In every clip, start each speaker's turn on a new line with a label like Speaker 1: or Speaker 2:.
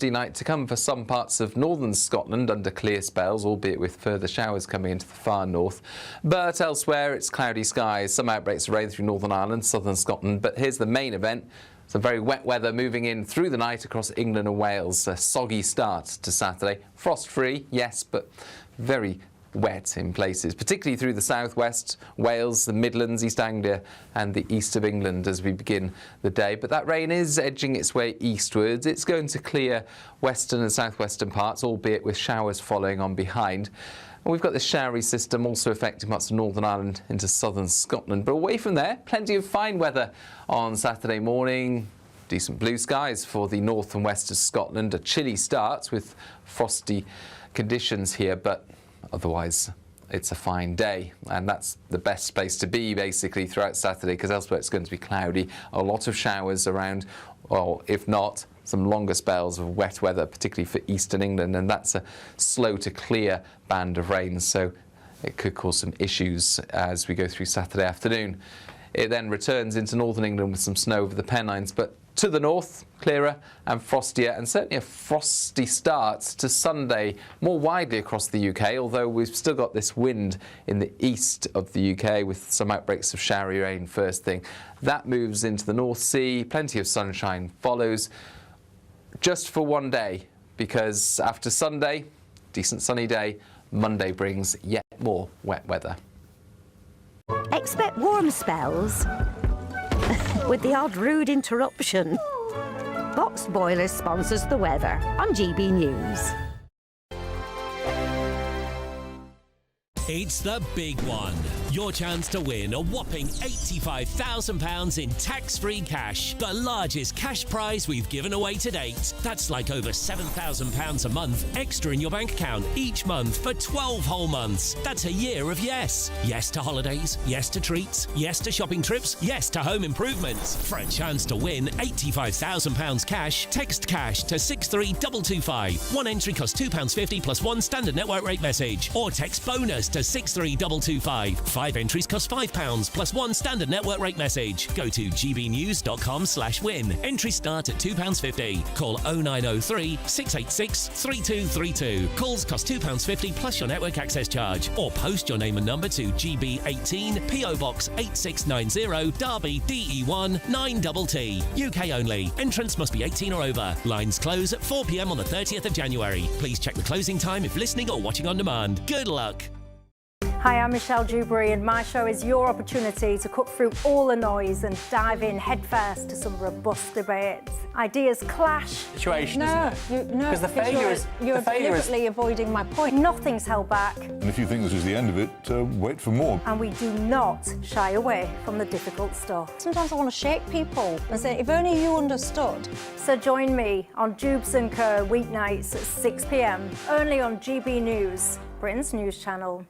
Speaker 1: Night to come for some parts of northern Scotland under clear spells, albeit with further showers coming into the far north. But elsewhere it's cloudy skies, some outbreaks of rain through Northern Ireland, southern Scotland. But here's the main event. Some very wet weather moving in through the night across England and Wales. A soggy start to Saturday. Frost-free, yes, but very wet in places, particularly through the southwest, Wales, the Midlands, East Anglia and the east of England as we begin the day. But that rain is edging its way eastwards. It's going to clear western and southwestern parts, albeit with showers following on behind. And we've got this showery system also affecting parts of Northern Ireland into southern Scotland. But away from there, plenty of fine weather on Saturday morning. Decent blue skies for the north and west of Scotland. A chilly start with frosty conditions here, but otherwise it's a fine day, and that's the best place to be basically throughout Saturday, because elsewhere it's going to be cloudy, a lot of showers around, or if not, some longer spells of wet weather, particularly for eastern England, and that's a slow to clear band of rain, so it could cause some issues as we go through Saturday afternoon. It then returns into northern England with some snow over the Pennines, but to the north, clearer and frostier, and certainly a frosty start to Sunday more widely across the UK, although we've still got this wind in the east of the UK with some outbreaks of showery rain first thing. That moves into the North Sea, plenty of sunshine follows, just for one day, because after Sunday, decent sunny day, Monday brings yet more wet weather.
Speaker 2: Expect warm spells with the odd rude interruption. Box Boilers sponsors the weather on GB News.
Speaker 3: It's the big one. Your chance to win a whopping £85,000 in tax-free cash. The largest cash prize we've given away to date. That's like over £7,000 a month extra in your bank account each month for 12 whole months. That's a year of yes. Yes to holidays, yes to treats, yes to shopping trips, yes to home improvements. For a chance to win £85,000 cash, text cash to 63225. One entry costs £2.50 plus one standard network rate message. Or text bonus to 63225. 5 entries cost £5 plus one standard network rate message. Go to gbnews.com/win. Entries start at £2.50. Call 0903 686 3232. Calls cost £2.50 plus your network access charge. Or post your name and number to GB18 PO Box 8690 Derby DE1 9TT. UK only. Entrance must be 18 or over. Lines close at 4 p.m. on the 30th of January. Please check the closing time if listening or watching on demand. Good luck.
Speaker 4: Hi, I'm Michelle Dewberry, and my show is your opportunity to cut through all the noise and dive in headfirst to some robust debates. Ideas clash.
Speaker 5: Situation,
Speaker 4: no,
Speaker 5: isn't it? Because the failure is...
Speaker 4: You're deliberately avoiding my point. Nothing's held back.
Speaker 6: And if you think this is the end of it, wait for more.
Speaker 4: And we do not shy away from the difficult stuff.
Speaker 7: Sometimes I want to shake people and say, if only you understood.
Speaker 4: So join me on Dubes & Co. weeknights at 6 p.m, only on GB News, Britain's news channel.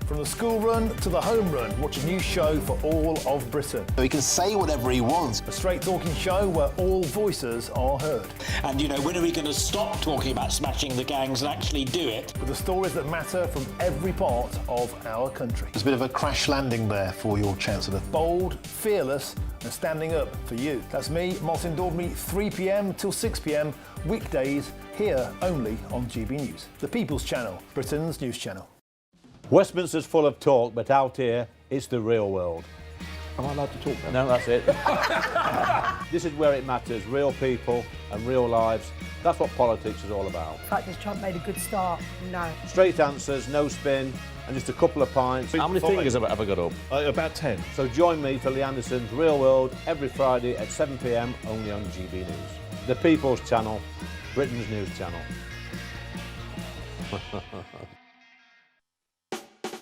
Speaker 8: From the school run to the home run, watch a new show for all of Britain.
Speaker 9: He can say whatever he wants.
Speaker 8: A straight-talking show where all voices are heard.
Speaker 10: And, you know, when are we going to stop talking about smashing the gangs and actually do it?
Speaker 8: With the stories that matter from every part of our country.
Speaker 9: There's a bit of a crash landing there for your Chancellor.
Speaker 8: Bold, fearless and standing up for you. That's me, Martin Dordme, 3 p.m. till 6 p.m, weekdays, here only on GB News. The People's Channel, Britain's news channel.
Speaker 11: Westminster's full of talk, but out here, it's the real world.
Speaker 12: Am I allowed to talk then?
Speaker 11: No, that's it. This is where it matters, real people and real lives. That's what politics is all about.
Speaker 13: Practice Trump made a good start. No.
Speaker 11: Straight answers, no spin, and just a couple of pints.
Speaker 12: How many fingers have I got up?
Speaker 8: About 10.
Speaker 11: So join me for Lee Anderson's Real World every Friday at 7 p.m, only on GB News. The People's Channel, Britain's news channel.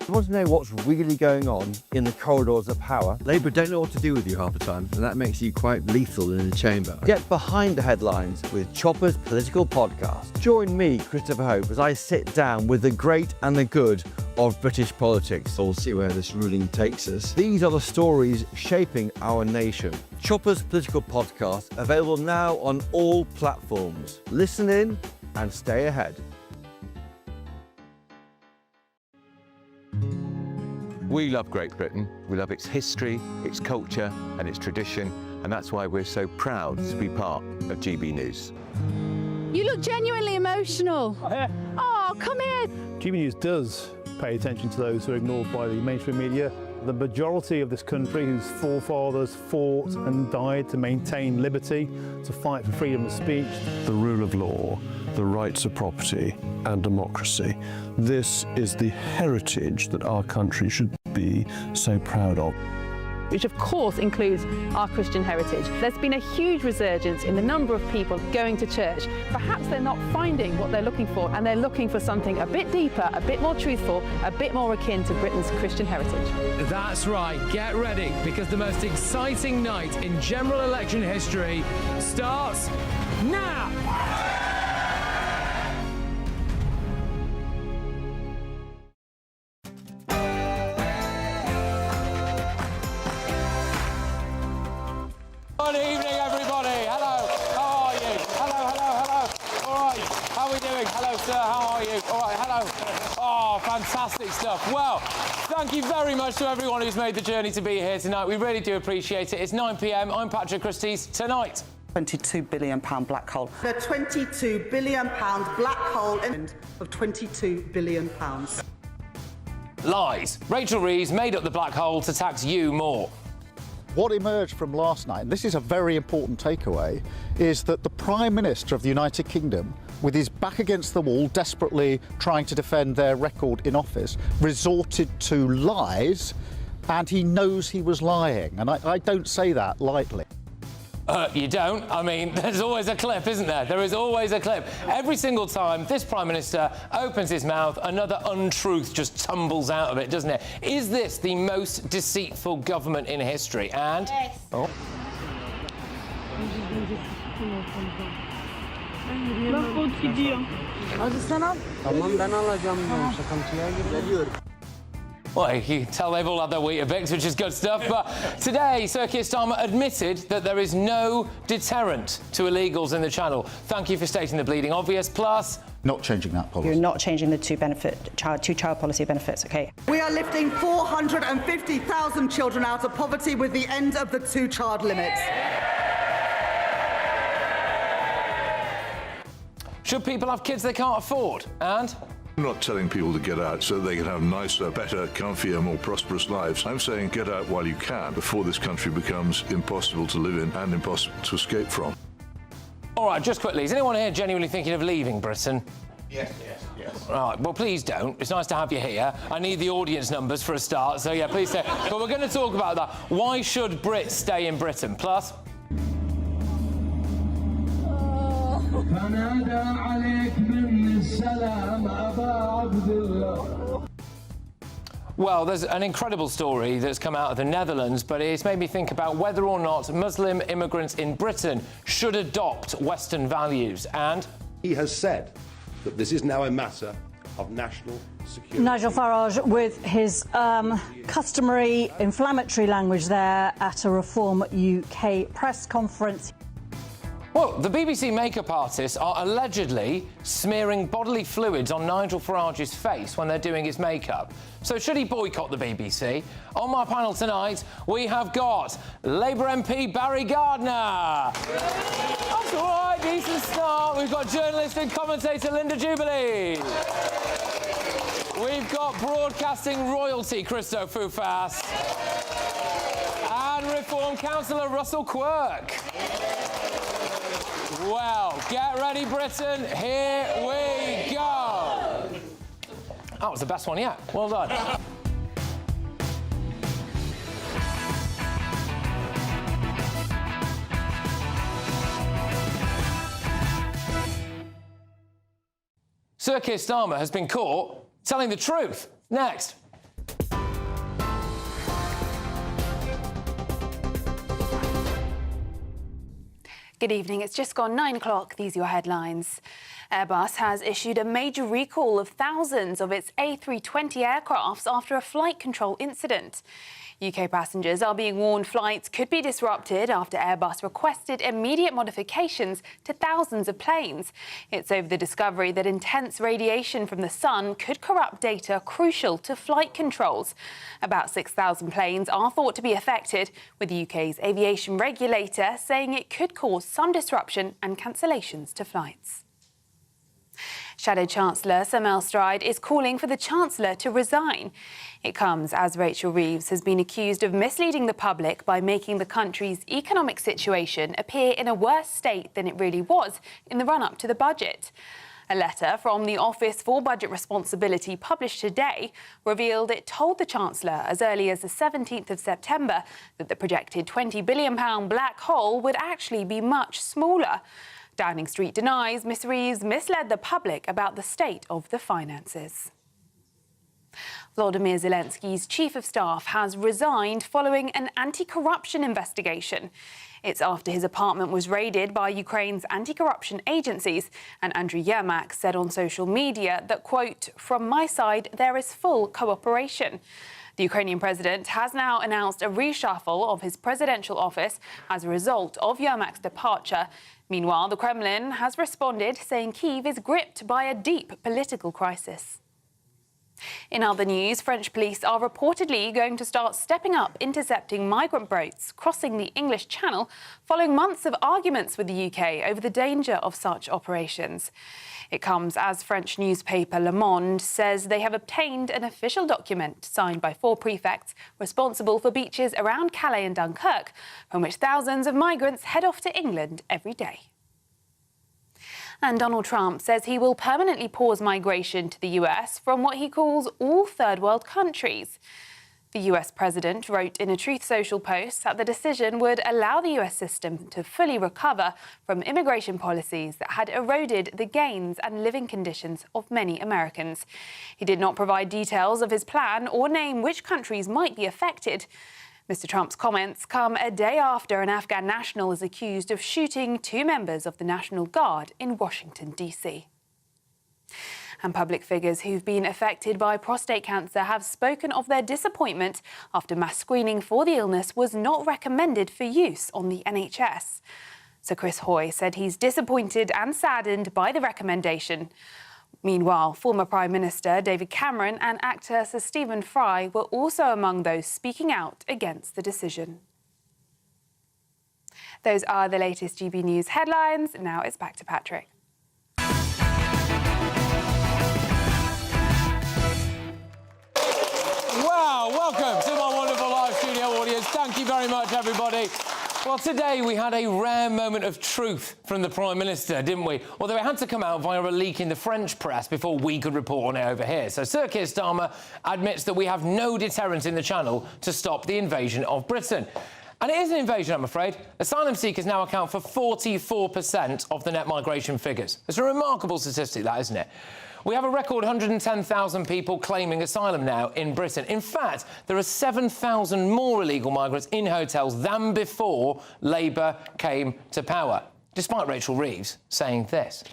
Speaker 14: You want to know what's really going on in the corridors of power?
Speaker 15: Labour don't know what to do with you half the time, and that makes you quite lethal in the chamber.
Speaker 14: Get behind the headlines with Chopper's Political Podcast. Join me, Christopher Hope, as I sit down with the great and the good of British politics.
Speaker 15: We'll see where this ruling takes us.
Speaker 14: These are the stories shaping our nation. Chopper's Political Podcast, available now on all platforms. Listen in and stay ahead.
Speaker 16: We love Great Britain. We love its history, its culture and its tradition.
Speaker 14: And that's why we're so proud to be part of GB News.
Speaker 5: You look genuinely emotional. Oh, come here.
Speaker 8: GB News does pay attention to those who are ignored by the mainstream media. The majority of this country whose forefathers fought and died to maintain liberty, to fight for freedom of speech.
Speaker 16: The rule of law, the rights of property and democracy. This is the heritage that our country should be so proud of.
Speaker 5: Which of course includes our Christian heritage. There's been a huge resurgence in the number of people going to church. Perhaps they're not finding what they're looking for, and they're looking for something a bit deeper, a bit more truthful, a bit more akin to Britain's Christian heritage.
Speaker 17: That's right, get ready, because the most exciting night in general election history starts now!
Speaker 18: Good evening, everybody. Hello. How are you? Hello. All right. How are we doing? Hello, sir. How are you? All right. Hello. Oh, fantastic stuff. Well, thank you very much to everyone who's made the journey to be here tonight. We really do appreciate it. It's 9 p.m. I'm Patrick Christys. Tonight,
Speaker 19: £22 billion black hole.
Speaker 20: The £22 billion black hole of £22 billion.
Speaker 18: lies. Rachel Reeves made up the black hole to tax you more.
Speaker 21: What emerged from last night, and this is a very important takeaway, is that the Prime Minister of the United Kingdom, with his back against the wall, desperately trying to defend their record in office, resorted to lies, and he knows he was lying. And I don't say that lightly.
Speaker 18: You don't? I mean, there's always a clip, isn't there? There is always a clip. Every single time this Prime Minister opens his mouth, another untruth just tumbles out of it, doesn't it? Is this the most deceitful government in history? And... Yes. Oh. Well, you can tell they've all had their Weetabix, which is good stuff. But today, Sir Keir Starmer admitted that there is no deterrent to illegals in the Channel. Thank you for stating the bleeding obvious. Plus...
Speaker 21: Not changing that policy.
Speaker 19: You're not changing the two-child policy benefits, OK?
Speaker 20: We are lifting 450,000 children out of poverty with the end of the two-child limits.
Speaker 18: Should people have kids they can't afford? And...
Speaker 6: I'm not telling people to get out so they can have nicer, better, comfier, more prosperous lives. I'm saying get out while you can, before this country becomes impossible to live in and impossible to escape from.
Speaker 18: All right, just quickly, is anyone here genuinely thinking of leaving Britain?
Speaker 21: Yes.
Speaker 18: All right, well, please don't. It's nice to have you here. I need the audience numbers for a start, so yeah, please stay. But we're going to talk about that. Why should Brits stay in Britain? Plus... Well, there's an incredible story that's come out of the Netherlands, but it's made me think about whether or not Muslim immigrants in Britain should adopt Western values. And...
Speaker 22: He has said that this is now a matter of national security.
Speaker 23: Nigel Farage with his customary inflammatory language there at a Reform UK press conference.
Speaker 18: Well, the BBC makeup artists are allegedly smearing bodily fluids on Nigel Farage's face when they're doing his makeup. So should he boycott the BBC? On my panel tonight, we have got Labour MP Barry Gardner. That's all right, decent start. We've got journalist and commentator Linda Jubilee. We've got broadcasting royalty Christo Foufas. And Reform Councillor Russell Quirk. Well, get ready, Britain. Here we go. That was the best one yet. Well done. Sir Keir Starmer has been caught telling the truth. Next.
Speaker 1: Good evening. It's just gone 9 o'clock. These are your headlines. Airbus has issued a major recall of thousands of its A320 aircrafts after a flight control incident. UK passengers are being warned flights could be disrupted after Airbus requested immediate modifications to thousands of planes. It's over the discovery that intense radiation from the sun could corrupt data crucial to flight controls. About 6,000 planes are thought to be affected, with the UK's aviation regulator saying it could cause some disruption and cancellations to flights. Shadow Chancellor Sir Mel Stride is calling for the Chancellor to resign. It comes as Rachel Reeves has been accused of misleading the public by making the country's economic situation appear in a worse state than it really was in the run-up to the budget. A letter from the Office for Budget Responsibility published today revealed it told the Chancellor as early as the 17th of September that the projected £20 billion black hole would actually be much smaller. Downing Street denies Miss Reeves misled the public about the state of the finances. Volodymyr Zelensky's chief of staff has resigned following an anti-corruption investigation. It's after his apartment was raided by Ukraine's anti-corruption agencies, and Andriy Yermak said on social media that, quote, "From my side, there is full cooperation." The Ukrainian president has now announced a reshuffle of his presidential office as a result of Yermak's departure. Meanwhile, the Kremlin has responded, saying Kyiv is gripped by a deep political crisis. In other news, French police are reportedly going to start stepping up intercepting migrant boats crossing the English Channel following months of arguments with the UK over the danger of such operations. It comes as French newspaper Le Monde says they have obtained an official document signed by 4 prefects responsible for beaches around Calais and Dunkirk, from which thousands of migrants head off to England every day. And Donald Trump says he will permanently pause migration to the US from what he calls all third world countries. The US president wrote in a Truth Social post that the decision would allow the US system to fully recover from immigration policies that had eroded the gains and living conditions of many Americans. He did not provide details of his plan or name which countries might be affected. Mr. Trump's comments come a day after an Afghan national is accused of shooting 2 members of the National Guard in Washington, D.C. And public figures who've been affected by prostate cancer have spoken of their disappointment after mass screening for the illness was not recommended for use on the NHS. Sir Chris Hoy said he's disappointed and saddened by the recommendation. Meanwhile, former Prime Minister David Cameron and actor Sir Stephen Fry were also among those speaking out against the decision. Those are the latest GB News headlines. Now it's back to Patrick.
Speaker 18: Wow, welcome to my wonderful live studio audience. Thank you very much, everybody. Well, today we had a rare moment of truth from the Prime Minister, didn't we? Although it had to come out via a leak in the French press before we could report on it over here. So Sir Keir Starmer admits that we have no deterrent in the Channel to stop the invasion of Britain. And it is an invasion, I'm afraid. Asylum seekers now account for 44% of the net migration figures. It's a remarkable statistic, that, isn't it? We have a record 110,000 people claiming asylum now in Britain. In fact, there are 7,000 more illegal migrants in hotels than before Labour came to power, despite Rachel Reeves saying this.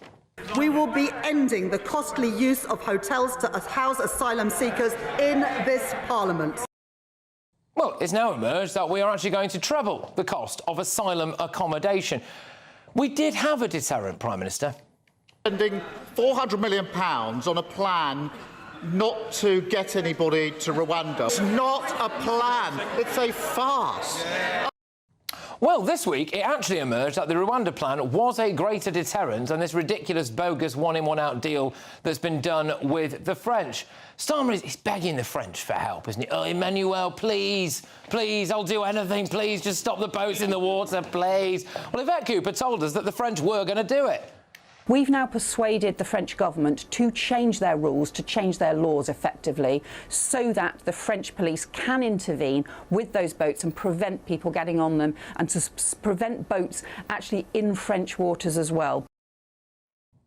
Speaker 20: We will be ending the costly use of hotels to house asylum seekers in this Parliament.
Speaker 18: Well, it's now emerged that we are actually going to treble the cost of asylum accommodation. We did have a deterrent, Prime Minister.
Speaker 21: Spending £400 million on a plan not to get anybody to Rwanda. It's not a plan, it's a farce.
Speaker 18: Well, this week, it actually emerged that the Rwanda plan was a greater deterrent than this ridiculous, bogus one-in, one-out deal that's been done with the French. Starmer is begging the French for help, isn't he? Oh, Emmanuel, please, please, I'll do anything, please, just stop the boats in the water, please. Well, Yvette Cooper told us that the French were going to do it.
Speaker 2: We've now persuaded the French government to change their rules, to change their laws effectively, so that the French police can intervene with those boats and prevent people getting on them, and to prevent boats actually in French waters as well.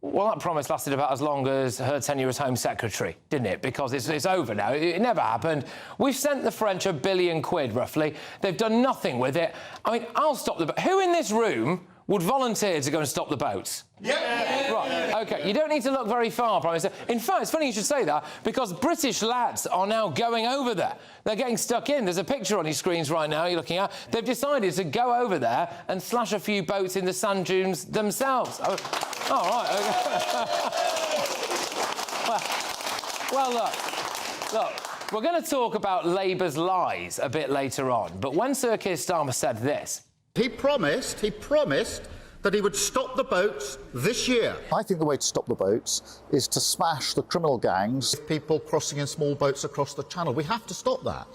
Speaker 18: Well, that promise lasted about as long as her tenure as Home Secretary, didn't it? Because it's over now. It never happened. We've sent the French £1 billion, roughly. They've done nothing with it. I mean, I'll stop the... Who in this room would volunteer to go and stop the boats? Yeah. Right, OK, you don't need to look very far, Prime Minister. In fact, it's funny you should say that, because British lads are now going over there. They're getting stuck in. There's a picture on your screens right now you're looking at. They've decided to go over there and slash a few boats in the sand dunes themselves. Oh, right, OK. well, look, we're going to talk about Labour's lies a bit later on, but when Sir Keir Starmer said this...
Speaker 21: He promised that he would stop the boats this year. I think the way to stop the boats is to smash the criminal gangs, people crossing in small boats across the channel. We have to stop that.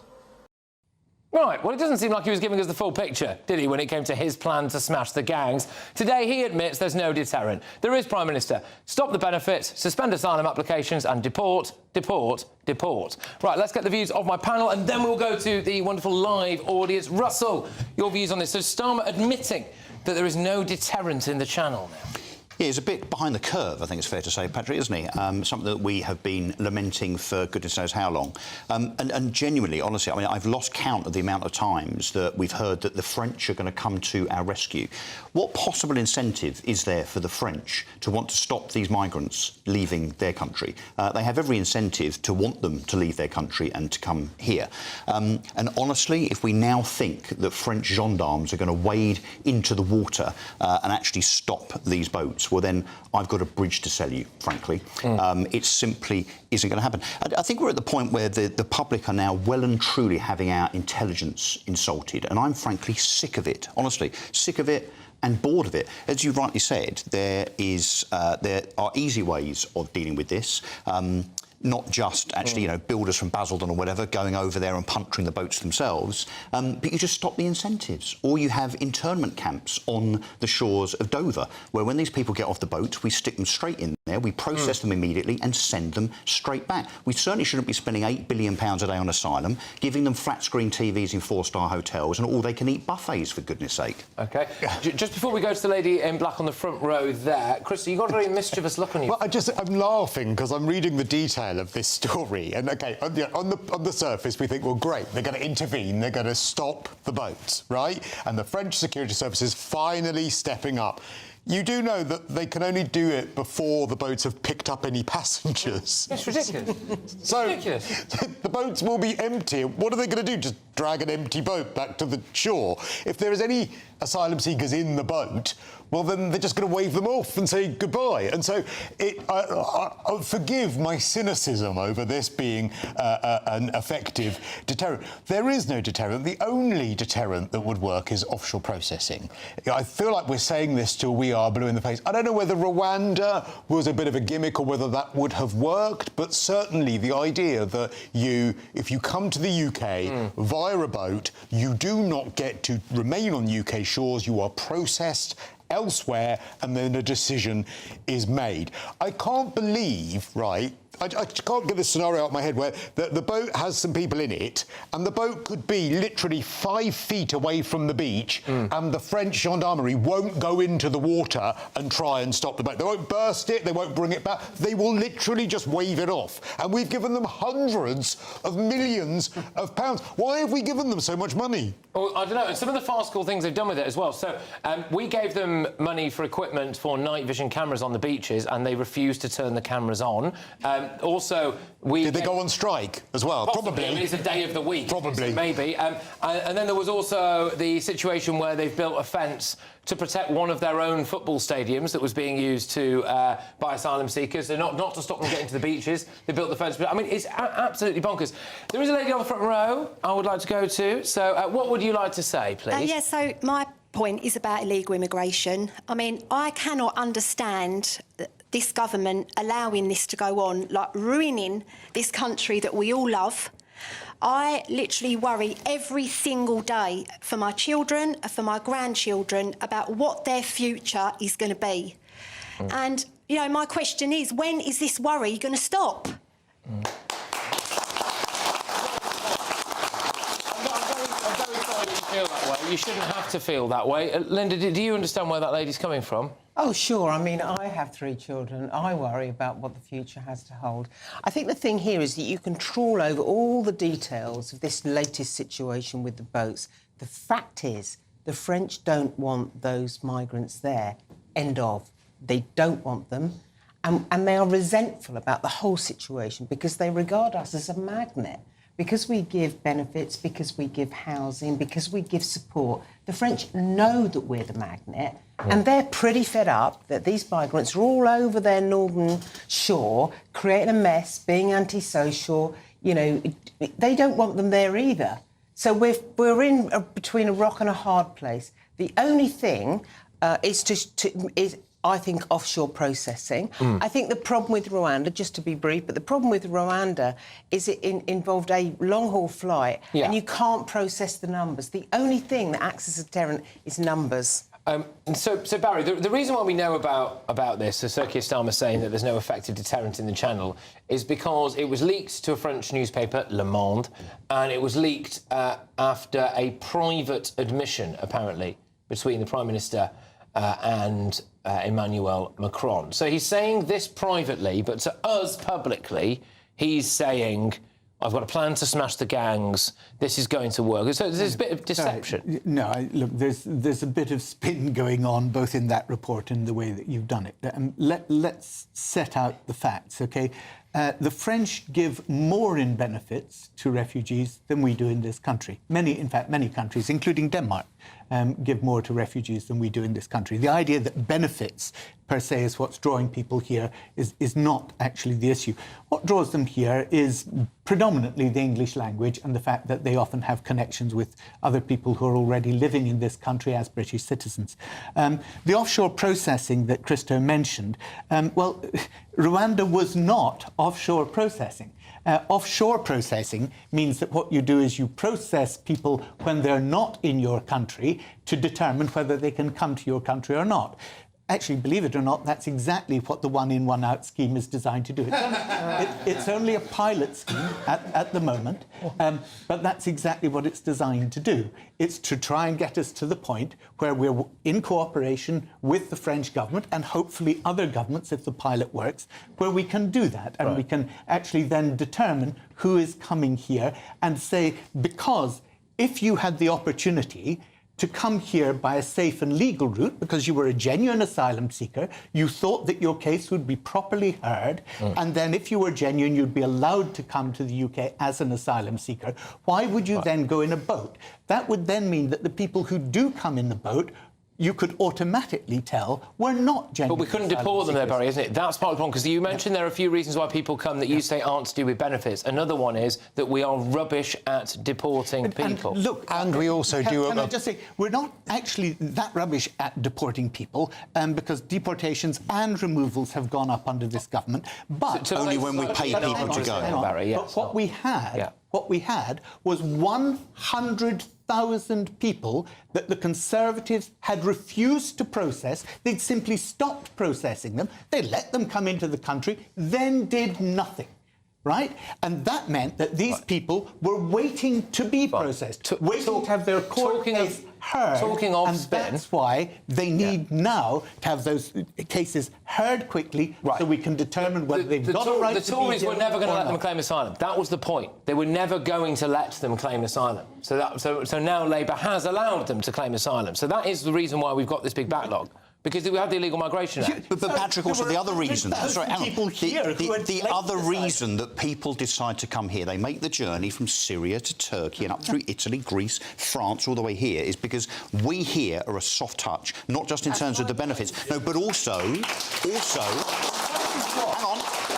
Speaker 18: Right, well, it doesn't seem like he was giving us the full picture, did he, when it came to his plan to smash the gangs. Today, he admits there's no deterrent. There is, Prime Minister. Stop the benefits, suspend asylum applications and deport, deport, deport. Right, let's get the views of my panel and then we'll go to the wonderful live audience. Russell, your views on this. So Starmer admitting that there is no deterrent in the channel now.
Speaker 3: Yeah, he's a bit behind the curve, I think it's fair to say, Patrick, isn't he? Something that we have been lamenting for goodness knows how long. And genuinely, honestly, I mean, I've lost count of the amount of times that we've heard that the French are going to come to our rescue. What possible incentive is there for the French to want to stop these migrants leaving their country? They have every incentive to want them to leave their country and to come here. And honestly, if we now think that French gendarmes are going to wade into the water and actually stop these boats, well, then I've got a bridge to sell you, frankly. It simply isn't going to happen. I think we're at the point where the public are now well and truly having our intelligence insulted, and I'm frankly sick of it, honestly, sick of it and bored of it. As you rightly said, there are easy ways of dealing with this. Not just actually, you know, builders from Basildon or whatever going over there and puncturing the boats themselves, but you just stop the incentives. Or you have internment camps on the shores of Dover, where when these people get off the boat, we stick them straight in there, we process them immediately and send them straight back. We certainly shouldn't be spending £8 billion a day on asylum, giving them flat-screen TVs in four-star hotels and all-they-can-eat buffets, for goodness sake. OK.
Speaker 18: Just before we go to the lady in black on the front row there, Christy, you've got a very mischievous look on you.
Speaker 4: Well, I'm laughing because I'm reading the detail of this story, and OK, on the surface we think, well, great, they're going to intervene, they're going to stop the boats, right? And the French security services finally stepping up. You do know that they can only do it before the boats have picked up any passengers.
Speaker 18: It's ridiculous.
Speaker 4: So
Speaker 18: ridiculous.
Speaker 4: The boats will be empty. What are they going to do? Just drag an empty boat back to the shore? If there is any asylum seekers in the boat, well, then they're just going to wave them off and say goodbye. And so I'll forgive my cynicism over this being an effective deterrent. There is no deterrent. The only deterrent that would work is offshore processing. I feel like we're saying this till we are blue in the face. I don't know whether Rwanda was a bit of a gimmick or whether that would have worked, but certainly the idea that if you come to the UK via a boat, you do not get to remain on UK shores, you are processed elsewhere, and then a decision is made. I can't believe, right, I can't get this scenario out of my head where the boat has some people in it and the boat could be literally 5 feet away from the beach and the French gendarmerie won't go into the water and try and stop the boat. They won't burst it, they won't bring it back, they will literally just wave it off. And we've given them hundreds of millions of pounds. Why have we given them so much money?
Speaker 18: Well, I don't know. Some of the farcical things they've done with it as well. So we gave them money for equipment for night vision cameras on the beaches and they refused to turn the cameras on. Also, did
Speaker 4: they go on strike as well?
Speaker 18: Probably. I mean, it's a day of the week.
Speaker 4: Probably.
Speaker 18: Maybe. And then there was also the situation where they've built a fence to protect one of their own football stadiums that was being used by asylum seekers. They're not to stop them getting to the beaches. They built the fence. But I mean, it's absolutely bonkers. There is a lady on the front row I would like to go to. So what would you like to say, please?
Speaker 7: Yeah, so my point is about illegal immigration. I mean, I cannot understand this government allowing this to go on, like ruining this country that we all love. I literally worry every single day for my children, for my grandchildren, about what their future is going to be. And, you know, my question is, when is this worry going to stop?
Speaker 18: I'm very sorry you feel that way. You shouldn't have to feel that way. Linda, do you understand where that lady's coming from?
Speaker 24: Oh, sure. I mean, I have 3 children. I worry about what the future has to hold. I think the thing here is that you can trawl over all the details of this latest situation with the boats. The fact is The French don't want those migrants there. End of. They don't want them. And they are resentful about the whole situation because they regard us as a magnet. Because we give benefits, because we give housing, because we give support, the French know that we're the magnet, and they're pretty fed up that these migrants are all over their northern shore, creating a mess, being antisocial. You know, they don't want them there either. So we're in between a rock and a hard place. The only thing is I think offshore processing. I think the problem with Rwanda, just to be brief, but the problem with Rwanda is it involved a long-haul flight and you can't process the numbers. The only thing that acts as a deterrent is numbers.
Speaker 18: So Barry, the reason why we know about this, so Sir Keir Starmer saying that there's no effective deterrent in the Channel, is because it was leaked to a French newspaper, Le Monde, and it was leaked after a private admission, apparently, between the Prime Minister and Emmanuel Macron. So he's saying this privately, but to us publicly, he's saying, I've got a plan to smash the gangs, this is going to work. So there's a bit of deception.
Speaker 9: Look, there's a bit of spin going on both in that report and the way that you've done it. Let's set out the facts, OK? The French give more in benefits to refugees than we do in this country. In fact, many countries, including Denmark, give more to refugees than we do in this country. The idea that benefits, per se, is what's drawing people here is not actually the issue. What draws them here is predominantly the English language and the fact that they often have connections with other people who are already living in this country as British citizens. The offshore processing that Christo mentioned, well, Rwanda was not offshore processing. Offshore processing means that what you do is you process people when they're not in your country to determine whether they can come to your country or not. Actually, believe it or not, that's exactly what the one-in, one-out scheme is designed to do. It's only a pilot scheme at the moment, but that's exactly what it's designed to do. It's to try and get us to the point where we're in cooperation with the French government and hopefully other governments, if the pilot works, where we can do that. And we can actually then determine who is coming here and say, because if you had the opportunity to come here by a safe and legal route because you were a genuine asylum seeker, you thought that your case would be properly heard, and then if you were genuine, you'd be allowed to come to the UK as an asylum seeker. Why would you then go in a boat? That would then mean that the people who do come in the boat, you could automatically tell were not genuine.
Speaker 18: But we couldn't deport them there, Barry, isn't it? That's part of the problem, because you mentioned there are a few reasons why people come that you say aren't to do with benefits. Another one is that we are rubbish at deporting people.
Speaker 9: And look,
Speaker 4: and we also
Speaker 9: Can I just say, we're not actually that rubbish at deporting people, because deportations and removals have gone up under this government, but...
Speaker 3: only when we pay people to go.
Speaker 9: Barry, yes. But what we had was 100,000 people that the Conservatives had refused to process. They'd simply stopped processing them. They let them come into the country, then did nothing. Right? And that meant that these people were waiting to be processed, waiting to have their court case heard. And that's why they need now to have those cases heard quickly so we can determine whether they've got a right to be here.
Speaker 18: The Tories were never going to let them claim asylum. That was the point. They were never going to let them claim asylum. So now Labour has allowed them to claim asylum. So that is the reason why we've got this big backlog. Because we have the Illegal Migration Act.
Speaker 3: But Patrick, also the other reason... Sorry, hang on. The other reason that people decide to come here, they make the journey from Syria to Turkey and up through Italy, Greece, France, all the way here, is because we here are a soft touch, not just in terms of the benefits, no, but also...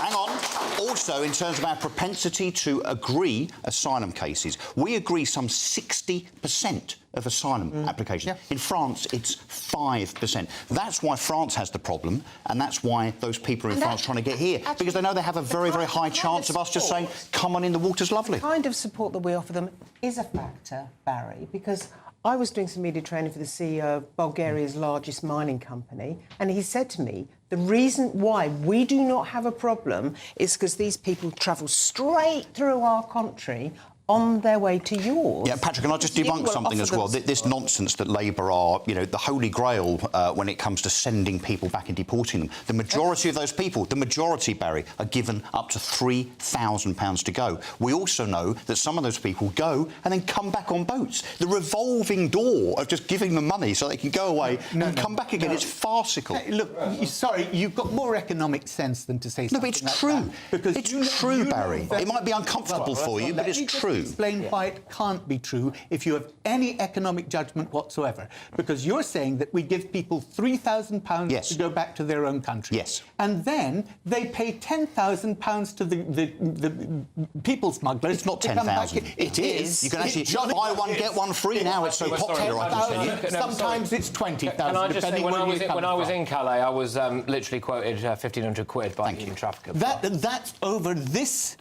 Speaker 3: Hang on. Also, in terms of our propensity to agree asylum cases, we agree some 60% of asylum applications. In France, it's 5%. That's why France has the problem, and that's why those people are in France trying to get here, because they know they have a very, very high chance of us just saying, come on in, the water's lovely.
Speaker 24: The kind of support that we offer them is a factor, Barry, because I was doing some media training for the CEO of Bulgaria's largest mining company, and he said to me, the reason why we do not have a problem is because these people travel straight through our country on their way to yours.
Speaker 3: Yeah, Patrick, can I just debunk something as well? This nonsense that Labour are, you know, the holy grail when it comes to sending people back and deporting them. The majority of those people, the majority, Barry, are given up to £3,000 to go. We also know that some of those people go and then come back on boats. The revolving door of just giving them money so they can go away and come back again is farcical.
Speaker 9: Hey, look, sorry, you've got more economic sense than to say something
Speaker 3: but it's true.
Speaker 9: Because
Speaker 3: it's true, Barry. It might be uncomfortable for you, but it's true.
Speaker 9: Explain why it can't be true if you have any economic judgment whatsoever. Because you're saying that we give people £3,000 to go back to their own country.
Speaker 3: Yes.
Speaker 9: And then they pay £10,000 to the people smugglers.
Speaker 3: It's not 10,000.
Speaker 9: It is.
Speaker 3: You can actually buy one, get one free now. It's so popular, I can tell you.
Speaker 9: Sometimes it's 20,000,
Speaker 18: Can I just say, when I was in Calais, I was literally quoted 1,500 quid by human trafficker.
Speaker 9: That's over this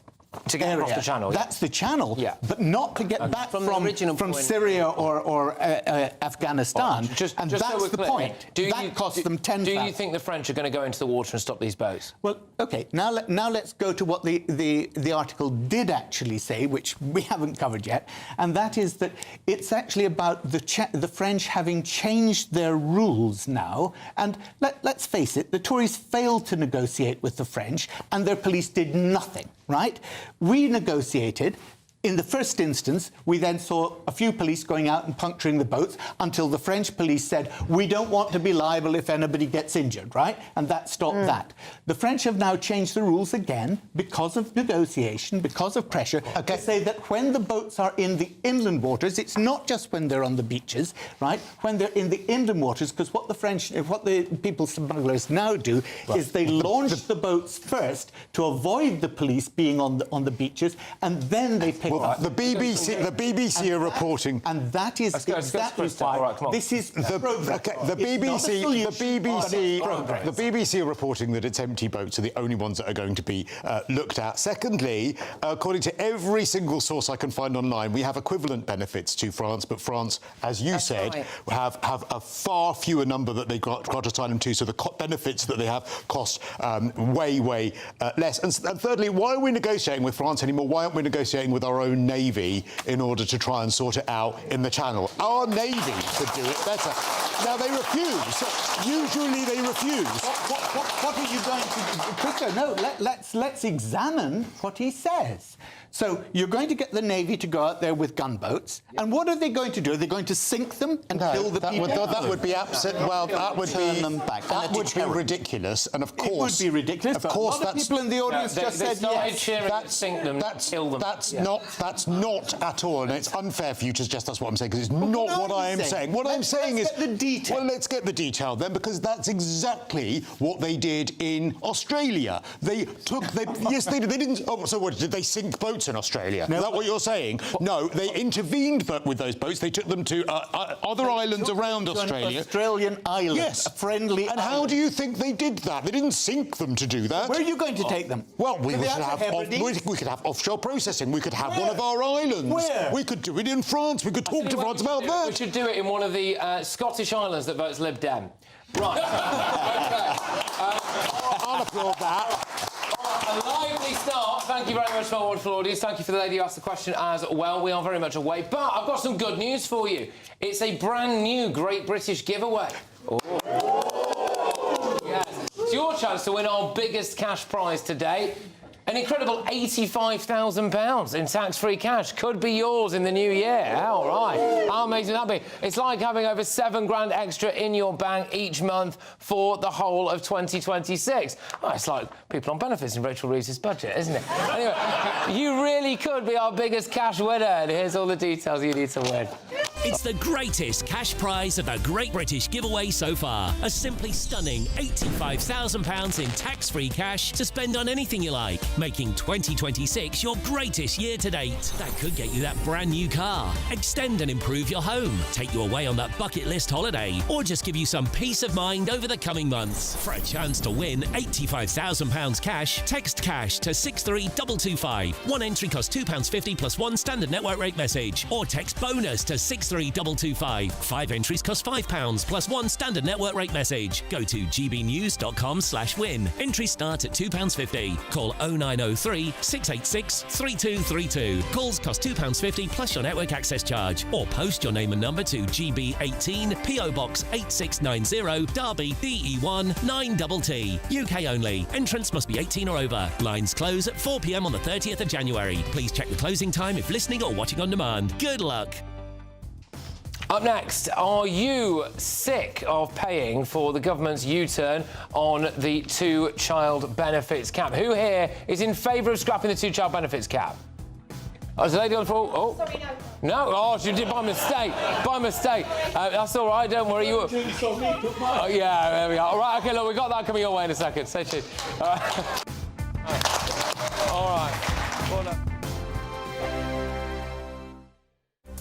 Speaker 18: to get across the channel.
Speaker 9: That's the channel, but not to get back from Syria or Afghanistan.
Speaker 18: And
Speaker 9: that's
Speaker 18: so
Speaker 9: the point. That costs them 10,000.
Speaker 18: Do you think the French are going to go into the water and stop these boats?
Speaker 9: Well, OK, now let's go to what the article did actually say, which we haven't covered yet, and that is that it's actually about the French having changed their rules now. And let's face it, the Tories failed to negotiate with the French, and their police did nothing, right? We negotiated. In the first instance, we then saw a few police going out and puncturing the boats until the French police said, we don't want to be liable if anybody gets injured, right? And that stopped that. The French have now changed the rules again because of negotiation, because of pressure, to say that when the boats are in the inland waters, it's not just when they're on the beaches, right? When they're in the inland waters, because what the people smugglers now do is they launch the boats first to avoid the police being on the beaches, and then they pick
Speaker 4: the BBC are reporting,
Speaker 9: and that is exactly why this is
Speaker 4: the BBC are reporting that its empty boats are the only ones that are going to be looked at. Secondly, according to every single source I can find online, we have equivalent benefits to France, but France, as you said, have a far fewer number that they got asylum to, so the benefits that they have cost way less. And thirdly, why are we negotiating with France anymore? Why aren't we negotiating with our own Navy in order to try and sort it out in the Channel? Our Navy could do it better. Now, they refuse. Usually they refuse.
Speaker 9: What are you going to do? Quicker, no, let's examine what he says. So you're going to get the Navy to go out there with gunboats, and what are they going to do? Are they going to sink them and kill the people?
Speaker 4: That would be absurd. Well, that would be
Speaker 3: them back.
Speaker 4: That would be ridiculous, and of course
Speaker 9: it would be ridiculous.
Speaker 4: Of course,
Speaker 9: a lot of people in the audience just said yes.
Speaker 18: Sink them, kill them.
Speaker 4: That's not at all, and it's unfair for you to suggest that's what I'm saying, because it's not what I am saying. What I'm saying is,
Speaker 9: the detail.
Speaker 4: Well, let's get the detail then, because that's exactly what they did in Australia. Yes, they did. They didn't. Oh, so what? Did they sink boats in Australia?
Speaker 9: No.
Speaker 4: Is that what you're saying? No, they intervened with those boats. They took them to other islands around Australia.
Speaker 9: An Australian island.
Speaker 4: Yes,
Speaker 9: a friendly.
Speaker 4: And how do you think they did that? They didn't sink them to do that.
Speaker 9: Where are you going to take them?
Speaker 4: Well, we could have offshore processing. We could have one of our islands.
Speaker 9: Where?
Speaker 4: We could do it in France. We could talk to France about that.
Speaker 18: We should do it in one of the Scottish islands that votes Lib Dem. Right.
Speaker 4: I'll applaud that.
Speaker 18: A lively start. Thank you very much for our wonderful audience. Thank you for the lady who asked the question as well. We are very much away. But I've got some good news for you. It's a brand new Great British giveaway. Yes. It's your chance to win our biggest cash prize today. An incredible £85,000 in tax-free cash could be yours in the new year. All right. How amazing would that be? It's like having over £7,000 extra in your bank each month for the whole of 2026. Well, it's like people on benefits in Rachel Reeves' budget, isn't it? Anyway, you really could be our biggest cash winner. And here's all the details you need to win.
Speaker 10: It's the greatest cash prize of the Great British giveaway so far. A simply stunning £85,000 in tax-free cash to spend on anything you like, making 2026 your greatest year to date. That could get you that brand new car, extend and improve your home, take you away on that bucket list holiday, or just give you some peace of mind over the coming months. For a chance to win £85,000 cash, text cash to 63225. One entry costs £2.50 plus one standard network rate message, or text bonus to 63225. 63225. 5 entries cost £5 plus 1 standard network rate message. Go to gbnews.com/win. Entries start at £2.50. Call 0903 686 3232. Calls cost £2.50 plus your network access charge. Or post your name and number to GB18 PO Box 8690 Derby DE1 9TT. UK only. Entrance must be 18 or over. Lines close at 4 p.m. on the 30th of January. Please check the closing time if listening or watching on demand. Good luck.
Speaker 18: Up next, are you sick of paying for the government's U-turn on the two-child benefits cap? Who here is in favour of scrapping the two-child benefits cap? Oh, there's a lady on the floor. Oh. Sorry, no. No? Oh, she did by mistake. By mistake. That's all right, don't worry. Oh, yeah, there we are. All right, OK, look, we've got that coming your way in a second. Say cheers. All right. All right. Well done.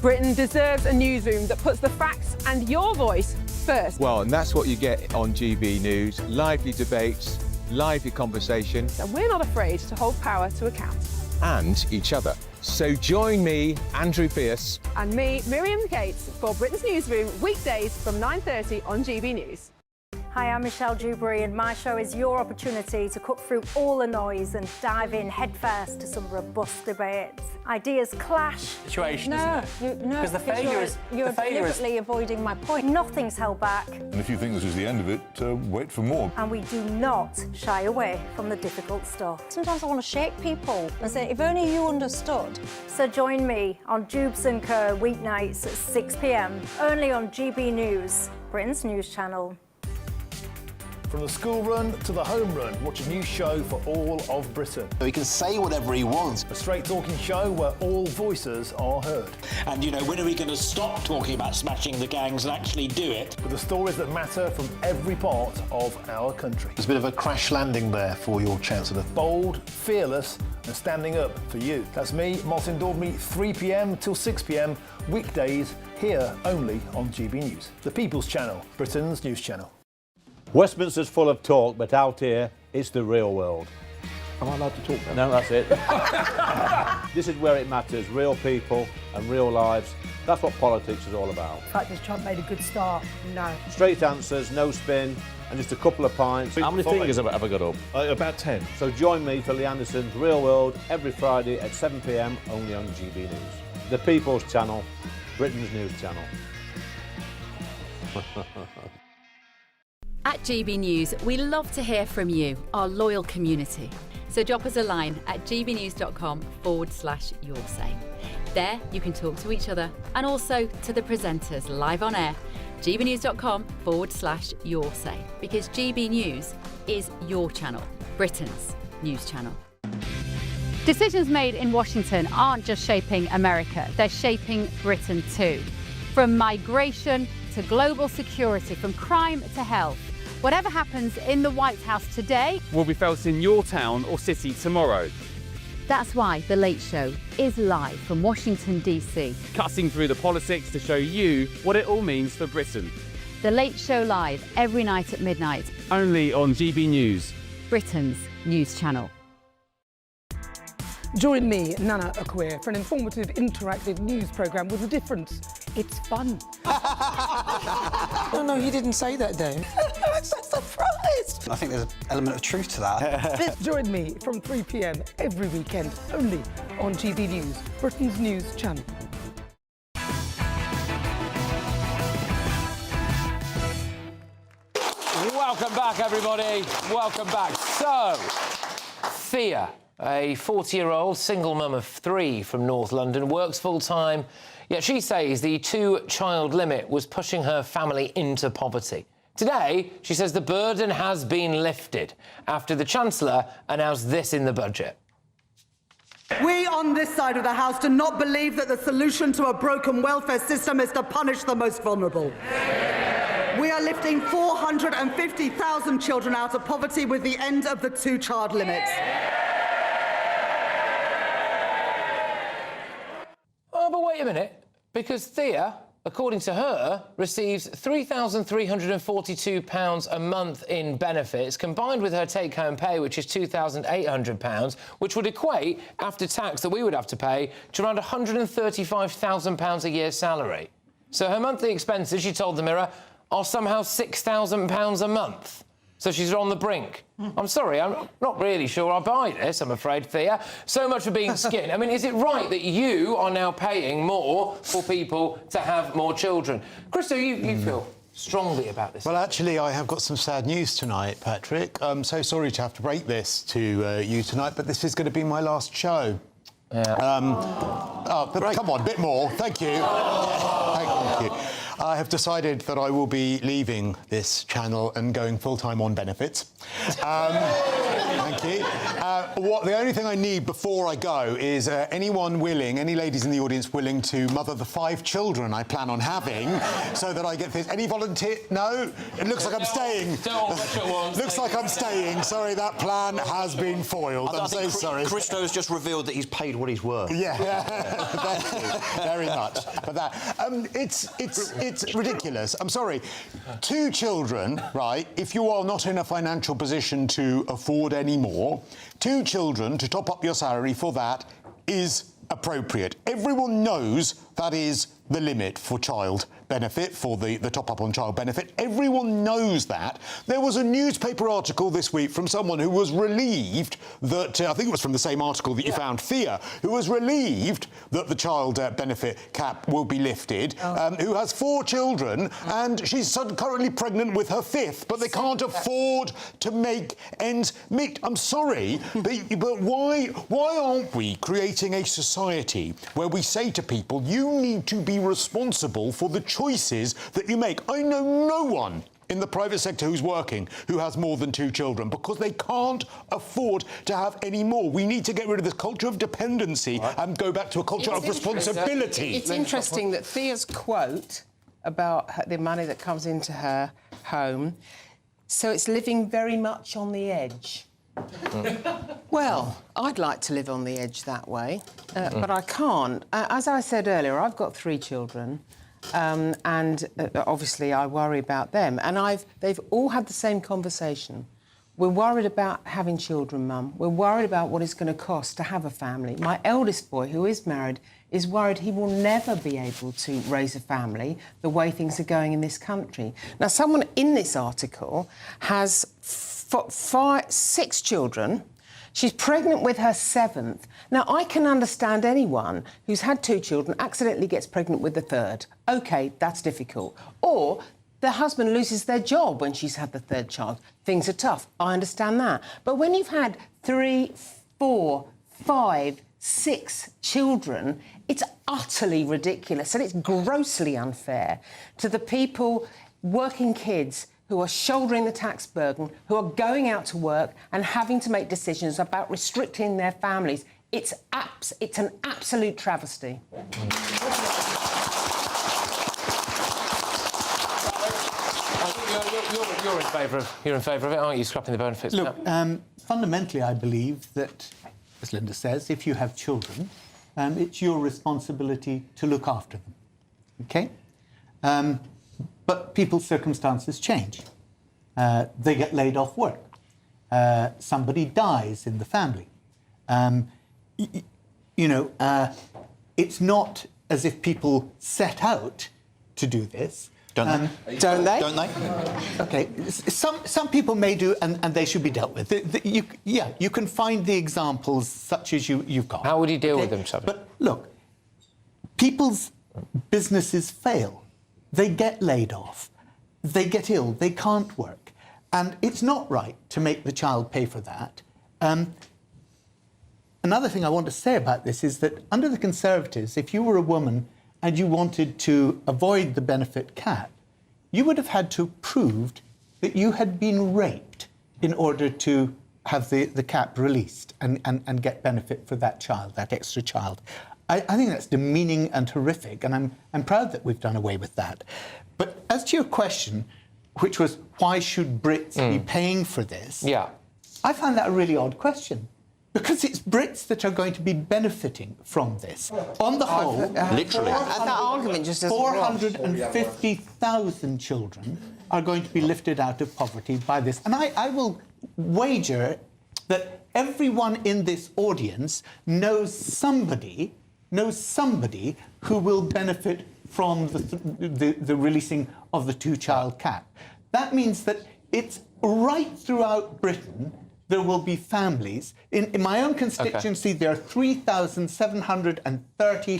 Speaker 5: Britain deserves a newsroom that puts the facts and your voice first.
Speaker 11: Well, and that's what you get on GB News. Lively debates, lively conversation.
Speaker 5: And we're not afraid to hold power to account.
Speaker 11: And each other. So join me, Andrew Pierce.
Speaker 5: And me, Miriam Gates, for Britain's Newsroom, weekdays from 9:30 on GB News.
Speaker 23: Hi, I'm Michelle Dewberry, and my show is your opportunity to cut through all the noise and dive in headfirst to some robust debates. Ideas clash.
Speaker 12: Situation,
Speaker 23: No,
Speaker 12: isn't it?
Speaker 23: no,
Speaker 12: Because the failure is
Speaker 23: you're deliberately avoiding my point. Nothing's held back,
Speaker 6: And if you think this is the end of it, wait for more.
Speaker 23: and we do not shy away from the difficult stuff. Sometimes I want to shake people and say, if only you understood. So join me on Jubes & Co. weeknights at 6 p.m, only on GB News, Britain's news channel.
Speaker 8: From the school run to the home run, watch a new show for all of Britain.
Speaker 13: He can say whatever he wants.
Speaker 8: A straight-talking show where all voices are heard.
Speaker 13: And, you know, when are we going to stop talking about smashing the gangs and actually do it?
Speaker 8: With the stories that matter from every part of our country.
Speaker 15: There's a bit of a crash landing there for your Chancellor.
Speaker 8: Bold, fearless and standing up for you. That's me, Martin Dordme, 3 p.m. till 6 p.m, weekdays, here only on GB News. The People's Channel, Britain's news channel.
Speaker 25: Westminster's full of talk, but out here, it's the real world.
Speaker 15: Am I allowed to talk now?
Speaker 25: No, that's it. This is where it matters, real people and real lives. That's what politics is all about.
Speaker 26: In fact, has Trump made a good start? No.
Speaker 25: Straight answers, no spin, and just a couple of pints.
Speaker 16: How many fingers have I got up?
Speaker 25: About 10. So join me for Lee Anderson's Real World every Friday at 7 p.m, only on GB News. The People's Channel, Britain's news channel.
Speaker 27: At GB News, we love to hear from you, our loyal community. So drop us a line at gbnews.com/yoursay. There you can talk to each other and also to the presenters live on air. gbnews.com/yoursay, because GB News is your channel, Britain's news channel.
Speaker 28: Decisions made in Washington aren't just shaping America, they're shaping Britain too. From migration to global security, from crime to health. Whatever happens in the White House today
Speaker 29: will be felt in your town or city tomorrow.
Speaker 28: That's why The Late Show is live from Washington, D.C.
Speaker 29: Cutting through the politics to show you what it all means for Britain.
Speaker 28: The Late Show live every night at midnight.
Speaker 29: Only on GB News,
Speaker 28: Britain's news channel.
Speaker 30: Join me, Nana Akweer, for an informative, interactive news programme with a difference. It's fun.
Speaker 24: No, he didn't say that, Dave.
Speaker 30: I'm so surprised.
Speaker 13: I think there's an element of truth to that.
Speaker 30: Join me from 3 p.m. every weekend, only on GB News, Britain's news channel.
Speaker 18: Welcome back, everybody. Welcome back. So, Thea, a 40-year-old single mum of 3 from North London, works full-time, yet she says the 2-child limit was pushing her family into poverty. Today, she says the burden has been lifted after the Chancellor announced this in the budget.
Speaker 20: We on this side of the House do not believe that the solution to a broken welfare system is to punish the most vulnerable. We are lifting 450,000 children out of poverty with the end of the 2-child limit.
Speaker 18: Oh, but wait a minute, because Thea, according to her, receives £3,342 a month in benefits, combined with her take-home pay, which is £2,800, which would equate, after tax that we would have to pay, to around £135,000 a year salary. So her monthly expenses, she told the Mirror, are somehow £6,000 a month. So she's on the brink. I'm sorry, I'm not really sure I buy this, I'm afraid, Thea. So much for being skinned. I mean, is it right that you are now paying more for people to have more children? Christo, you feel strongly about this?
Speaker 4: Well, actually, I have got some sad news tonight, Patrick. I'm so sorry to have to break this to you tonight, but this is going to be my last show.
Speaker 18: Yeah.
Speaker 4: But come on, a bit more. Thank you. Thank you. I have decided that I will be leaving this channel and going full-time on benefits. Thank you. The only thing I need before I go is anyone willing, any ladies in the audience willing to mother the 5 children I plan on having, so that I get this. Any volunteer? No? It looks like I'm staying. Looks like I'm staying. Sorry, that plan has been foiled. I'm so sorry.
Speaker 1: Christo's just revealed that he's paid what he's worth.
Speaker 4: Yeah. Thank you very much for that. It's ridiculous. I'm sorry. 2 children, right, if you are not in a financial position to afford any more, 2 children to top up your salary for that is appropriate. Everyone knows that is the limit for child benefit, for the top-up on child benefit. Everyone knows that. There was a newspaper article this week from someone who was relieved that, I think it was from the same article that you found, Thea, who was relieved that the child benefit cap will be lifted, who has 4 children, and she's currently pregnant with her 5th, but they can't afford to make ends meet. I'm sorry, but why aren't we creating a society where we say to people, you need to be responsible for the choices that you make? I know no one in the private sector who's working who has more than 2 children because they can't afford to have any more. We need to get rid of this culture of dependency and go back to a culture of responsibility.
Speaker 24: It's interesting that Thea's quote about the money that comes into her home, so it's living very much on the edge. Well, I'd like to live on the edge that way, but I can't. As I said earlier, I've got 3 children, and obviously I worry about them. And they've all had the same conversation. We're worried about having children, Mum. We're worried about what it's going to cost to have a family. My eldest boy, who is married, is worried he will never be able to raise a family the way things are going in this country. Now, someone in this article has 6 children. She's pregnant with her 7th. Now, I can understand anyone who's had 2 children, accidentally gets pregnant with the 3rd. OK, that's difficult. Or the husband loses their job when she's had the 3rd child. Things are tough. I understand that. But when you've had 3, 4, 5, 6 children, it's utterly ridiculous and it's grossly unfair to the people, working kids, who are shouldering the tax burden, who are going out to work and having to make decisions about restricting their families. It's an absolute travesty.
Speaker 18: You're in favour of it, aren't you, scrapping the benefits?
Speaker 9: Look, fundamentally, I believe that, as Linda says, if you have children, it's your responsibility to look after them, OK? But people's circumstances change. They get laid off work. Somebody dies in the family. It's not as if people set out to do this.
Speaker 1: Don't they?
Speaker 24: Don't they?
Speaker 1: Don't they?
Speaker 9: OK. Some people may do, and they should be dealt with. You can find the examples such as you've got.
Speaker 18: How would you deal with them, Sabine?
Speaker 9: But look, people's businesses fail. They get laid off. They get ill. They can't work. And it's not right to make the child pay for that. Another thing I want to say about this is that under the Conservatives, if you were a woman and you wanted to avoid the benefit cap, you would have had to have proved that you had been raped in order to have the cap released and get benefit for that child, that extra child. I think that's demeaning and horrific, and I'm proud that we've done away with that. But as to your question, which was why should Brits be paying for this?
Speaker 18: Yeah.
Speaker 9: I find that a really odd question. Because it's Brits that are going to be benefiting from this. On the whole,
Speaker 1: literally.
Speaker 24: That argument just doesn't work.
Speaker 9: 450,000 children are going to be lifted out of poverty by this. And I will wager that everyone in this audience knows somebody who will benefit from the releasing of the two-child cap. That means that it's right throughout Britain there will be families. In my own constituency, there are 3,730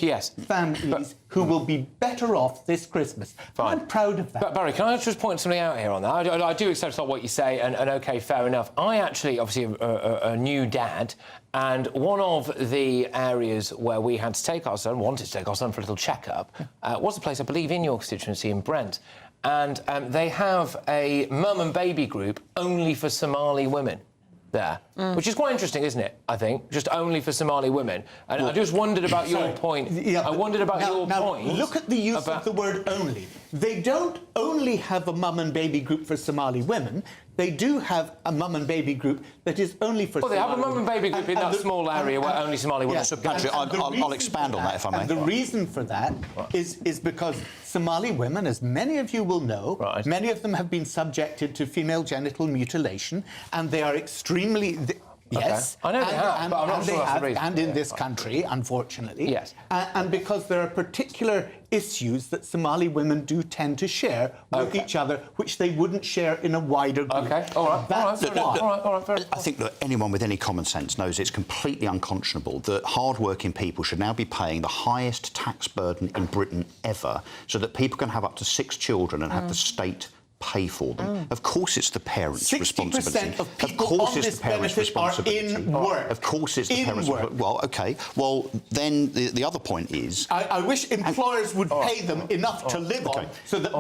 Speaker 9: families who will be better off this Christmas. I'm proud of that.
Speaker 18: But Barry, can I just point something out here on that? I do accept what you say, and OK, fair enough. I actually, obviously, a new dad, and one of the areas where we had to take our son, wanted to take our son for a little checkup, was a place, I believe, in your constituency in Brent. And they have a mum and baby group only for Somali women there, which is quite interesting, isn't it, I think? Just only for Somali women. And I just wondered about your point. I wondered about your point.
Speaker 9: Look at the use of the word only. They don't only have a mum and baby group for Somali women. They do have a mum and baby group that is only for Somali
Speaker 18: women. Well, they have a mum and baby group in that small area where only Somali women...
Speaker 1: So, Patrick, I'll expand on that, if I may.
Speaker 9: And the reason for that is because Somali women, as many of you will know, many of them have been subjected to female genital mutilation, and they are extremely... Yes,
Speaker 18: I know they have, but I'm not sure that's the reason.
Speaker 9: And in this country, unfortunately.
Speaker 18: Yes.
Speaker 9: And because there are particular issues that Somali women do tend to share with each other, which they wouldn't share in a wider group.
Speaker 18: OK, all right,
Speaker 9: That's
Speaker 18: all right.
Speaker 1: I think that anyone with any common sense knows it's completely unconscionable that hard-working people should now be paying the highest tax burden in Britain ever, so that people can have up to 6 children and have the state pay for them. Of course it's the parents' responsibility.
Speaker 9: 60% of people on this benefit are in work.
Speaker 1: Of course it's the parents' work. Well, OK. Well, then the other point is...
Speaker 9: I wish employers would pay them enough to live on, so that...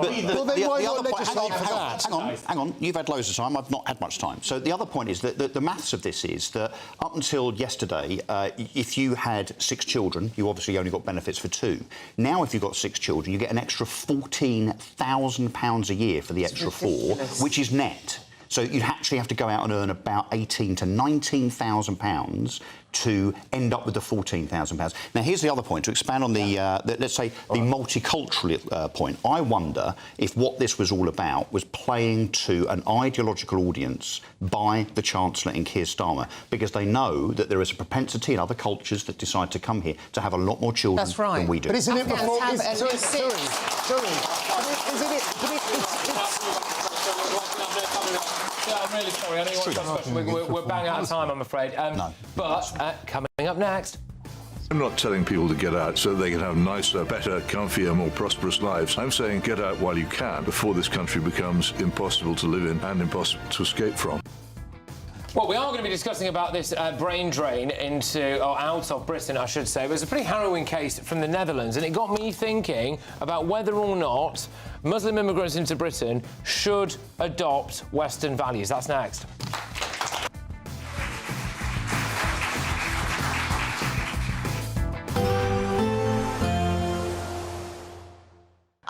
Speaker 1: Hang on. You've had loads of time. I've not had much time. So the other point is that the maths of this is that up until yesterday, if you had 6 children, you obviously only got benefits for 2. Now, if you've got 6 children, you get an extra £14,000 a year for the extra 4, which is net. So you'd actually have to go out and earn about £18,000 to £19,000 to end up with the £14,000. Now, here's the other point, to expand on the let's say, the multicultural point. I wonder if what this was all about was playing to an ideological audience by the Chancellor in Keir Starmer, because they know that there is a propensity in other cultures that decide to come here to have a lot more children than we do.
Speaker 4: But isn't it before... Sorry.
Speaker 18: I'm really sorry. I know you want to ask a question. We're bang out of time, I'm afraid.
Speaker 1: No.
Speaker 18: But coming up next...
Speaker 6: I'm not telling people to get out so they can have nicer, better, comfier, more prosperous lives. I'm saying get out while you can before this country becomes impossible to live in and impossible to escape from.
Speaker 18: Well, we are going to be discussing about this brain drain into, or out of Britain, I should say. It was a pretty harrowing case from the Netherlands, and it got me thinking about whether or not Muslim immigrants into Britain should adopt Western values. That's next.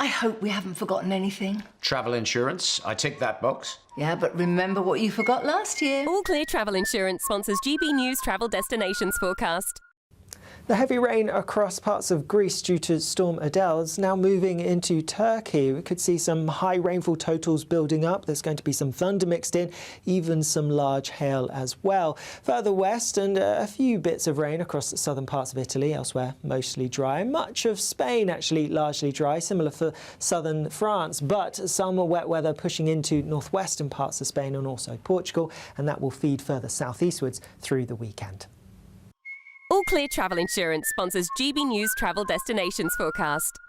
Speaker 2: I hope we haven't forgotten anything.
Speaker 3: Travel insurance, I tick that box.
Speaker 2: Yeah, but remember what you forgot last year.
Speaker 7: All Clear Travel Insurance sponsors GB News Travel Destinations Forecast.
Speaker 10: The heavy rain across parts of Greece due to Storm Adele is now moving into Turkey. We could see some high rainfall totals building up. There's going to be some thunder mixed in, even some large hail as well. Further west, and a few bits of rain across the southern parts of Italy, elsewhere mostly dry. Much of Spain actually largely dry, similar for southern France, but some wet weather pushing into northwestern parts of Spain and also Portugal, and that will feed further southeastwards through the weekend.
Speaker 7: All Clear Travel Insurance sponsors GB News Travel Destinations Forecast.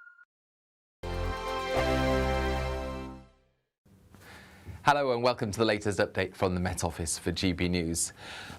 Speaker 12: Hello and welcome to the latest update from the Met Office for GB News.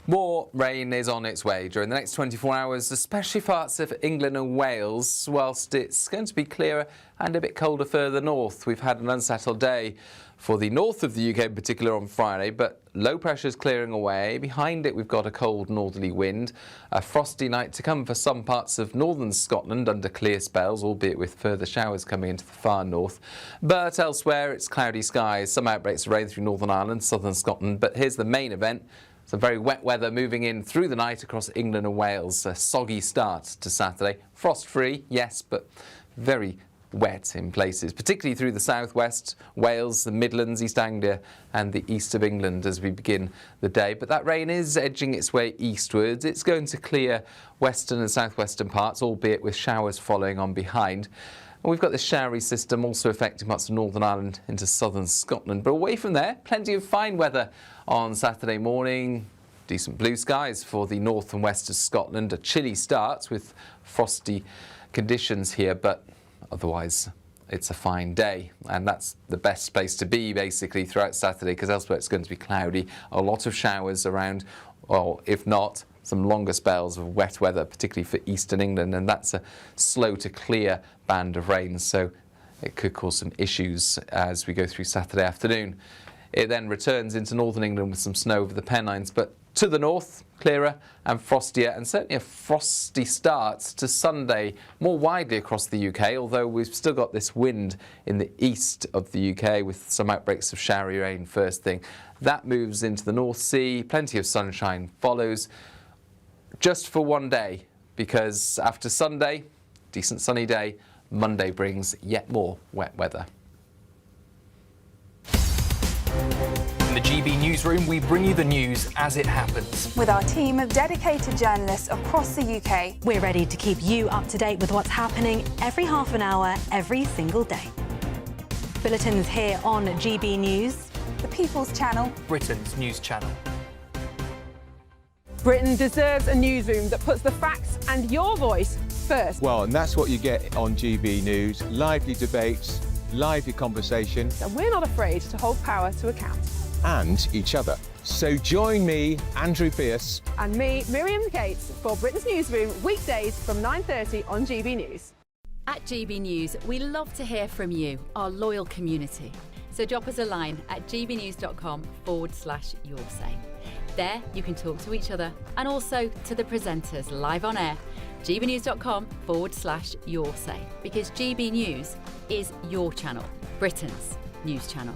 Speaker 12: More rain is on its way during the next 24 hours, especially parts of England and Wales, whilst it's going to be clearer and a bit colder further north. We've had an unsettled day for the north of the UK in particular on Friday, but low pressure is clearing away. Behind it we've got a cold northerly wind, a frosty night to come for some parts of northern Scotland under clear spells, albeit with further showers coming into the far north. But elsewhere it's cloudy skies, some outbreaks of rain through Northern Ireland, southern Scotland, but here's the main event. Some very wet weather moving in through the night across England and Wales. A soggy start to Saturday. Frost-free, yes, but very wet in places, particularly through the southwest, Wales, the Midlands, East Anglia and the east of England as we begin the day. But that rain is edging its way eastwards. It's going to clear western and southwestern parts, albeit with showers following on behind. We've got this showery system also affecting parts of Northern Ireland into southern Scotland. But away from there, plenty of fine weather on Saturday morning. Decent blue skies for the north and west of Scotland. A chilly start with frosty conditions here, but otherwise it's a fine day. And that's the best place to be, basically, throughout Saturday, because elsewhere it's going to be cloudy. A lot of showers around, or if not, some longer spells of wet weather, particularly for eastern England, and that's a slow to clear band of rain, so it could cause some issues as we go through Saturday afternoon. It then returns into northern England with some snow over the Pennines, but to the north, clearer and frostier, and certainly a frosty start to Sunday more widely across the UK, although we've still got this wind in the east of the UK with some outbreaks of showery rain first thing. That moves into the North Sea, plenty of sunshine follows, just for one day, because after Sunday, decent sunny day, Monday brings yet more wet weather.
Speaker 5: In the GB newsroom, we bring you the news as it happens.
Speaker 8: With our team of dedicated journalists across the UK,
Speaker 11: we're ready to keep you up to date with what's happening every half an hour, every single day. Bulletins here on GB News,
Speaker 8: the People's Channel,
Speaker 5: Britain's news channel.
Speaker 30: Britain deserves a newsroom that puts the facts and your voice first.
Speaker 14: Well, and that's what you get on GB News. Lively debates, lively conversation.
Speaker 30: And we're not afraid to hold power to account.
Speaker 14: And each other. So join me, Andrew Pierce.
Speaker 30: And me, Miriam Gates, for Britain's Newsroom, weekdays from 9:30 on GB News.
Speaker 28: At GB News, we love to hear from you, our loyal community. So drop us a line at gbnews.com/yoursay. There you can talk to each other and also to the presenters live on air. gbnews.com/yoursay, because GB News is your channel, Britain's news channel.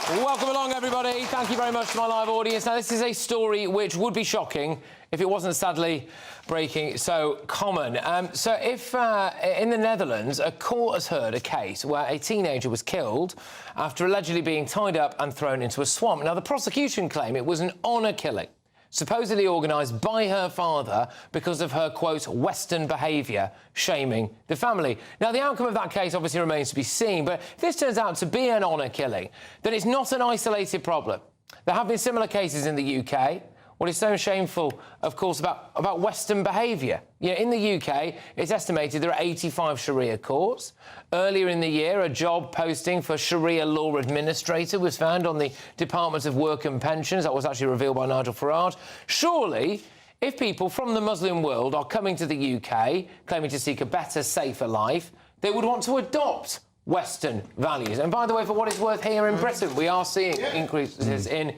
Speaker 18: Welcome along, everybody. Thank you very much to my live audience. Now, this is a story which would be shocking if it wasn't sadly breaking so common. So if in the Netherlands, a court has heard a case where a teenager was killed after allegedly being tied up and thrown into a swamp. Now, the prosecution claim it was an honour killing, supposedly organised by her father because of her, quote, Western behaviour, shaming the family. Now, the outcome of that case obviously remains to be seen, but if this turns out to be an honour killing, then it's not an isolated problem. There have been similar cases in the UK. What is so shameful, of course, about Western behaviour? You know, in the UK, it's estimated there are 85 Sharia courts. Earlier in the year, a job posting for Sharia law administrator was found on the Department of Work and Pensions. That was actually revealed by Nigel Farage. Surely, if people from the Muslim world are coming to the UK, claiming to seek a better, safer life, they would want to adopt Western values. And by the way, for what it's worth, here in Britain, we are seeing increases in,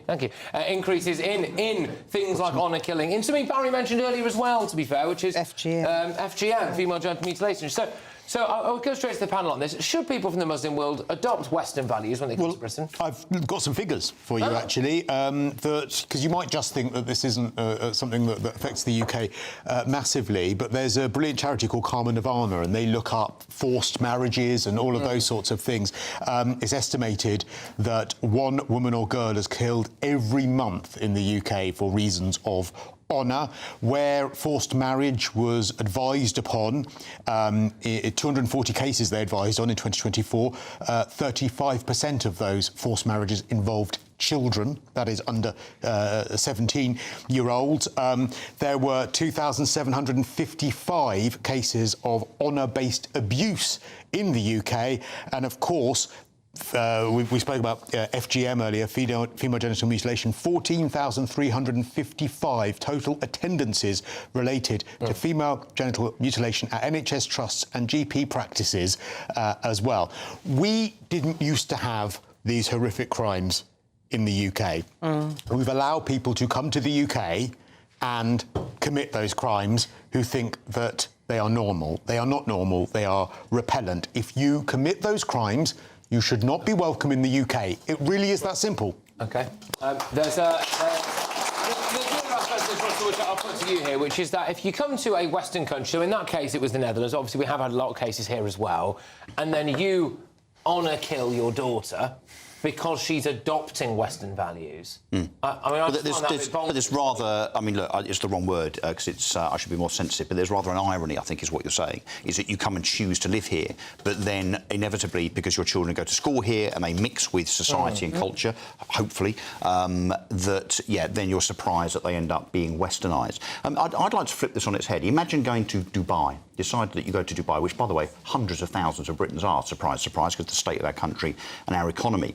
Speaker 18: increases in things like honour killing, in something Barry mentioned earlier as well, to be fair, which is FGM, female genital mutilation. So I'll go straight to the panel on this. Should people from the Muslim world adopt Western values when they come to Britain?
Speaker 4: I've got some figures for you, actually, because you might just think that this isn't something that affects the UK massively, but there's a brilliant charity called Karma Nirvana, and they look up forced marriages and all of those sorts of things. It's estimated that one woman or girl is killed every month in the UK for reasons of honour. Where forced marriage was advised upon, 240 cases they advised on in 2024, 35% of those forced marriages involved children, that is under 17-year-olds. There were 2,755 cases of honour-based abuse in the UK, and of course, we spoke about FGM earlier, female genital mutilation, 14,355 total attendances related to female genital mutilation at NHS trusts and GP practices as well. We didn't used to have these horrific crimes in the UK. We've allowed people to come to the UK and commit those crimes who think that they are normal. They are not normal, they are repellent. If you commit those crimes, you should not be welcome in the UK. It really is that simple.
Speaker 18: OK. There's a... which I'll put to you here, which is that if you come to a Western country, so in that case it was the Netherlands, obviously we have had a lot of cases here as well, and then you honour kill your daughter, because she's adopting Western values. I mean, I just find that a bit
Speaker 1: but there's rather, I mean, look, it's the wrong word because it's I should be more sensitive, but there's rather an irony, I think, is what you're saying, is that you come and choose to live here, but then inevitably, because your children go to school here and they mix with society and culture, hopefully, then you're surprised that they end up being westernised. I'd like to flip this on its head. Imagine going to Dubai, decide that you go to Dubai, which, by the way, hundreds of thousands of Britons are, surprise, surprise, because of the state of our country and our economy.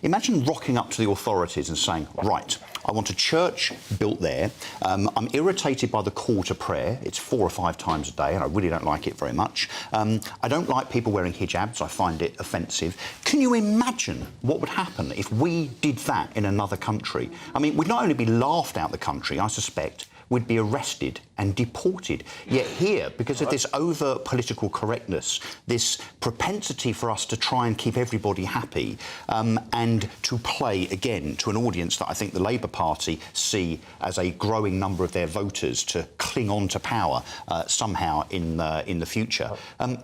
Speaker 1: Imagine rocking up to the authorities and saying, right, I want a church built there. I'm irritated by the call to prayer. It's 4 or 5 times a day, and I really don't like it very much. I don't like people wearing hijabs. I find it offensive. Can you imagine what would happen if we did that in another country? I mean, we'd not only be laughed out the country, I suspect, we'd be arrested and deported. Yet here, because of this over political correctness, this propensity for us to try and keep everybody happy and to play, again, to an audience that I think the Labour Party see as a growing number of their voters to cling on to power somehow in the future,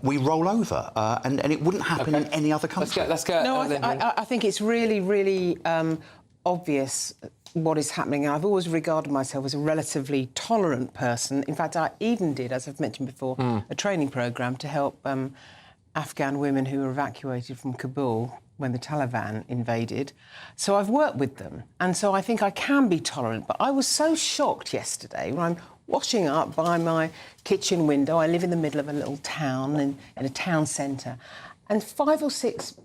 Speaker 1: we roll over. And it wouldn't happen in any other country.
Speaker 24: No, I think it's really, really obvious what is happening. I've always regarded myself as a relatively tolerant person. In fact, I even did, as I've mentioned before, a training programme to help Afghan women who were evacuated from Kabul when the Taliban invaded. So I've worked with them, and so I think I can be tolerant. But I was so shocked yesterday when I'm washing up by my kitchen window. I live in the middle of a little town, in a town centre, and 5 or 6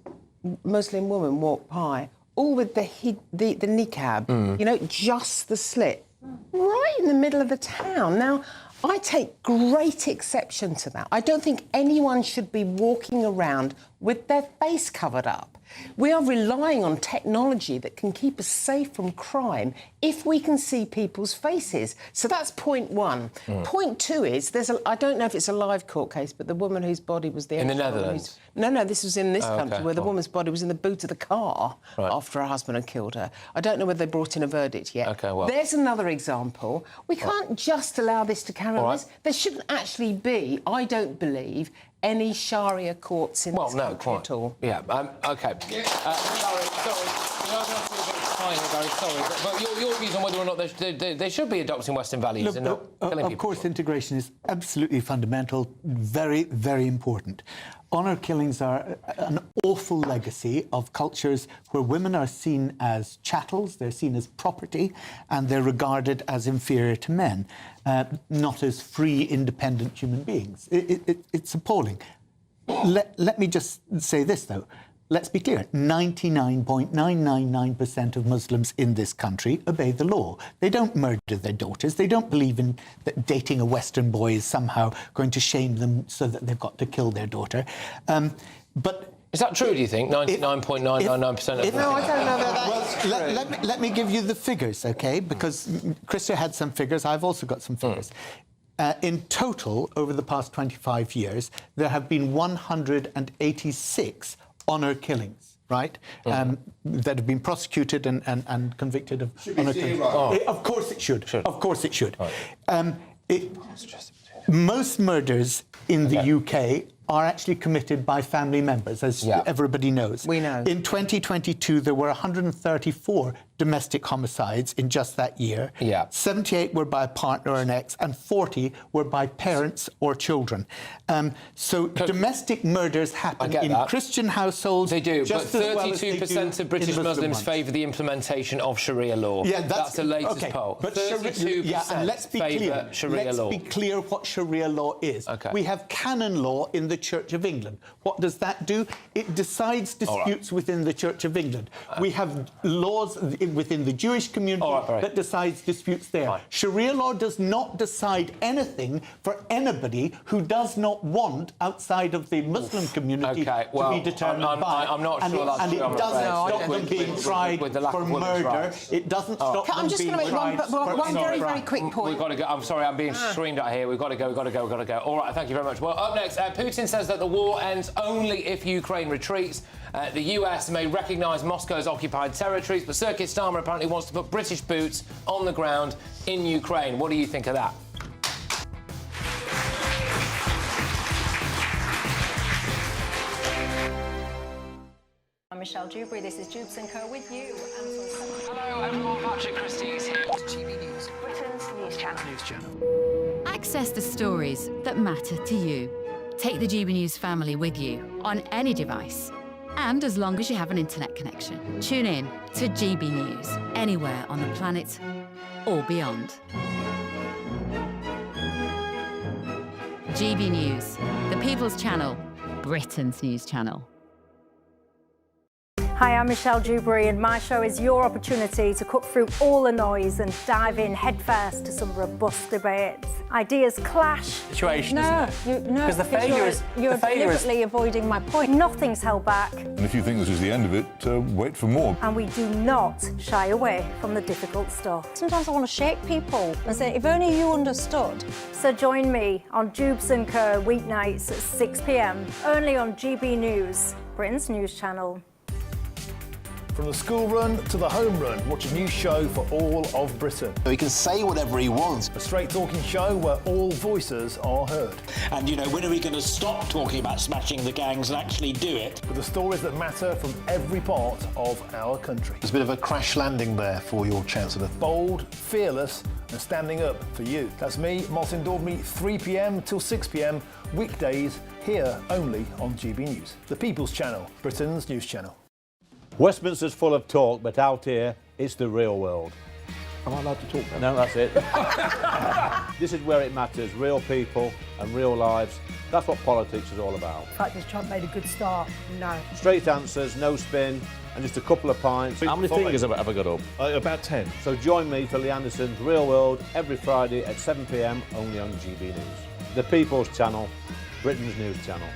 Speaker 24: Muslim women walked by, all with the niqab, you know, just the slit, right in the middle of the town. Now, I take great exception to that. I don't think anyone should be walking around with their face covered up. We are relying on technology that can keep us safe from crime if we can see people's faces. So that's point one. Point two is, I don't know if it's a live court case, but the woman whose body was the...
Speaker 18: In the Netherlands?
Speaker 24: No, this was in this country, where the woman's body was in the boot of the car after her husband had killed her. I don't know whether they brought in a verdict yet. There's another example. We can't just allow this to carry on. There shouldn't actually be, I don't believe, any Sharia courts in this country at all.
Speaker 18: Yeah, OK. Sorry, but your views on whether or not they should be adopting Western values and not killing people?
Speaker 9: Of course, integration is absolutely fundamental, very, very important. Honour killings are an awful legacy of cultures where women are seen as chattels, they're seen as property, and they're regarded as inferior to men, not as free, independent human beings. It's appalling. Let me just say this, though. Let's be clear, 99.999% of Muslims in this country obey the law. They don't murder their daughters. They don't believe in that dating a Western boy is somehow going to shame them so that they've got to kill their daughter. But
Speaker 18: is that true, do you think? 99.999% of...
Speaker 24: No, I don't know that that's true.
Speaker 9: Let me give you the figures, OK? Because Krista had some figures. I've also got some figures. In total, over the past 25 years, there have been 186 honour killings, right? That have been prosecuted and convicted of honour killings. Of course it should. Of course it should. Most murders in the UK are actually committed by family members, as everybody knows.
Speaker 24: We know.
Speaker 9: In 2022, there were 134 domestic homicides in just that year. 78 were by a partner or an ex, and 40 were by parents or children. So domestic murders happen in Christian households.
Speaker 18: They do, but
Speaker 9: just as well as they
Speaker 18: 32%
Speaker 9: do
Speaker 18: of British
Speaker 9: in
Speaker 18: Muslims favour the implementation of Sharia law.
Speaker 9: Yeah,
Speaker 18: that's the latest poll.
Speaker 9: But
Speaker 18: 32%
Speaker 9: and let's be
Speaker 18: favour Sharia law.
Speaker 9: Let's be clear what Sharia law is. We have canon law in the Church of England. What does that do? It decides disputes within the Church of England. We have laws within the Jewish community that decides disputes there. Sharia law does not decide anything for anybody who does not want outside of the Muslim community to be determined by.
Speaker 18: I'm not sure that's
Speaker 9: true. And it doesn't stop them being tried for murder. It doesn't stop them being tried for
Speaker 24: one very, very quick point.
Speaker 18: We've got to go. I'm sorry, I'm being screamed at here. We've got to go. All right, thank you very much. Well, up next, Putin says that the war ends only if Ukraine retreats. The US may recognise Moscow's occupied territories, but Sir Keir Starmer apparently wants to put British boots on the ground in Ukraine. What do you think of that?
Speaker 15: I'm Michelle
Speaker 11: Dewberry. This is Jubes & Co with you.
Speaker 5: Hello everyone, Patrick Christys here. GB News,
Speaker 11: Britain's news channel.
Speaker 5: News Channel.
Speaker 28: Access the stories that matter to you. Take the GB News family with you on any device. And as long as you have an internet connection. Tune in to GB News, anywhere on the planet or beyond. GB News, the People's Channel, Britain's news channel.
Speaker 11: Hi, I'm Michelle Dewberry, and my show is your opportunity to cut through all the noise and dive in headfirst to some robust debates. Ideas clash.
Speaker 15: Situation,
Speaker 11: Because
Speaker 15: the failure is
Speaker 11: you're deliberately avoiding my point. Nothing's held back,
Speaker 6: And if you think this is the end of it, wait for more.
Speaker 11: and we do not shy away from the difficult stuff. Sometimes I want to shake people and say, if only you understood. So join me on Jubes & Co weeknights at 6 p.m. only on GB News, Britain's news channel.
Speaker 16: From the school run to the home run, watch a new show for all of Britain.
Speaker 13: He can say whatever he wants.
Speaker 16: A straight-talking show where all voices are heard.
Speaker 13: And, you know, when are we going to stop talking about smashing the gangs and actually do it?
Speaker 16: With the stories that matter from every part of our country.
Speaker 17: There's a bit of a crash landing there for your Chancellor.
Speaker 16: Bold, fearless and standing up for you. That's me, Martin Daubney, 3 p.m. till 6 p.m, weekdays, here only on GB News. The People's Channel, Britain's news channel.
Speaker 19: Westminster's full of talk, but out here, it's the real world.
Speaker 17: Am I allowed to talk
Speaker 19: No,
Speaker 17: now?
Speaker 19: that's it. This is where it matters, real people and real lives. That's what politics is all about.
Speaker 2: In fact, has Trump made a good start? No.
Speaker 19: Straight answers, no spin, and just a couple of pints.
Speaker 17: How many fingers have I got up? About 10.
Speaker 19: So join me for Lee Anderson's Real World every Friday at 7 p.m, only on GB News. The People's Channel, Britain's news channel.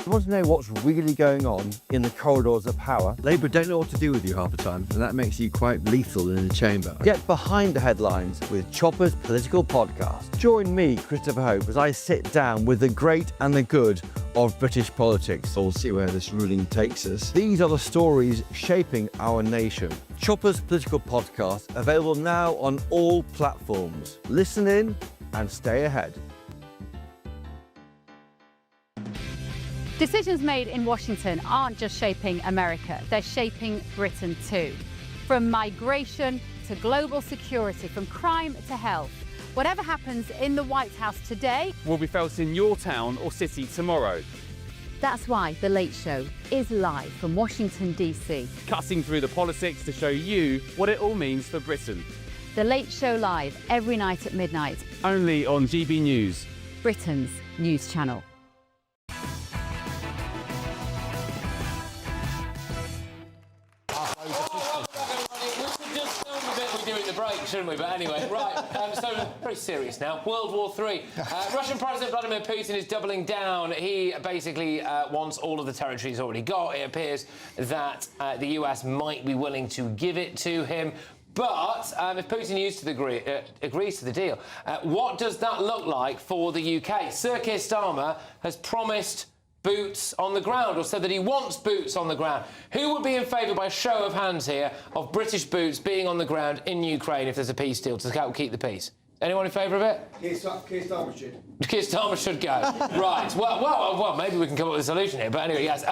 Speaker 21: You want to know what's really going on in the corridors of power?
Speaker 22: Labour don't know what to do with you half the time, and that makes you quite lethal in the chamber.
Speaker 21: Get behind the headlines with Chopper's Political Podcast. Join me, Christopher Hope, as I sit down with the great and the good of British politics.
Speaker 22: We'll see where this ruling takes us.
Speaker 21: These are the stories shaping our nation. Chopper's Political Podcast, available now on all platforms. Listen in and stay ahead.
Speaker 28: Decisions made in Washington aren't just shaping America, they're shaping Britain too. From migration to global security, from crime to health. Whatever happens in the White House today
Speaker 29: will be felt in your town or city tomorrow.
Speaker 28: That's why The Late Show is live from Washington, D.C.
Speaker 29: Cutting through the politics to show you what it all means for Britain.
Speaker 28: The Late Show live every night at midnight.
Speaker 29: Only on GB News,
Speaker 28: Britain's news channel.
Speaker 18: Shouldn't we? But anyway, right, so very serious now. World War III. Russian President Vladimir Putin is doubling down. He basically wants all of the territory he's already got. It appears that the US might be willing to give it to him. But if Putin agrees to the deal, what does that look like for the UK? Sir Keir Starmer has promised boots on the ground, or said that he wants boots on the ground. Who would be in favour, by a show of hands here, of British boots being on the ground in Ukraine if there's a peace deal to help keep the peace? Anyone in favour of it?
Speaker 23: Keir Starmer should.
Speaker 18: Keir Starmer should go. Right. Well, maybe we can come up with a solution here. But anyway, yes.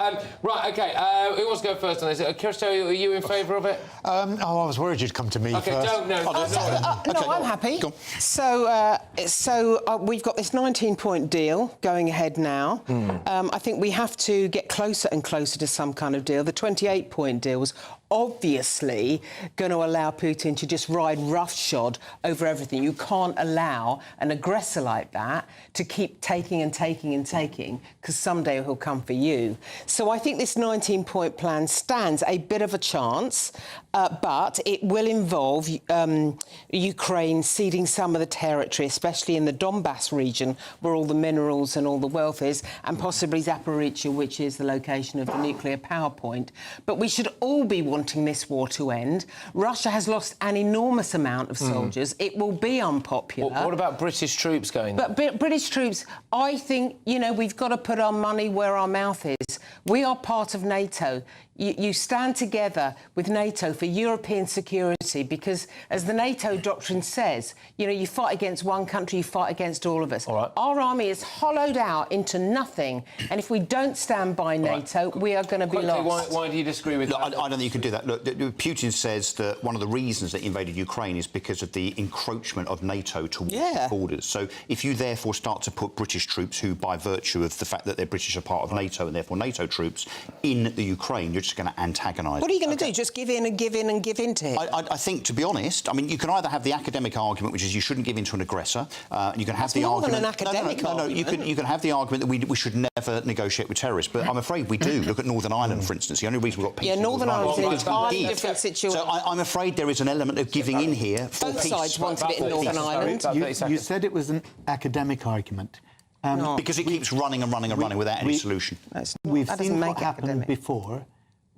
Speaker 18: Right, OK. Who wants to go first on this? Kirsten, are you in favour of it?
Speaker 4: I was worried you'd come to me
Speaker 18: OK,
Speaker 4: first.
Speaker 24: No, I'm happy. So we've got this 19-point deal going ahead now. I think we have to get closer and closer to some kind of deal. The 28-point deal was obviously going to allow Putin to just ride roughshod over everything. You can't allow an aggressor like that to keep taking and taking and taking, because someday he'll come for you. So I think this 19-point plan stands a bit of a chance, but it will involve Ukraine ceding some of the territory, especially in the Donbass region, where all the minerals and all the wealth is, and possibly Zaporizhzhia, which is the location of the nuclear power point. But we should all be wanting this war to end. Russia has lost an enormous amount of soldiers. It will be unpopular.
Speaker 18: What about British troops going there?
Speaker 24: But British troops, I think, we've got to put our money where our mouth is. We are part of NATO. You stand together with NATO for European security because, as the NATO doctrine says, you know, you fight against one country, you fight against all of us.
Speaker 5: All right.
Speaker 24: Our army is hollowed out into nothing, and if we don't stand by NATO, we are going to be lost.
Speaker 5: Why do you disagree with that?
Speaker 1: I don't think you can do that. Look, Putin says that one of the reasons that he invaded Ukraine is because of the encroachment of NATO towards the borders. So if you therefore start to put British troops, who by virtue of the fact that they're British are part of NATO and therefore NATO troops, in the Ukraine, you're just going to antagonise.
Speaker 24: What are you going to do? Just give in and give in and give in to him?
Speaker 1: I think, to be honest, I mean, you can either have the academic argument, which is you shouldn't give in to an aggressor, and you can have the argument...
Speaker 24: More than an academic argument.
Speaker 1: You can have the argument that we should never negotiate with terrorists, but I'm afraid we do. Look at Northern Ireland, for instance. The only reason we've got peace...
Speaker 24: Yeah, Northern Ireland's in an
Speaker 1: is
Speaker 24: entirely different situation.
Speaker 1: So I'm afraid there is an element of giving in here for
Speaker 24: Both
Speaker 1: peace.
Speaker 24: sides wanted it in Northern Ireland.
Speaker 9: You said it was an academic argument.
Speaker 1: Because it keeps running and running and running without any solution.
Speaker 9: We've seen what happened before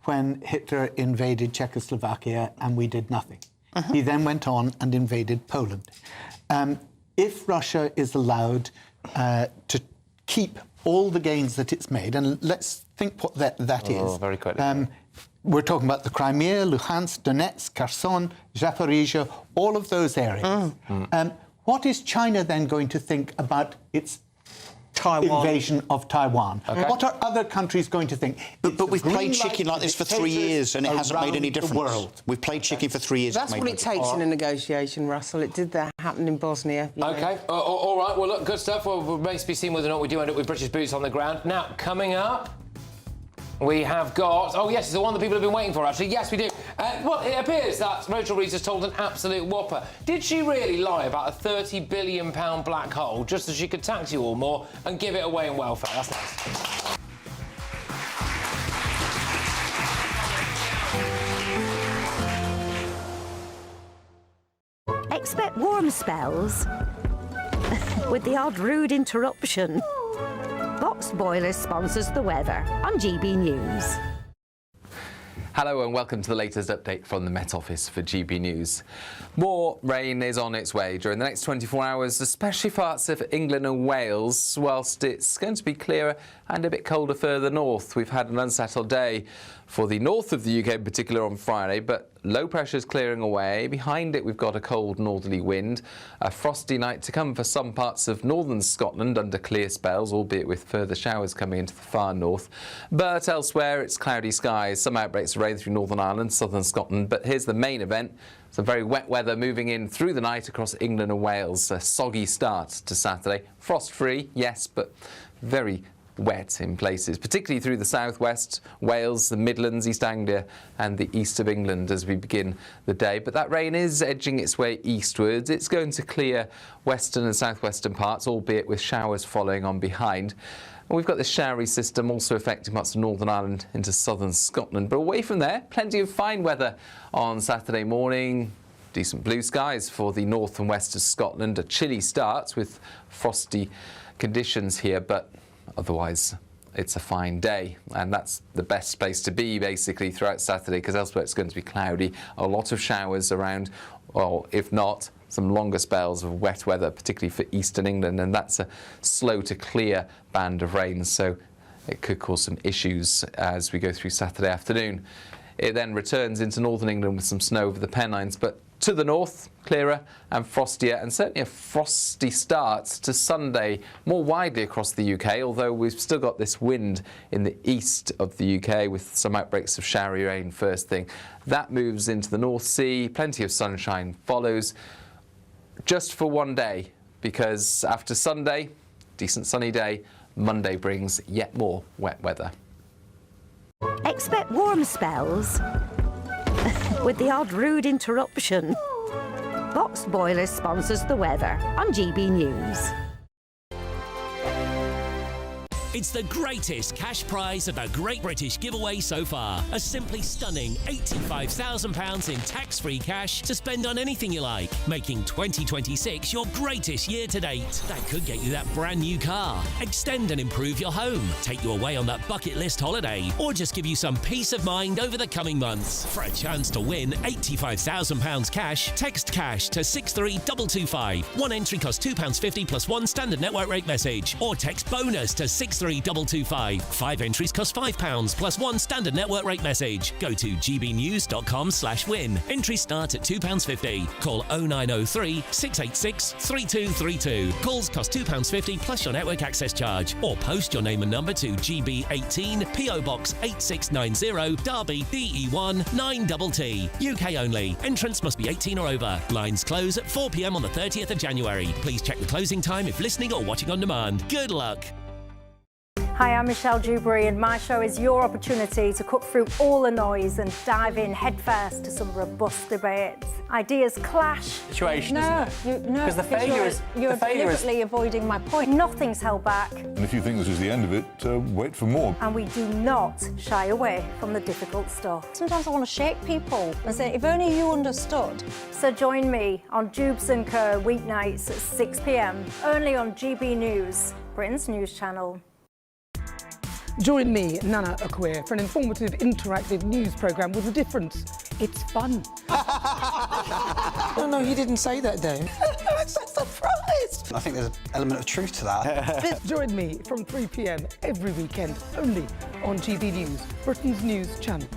Speaker 9: when Hitler invaded Czechoslovakia and we did nothing. He then went on and invaded Poland. If Russia is allowed to keep all the gains that it's made, and let's think what that is.
Speaker 5: Very quickly.
Speaker 9: We're talking about the Crimea, Luhansk, Donetsk, Kherson, Zaporizhia, all of those areas. What is China then going to think about its invasion of Taiwan? What are other countries going to think?
Speaker 1: But we've played chicken like this for 3 years and it hasn't made any difference. We've played chicken for 3 years.
Speaker 24: That's what it takes in a negotiation, Russell. It did that happen in Bosnia.
Speaker 18: OK, all right, well, look, good stuff. Well, it remains to be seen whether or not we do end up with British boots on the ground. Now, coming up, we have got... Oh, yes, it's the one that people have been waiting for, actually. Yes, we do. Well, it appears that Rachel Reeves has told an absolute whopper. Did she really lie about a £30 billion black hole just so she could tax you all more and give it away in welfare? That's nice.
Speaker 3: Expect warm spells with the odd rude interruption. Box Boilers sponsors the weather on GB News.
Speaker 7: Hello and welcome to the latest update from the Met Office for GB News. More rain is on its way during the next 24 hours, especially parts of England and Wales, whilst it's going to be clearer and a bit colder further north. We've had an unsettled day for the north of the UK in particular on Friday, but low pressure's clearing away. Behind it, we've got a cold northerly wind. A frosty night to come for some parts of northern Scotland under clear spells, albeit with further showers coming into the far north. But elsewhere, it's cloudy skies. Some outbreaks of rain through Northern Ireland, southern Scotland. But here's the main event. Some very wet weather moving in through the night across England and Wales. A soggy start to Saturday. Frost-free, yes, but very wet in places, particularly through the southwest, Wales, the Midlands, East Anglia and the east of England as we begin the day. But that rain is edging its way eastwards. It's going to clear western and southwestern parts, albeit with showers following on behind. And we've got this showery system also affecting parts of Northern Ireland into southern Scotland. But away from there, plenty of fine weather on Saturday morning. Decent blue skies for the north and west of Scotland. A chilly start with frosty conditions here, but otherwise, it's a fine day, and that's the best place to be, basically, throughout Saturday, because elsewhere it's going to be cloudy. A lot of showers around, or if not, some longer spells of wet weather, particularly for eastern England, and that's a slow to clear band of rain, so it could cause some issues as we go through Saturday afternoon. It then returns into northern England with some snow over the Pennines, but to the north, clearer and frostier, and certainly a frosty start to Sunday more widely across the UK, although we've still got this wind in the east of the UK with some outbreaks of showery rain first thing. That moves into the North Sea, plenty of sunshine follows just for one day, because after Sunday, decent sunny day, Monday brings yet more wet weather.
Speaker 3: Expect warm spells with the odd rude interruption. Box Boilers sponsors the weather on GB News.
Speaker 10: It's the greatest cash prize of a Great British giveaway so far. A simply stunning £85,000 in tax-free cash to spend on anything you like, making 2026 your greatest year to date. That could get you that brand new car, extend and improve your home, take you away on that bucket list holiday, or just give you some peace of mind over the coming months. For a chance to win £85,000 cash, text cash to 63225. One entry costs £2.50 plus one standard network rate message, or text bonus to 63225. 33225. 5 entries cost £5 plus 1 standard network rate message. Go to gbnews.com/win. Entries start at £2.50. Call 0903 686 3232. Calls cost £2.50 plus your network access charge. Or post your name and number to GB18 PO Box 8690 Derby DE1 9TT. UK only. Entrance must be 18 or over. Lines close at 4 p.m. on the 30th of January. Please check the closing time if listening or watching on demand. Good luck.
Speaker 11: Hi, I'm Michelle Dewberry, and my show is your opportunity to cut through all the noise and dive in headfirst to some robust debates. Ideas clash.
Speaker 8: Situation,
Speaker 11: No,
Speaker 8: Because the failure is...
Speaker 11: You're deliberately avoiding my point. Nothing's held back.
Speaker 6: And if you think this is the end of it, wait for more.
Speaker 11: And we do not shy away from the difficult stuff. Sometimes I want to shake people and say, if only you understood. So join me on Jubes & Co. weeknights at 6 p.m, only on GB News, Britain's news channel.
Speaker 12: Join me, Nana Akwe, for an informative, interactive news programme with a difference. It's fun.
Speaker 14: No, he didn't say that, though.
Speaker 12: I'm so surprised.
Speaker 14: I think there's an element of truth to that.
Speaker 12: Join me from 3 p.m. every weekend, only on GB News, Britain's news channel.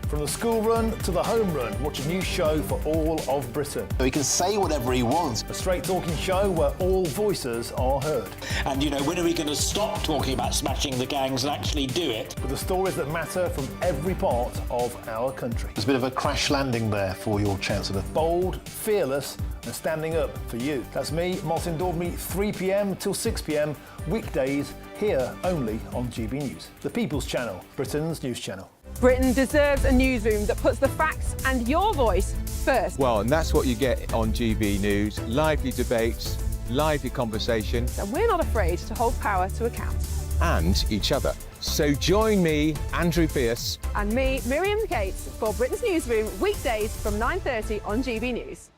Speaker 16: From the school run to the home run, watch a new show for all of Britain.
Speaker 14: He can say whatever he wants.
Speaker 16: A straight-talking show where all voices are heard.
Speaker 13: And, you know, when are we going to stop talking about smashing the gangs and actually do it?
Speaker 16: With the stories that matter from every part of our country.
Speaker 17: There's a bit of a crash landing there for your Chancellor.
Speaker 16: Bold, fearless and standing up for you. That's me, Martin Dawdney, 3 p.m. till 6 p.m, weekdays, here only on GB News. The People's Channel, Britain's news channel.
Speaker 12: Britain deserves a newsroom that puts the facts and your voice first.
Speaker 15: Well, and that's what you get on GB News. Lively debates, lively conversation.
Speaker 12: And we're not afraid to hold power to account.
Speaker 15: And each other. So join me, Andrew Pierce.
Speaker 12: And me, Miriam Gates, for Britain's Newsroom, weekdays from 9:30 on GB News.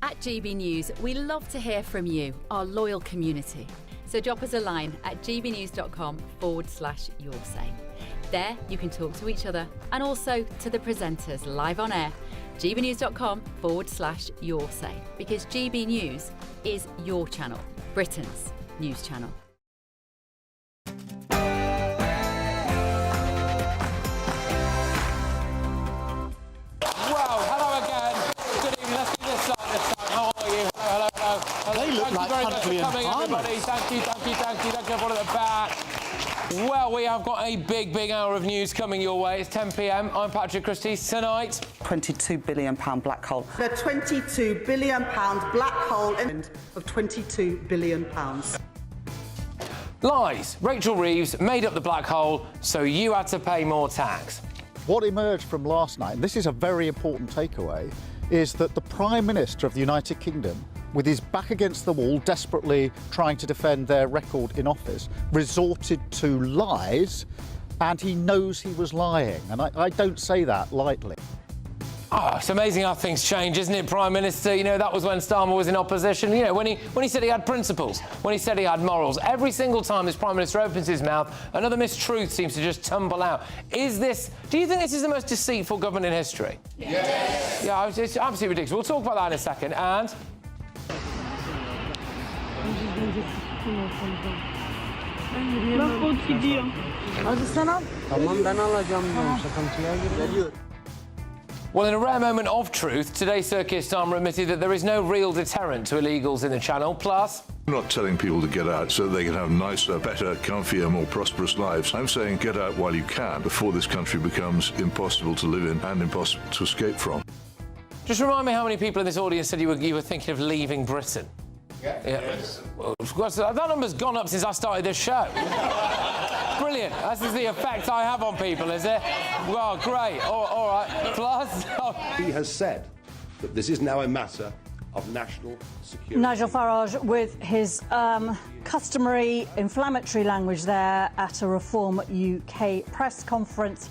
Speaker 28: At GB News, we love to hear from you, our loyal community. So drop us a line at gbnews.com/yoursay. There you can talk to each other and also to the presenters live on air. gbnews.com/yoursay, because GB News is your channel, Britain's news channel.
Speaker 18: Well, hello again. Good evening. Let's do this side this time. How are you? Hello.
Speaker 17: They look like country and
Speaker 18: coming, everybody. Thank you everyone at the back. Well, we have got a big hour of news coming your way. It's 10 p.m. I'm Patrick Christys. Tonight,
Speaker 14: £22 billion black hole.
Speaker 20: The £22 billion black hole of £22 billion.
Speaker 18: lies. Rachel Reeves made up the black hole, so you had to pay more tax.
Speaker 23: What emerged from last night, and this is a very important takeaway, is that the Prime Minister of the United Kingdom, with his back against the wall, desperately trying to defend their record in office, resorted to lies, and he knows he was lying. And I don't say that lightly.
Speaker 18: Oh, it's amazing how things change, isn't it, Prime Minister? You know, that was when Starmer was in opposition. You know, when he said he had principles, when he said he had morals. Every single time this Prime Minister opens his mouth, another mistruth seems to just tumble out. Do you think this is the most deceitful government in history? Yes. Yeah, it's absolutely ridiculous. We'll talk about that in a second. And... Well, in a rare moment of truth, today Sir Keir Starmer admitted that there is no real deterrent to illegals in the Channel. Plus...
Speaker 6: I'm not telling people to get out so they can have nicer, better, comfier, more prosperous lives. I'm saying get out while you can, before this country becomes impossible to live in and impossible to escape from.
Speaker 18: Just remind me how many people in this audience said you were thinking of leaving Britain. Yeah. Yes. Well, that number's gone up since I started this show. Brilliant. This is the effect I have on people, is it? Well, great. All right. Plus...
Speaker 25: He has said that this is now a matter of national security.
Speaker 26: Nigel Farage with his customary inflammatory language there at a Reform UK press conference.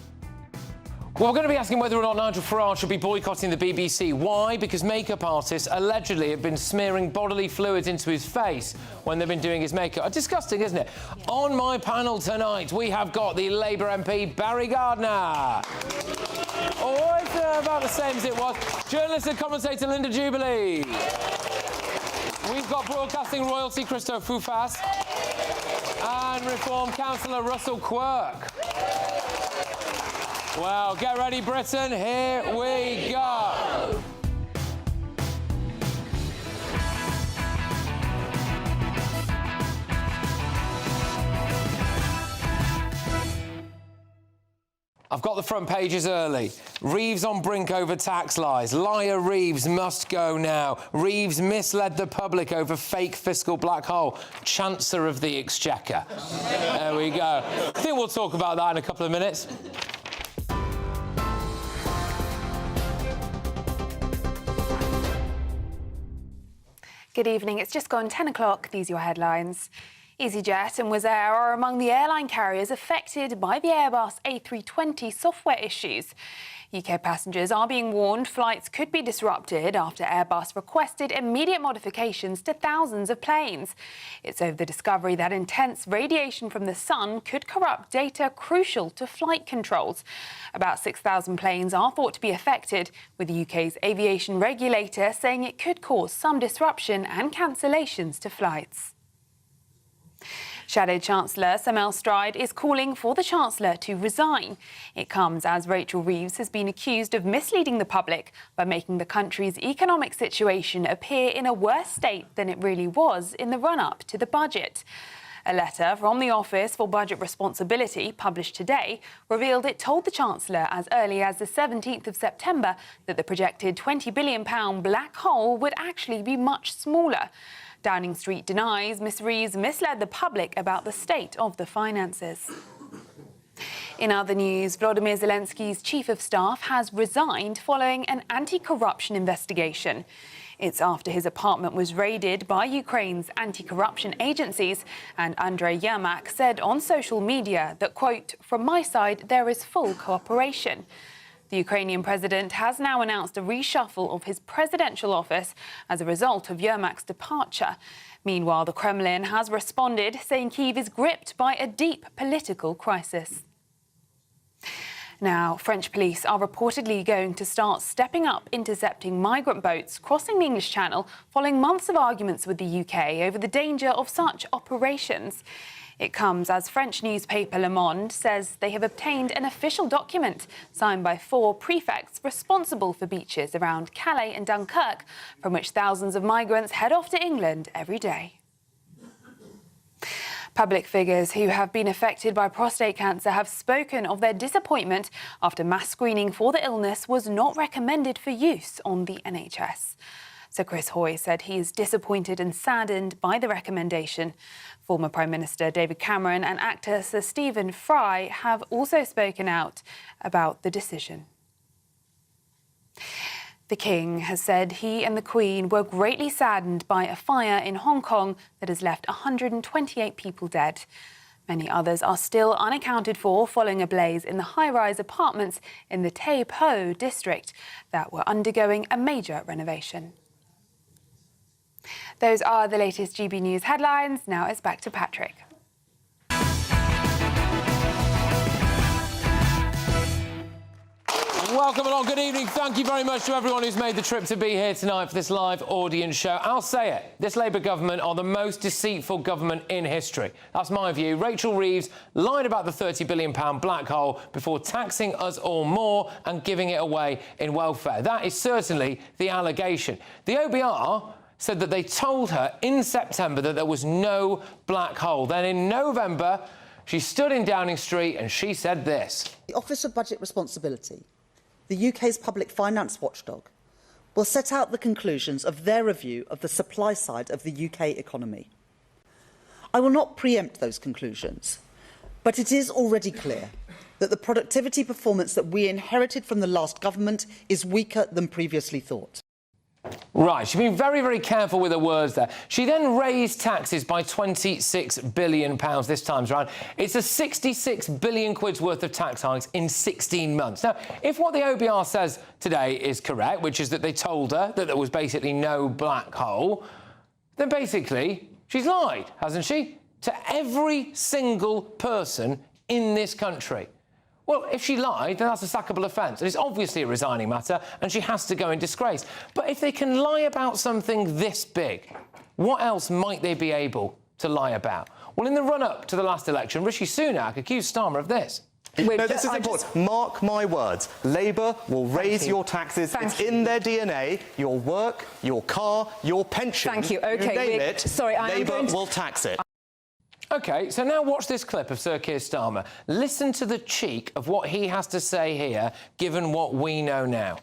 Speaker 18: Well, we're going to be asking whether or not Nigel Farage should be boycotting the BBC. Why? Because makeup artists allegedly have been smearing bodily fluids into his face when they've been doing his makeup. Disgusting, isn't it? On my panel tonight, we have got the Labour MP, Barry Gardner. Always about the same as it was. Journalist and commentator, Linda Jubilee. We've got broadcasting royalty, Christophe Foufas. and Reform Councillor Russell Quirk. Well, get ready, Britain. Here we go. I've got the front pages early. Reeves on brink over tax lies. Liar Reeves must go now. Reeves misled the public over fake fiscal black hole. Chancellor of the Exchequer. There we go. I think we'll talk about that in a couple of minutes.
Speaker 2: Good evening. It's just gone 10 o'clock. These are your headlines. EasyJet and Wizz Air are among the airline carriers affected by the Airbus A320 software issues. UK passengers are being warned flights could be disrupted after Airbus requested immediate modifications to thousands of planes. It's over the discovery that intense radiation from the sun could corrupt data crucial to flight controls. About 6,000 planes are thought to be affected, with the UK's aviation regulator saying it could cause some disruption and cancellations to flights. Shadow Chancellor Sir Mel Stride is calling for the Chancellor to resign. It comes as Rachel Reeves has been accused of misleading the public by making the country's economic situation appear in a worse state than it really was in the run-up to the budget. A letter from the Office for Budget Responsibility, published today, revealed it told the Chancellor as early as the 17th of September that the projected £20 billion black hole would actually be much smaller. Downing Street denies Miss Reeves misled the public about the state of the finances. In other news, Volodymyr Zelensky's chief of staff has resigned following an anti-corruption investigation. It's after his apartment was raided by Ukraine's anti-corruption agencies, and Andrei Yermak said on social media that, quote, "From my side, there is full cooperation." The Ukrainian president has now announced a reshuffle of his presidential office as a result of Yermak's departure. Meanwhile, the Kremlin has responded, saying Kyiv is gripped by a deep political crisis. Now, French police are reportedly going to start stepping up intercepting migrant boats crossing the English Channel following months of arguments with the UK over the danger of such operations. It comes as French newspaper Le Monde says they have obtained an official document signed by 4 prefects responsible for beaches around Calais and Dunkirk, from which thousands of migrants head off to England every day. Public figures who have been affected by prostate cancer have spoken of their disappointment after mass screening for the illness was not recommended for use on the NHS. Sir Chris Hoy said he is disappointed and saddened by the recommendation. Former Prime Minister David Cameron and actor Sir Stephen Fry have also spoken out about the decision. The King has said he and the Queen were greatly saddened by a fire in Hong Kong that has left 128 people dead. Many others are still unaccounted for following a blaze in the high-rise apartments in the Tai Po district that were undergoing a major renovation. Those are the latest GB News headlines. Now it's back to Patrick.
Speaker 18: Welcome along, good evening. Thank you very much to everyone who's made the trip to be here tonight for this live audience show. I'll say it, this Labour government are the most deceitful government in history. That's my view. Rachel Reeves lied about the £30 billion black hole before taxing us all more and giving it away in welfare. That is certainly the allegation. The OBR said that they told her in September that there was no black hole. Then in November, she stood in Downing Street and she said this.
Speaker 20: The Office of Budget Responsibility, the UK's public finance watchdog, will set out the conclusions of their review of the supply side of the UK economy. I will not preempt those conclusions, but it is already clear that the productivity performance that we inherited from the last government is weaker than previously thought.
Speaker 18: Right, she's been very, very careful with her words there. She then raised taxes by £26 billion this time around. It's a 66 billion quid's worth of tax hikes in 16 months. Now, if what the OBR says today is correct, which is that they told her that there was basically no black hole, then basically she's lied, hasn't she? To every single person in this country. Well, if she lied, then that's a sackable offence. And it's obviously a resigning matter, and she has to go in disgrace. But if they can lie about something this big, what else might they be able to lie about? Well, in the run-up to the last election, Rishi Sunak accused Starmer of this.
Speaker 4: No, this is important. Mark my words. Labour will raise your taxes. It's in their DNA. Your work, your car, your pension.
Speaker 5: Thank you. OK,
Speaker 4: you name it,
Speaker 5: sorry,
Speaker 4: Labour will tax it.
Speaker 18: OK, so now watch this clip of Sir Keir Starmer. Listen to the cheek of what he has to say here, given what we know now.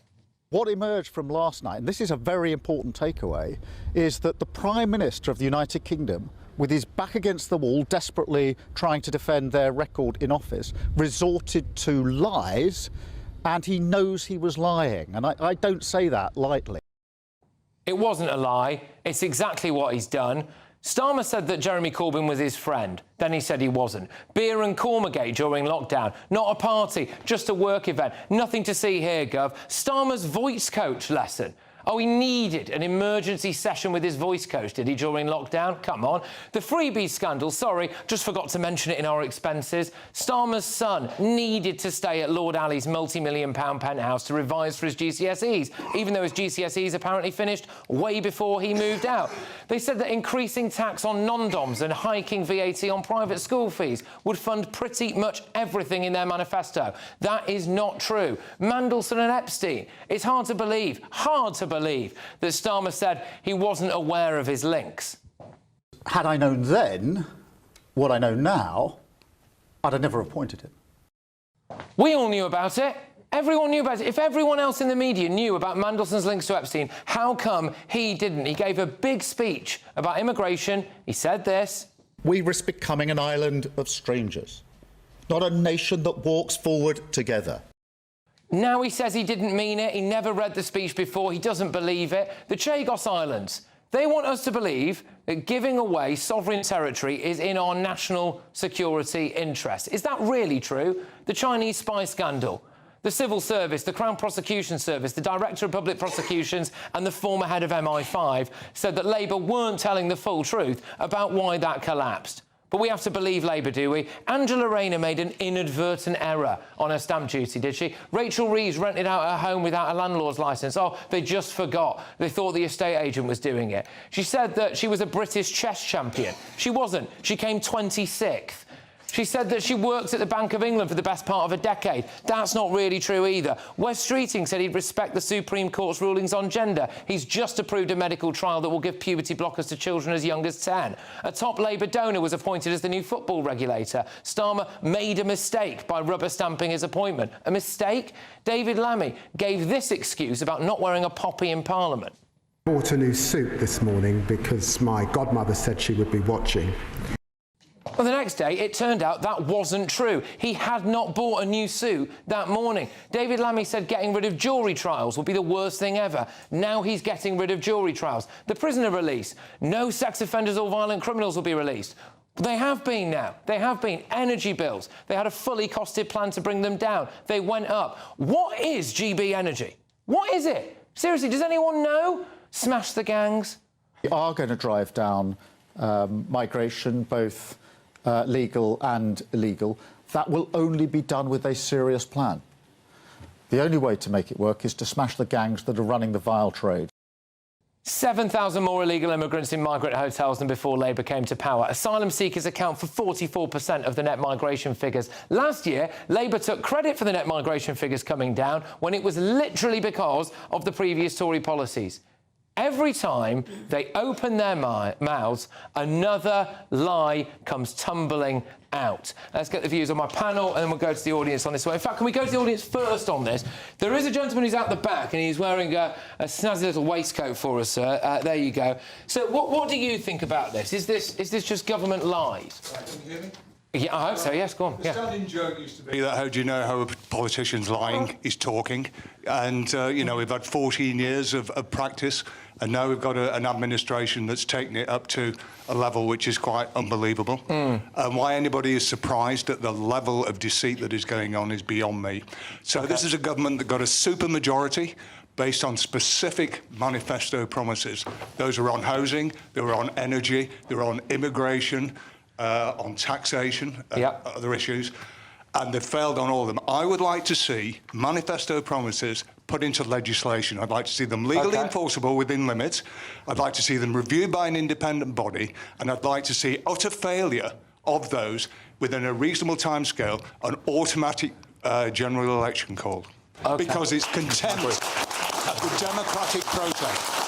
Speaker 23: What emerged from last night, and this is a very important takeaway, is that the Prime Minister of the United Kingdom, with his back against the wall, desperately trying to defend their record in office, resorted to lies, and he knows he was lying. And I don't say that lightly.
Speaker 18: It wasn't a lie. It's exactly what he's done. Starmer said that Jeremy Corbyn was his friend. Then he said he wasn't. Beer and Cormagate during lockdown. Not a party, just a work event. Nothing to see here, Gov. Starmer's voice coach lesson. Oh, he needed an emergency session with his voice coach, did he, during lockdown? Come on. The freebies scandal, sorry, just forgot to mention it in our expenses. Starmer's son needed to stay at Lord Alley's multi-million-pound penthouse to revise for his GCSEs, even though his GCSEs apparently finished way before he moved out. They said that increasing tax on non-doms and hiking VAT on private school fees would fund pretty much everything in their manifesto. That is not true. Mandelson and Epstein. It's hard to believe that Starmer said he wasn't aware of his links.
Speaker 23: Had I known then what I know now, I'd have never appointed him.
Speaker 18: We all knew about it. Everyone knew about it. If everyone else in the media knew about Mandelson's links to Epstein, how come he didn't? He gave a big speech about immigration. He said this.
Speaker 23: We risk becoming an island of strangers, not a nation that walks forward together.
Speaker 18: Now he says he didn't mean it. He never read the speech before. He doesn't believe it. The Chagos Islands, they want us to believe that giving away sovereign territory is in our national security interest. Is that really true? The Chinese spy scandal, the Civil Service, the Crown Prosecution Service, the Director of Public Prosecutions and the former head of MI5 said that Labour weren't telling the full truth about why that collapsed. But we have to believe Labour, do we? Angela Rayner made an inadvertent error on her stamp duty, did she? Rachel Reeves rented out her home without a landlord's licence. Oh, they just forgot. They thought the estate agent was doing it. She said that she was a British chess champion. She wasn't. She came 26th. She said that she worked at the Bank of England for the best part of a decade. That's not really true either. Wes Streeting said he'd respect the Supreme Court's rulings on gender. He's just approved a medical trial that will give puberty blockers to children as young as 10. A top Labour donor was appointed as the new football regulator. Starmer made a mistake by rubber stamping his appointment. A mistake? David Lammy gave this excuse about not wearing a poppy in Parliament.
Speaker 8: I bought a new suit this morning because my godmother said she would be watching.
Speaker 18: Well, the next day, it turned out that wasn't true. He had not bought a new suit that morning. David Lammy said getting rid of jury trials would be the worst thing ever. Now he's getting rid of jury trials. The prisoner release. No sex offenders or violent criminals will be released. They have been now. They have been. Energy bills. They had a fully costed plan to bring them down. They went up. What is GB Energy? What is it? Seriously, does anyone know? Smash the gangs.
Speaker 23: We are going to drive down migration, both legal and illegal. That will only be done with a serious plan. The only way to make it work is to smash the gangs that are running the vile trade.
Speaker 18: 7,000 more illegal immigrants in migrant hotels than before Labour came to power. Asylum seekers account for 44% of the net migration figures. Last year, Labour took credit for the net migration figures coming down when it was literally because of the previous Tory policies. Every time they open their mouths, another lie comes tumbling out. Let's get the views on my panel and then we'll go to the audience on this one. In fact, can we go to the audience first on this? There is a gentleman who's out the back and he's wearing a snazzy little waistcoat for us, sir. There you go. So what do you think about this? Is this just government lies?
Speaker 9: Right, can you hear me?
Speaker 18: Yeah, I hope so, yes, go on.
Speaker 9: The standing joke used to be that how do you know how a politician's lying? He's talking. And, you know, we've had 14 years of practice, and now we've got an administration that's taken it up to a level which is quite unbelievable. And why anybody is surprised at the level of deceit that is going on is beyond me. So this is a government that got a supermajority based on specific manifesto promises. Those are on housing, they were on energy, they were on immigration, on taxation, other issues, and they've failed on all of them. I would like to see manifesto promises put into legislation. I'd like to see them legally enforceable within limits. I'd like to see them reviewed by an independent body, and I'd like to see utter failure of those within a reasonable timescale, an automatic general election called. Because it's contempt of the democratic process.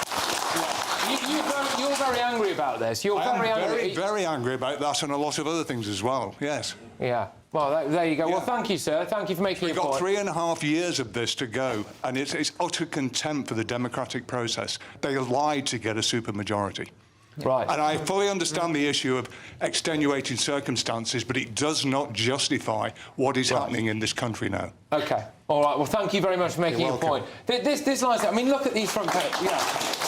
Speaker 18: You're very angry about this. You're very angry.
Speaker 9: Very angry about that and a lot of other things as well, yes.
Speaker 18: Yeah. Well, there you go.
Speaker 9: Yeah.
Speaker 18: Well, thank you, sir. Thank you for making your point.
Speaker 9: We've got 3.5 years of this to go, and it's utter contempt for the democratic process. They lied to get a supermajority.
Speaker 18: Right.
Speaker 9: And I fully understand the issue of extenuating circumstances, but it does not justify what is happening in this country now.
Speaker 18: OK. All right. Well, thank you very much for making your point. This lies... I mean, look at these front pages. Yeah.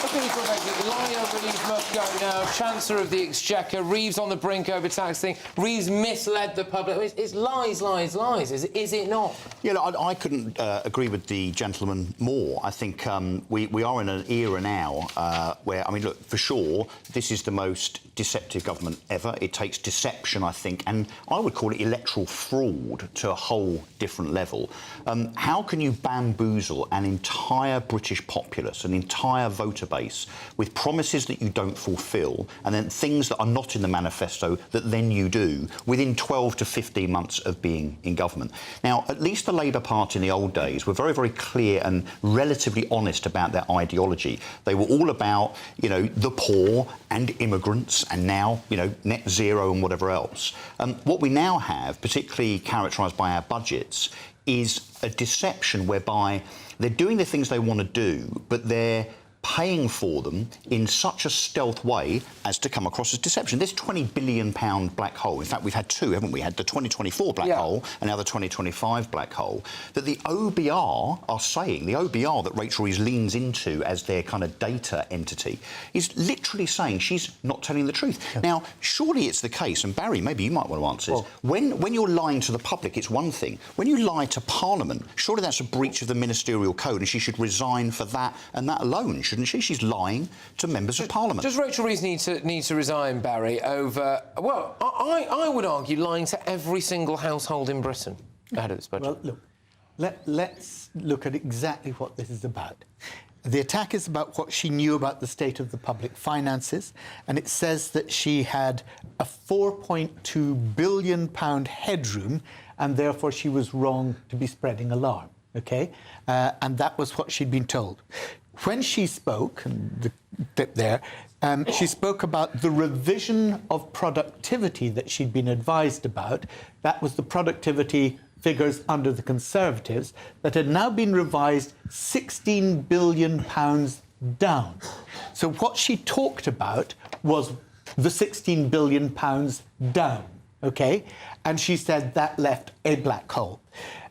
Speaker 18: Look at these front pages. Liar Reeves must go now. Chancellor of the Exchequer. Reeves on the brink over taxing. Reeves misled the public. It's lies, lies, lies. Is it not?
Speaker 1: Yeah, look, I couldn't agree with the gentleman more. I think we are in an era now where, I mean, look, for sure, this is the most deceptive government ever. It takes deception, I think, and I would call it electoral fraud to a whole different level. How can you bamboozle an entire British populace, an entire voter base, with promises that you don't fulfil, and then things that are not in the manifesto that then you do within 12 to 15 months of being in government? Now, at least the Labour Party in the old days were very, very clear and relatively honest about their ideology. They were all about, you know, the poor and immigrants, and now, you know, net zero and whatever else. What we now have, particularly characterised by our budgets, is a deception whereby they're doing the things they want to do, but they're paying for them in such a stealth way as to come across as deception. This £20 billion black hole, in fact, we've had two, haven't we? Had the 2024 black hole and now the 2025 black hole, that the OBR are saying, the OBR that Rachel Reeves leans into as their kind of data entity, is literally saying she's not telling the truth. Now, surely it's the case, and Barry, maybe you might want to answer this, when you're lying to the public, it's one thing. When you lie to Parliament, surely that's a breach of the ministerial code, and she should resign for that and that alone, shouldn't she? She's lying to members of Parliament.
Speaker 18: Does Rachel Reeves need to resign, Barry, over... Well, I would argue lying to every single household in Britain ahead of this budget.
Speaker 5: Well, look, let's look at exactly what this is about. The attack is about what she knew about the state of the public finances, and it says that she had a £4.2 billion headroom, and therefore she was wrong to be spreading alarm, OK? And that was what she'd been told. When she spoke, and the clip there, she spoke about the revision of productivity that she'd been advised about. That was the productivity figures under the Conservatives that had now been revised £16 billion down. So what she talked about was the £16 billion down, OK? And she said that left a black hole.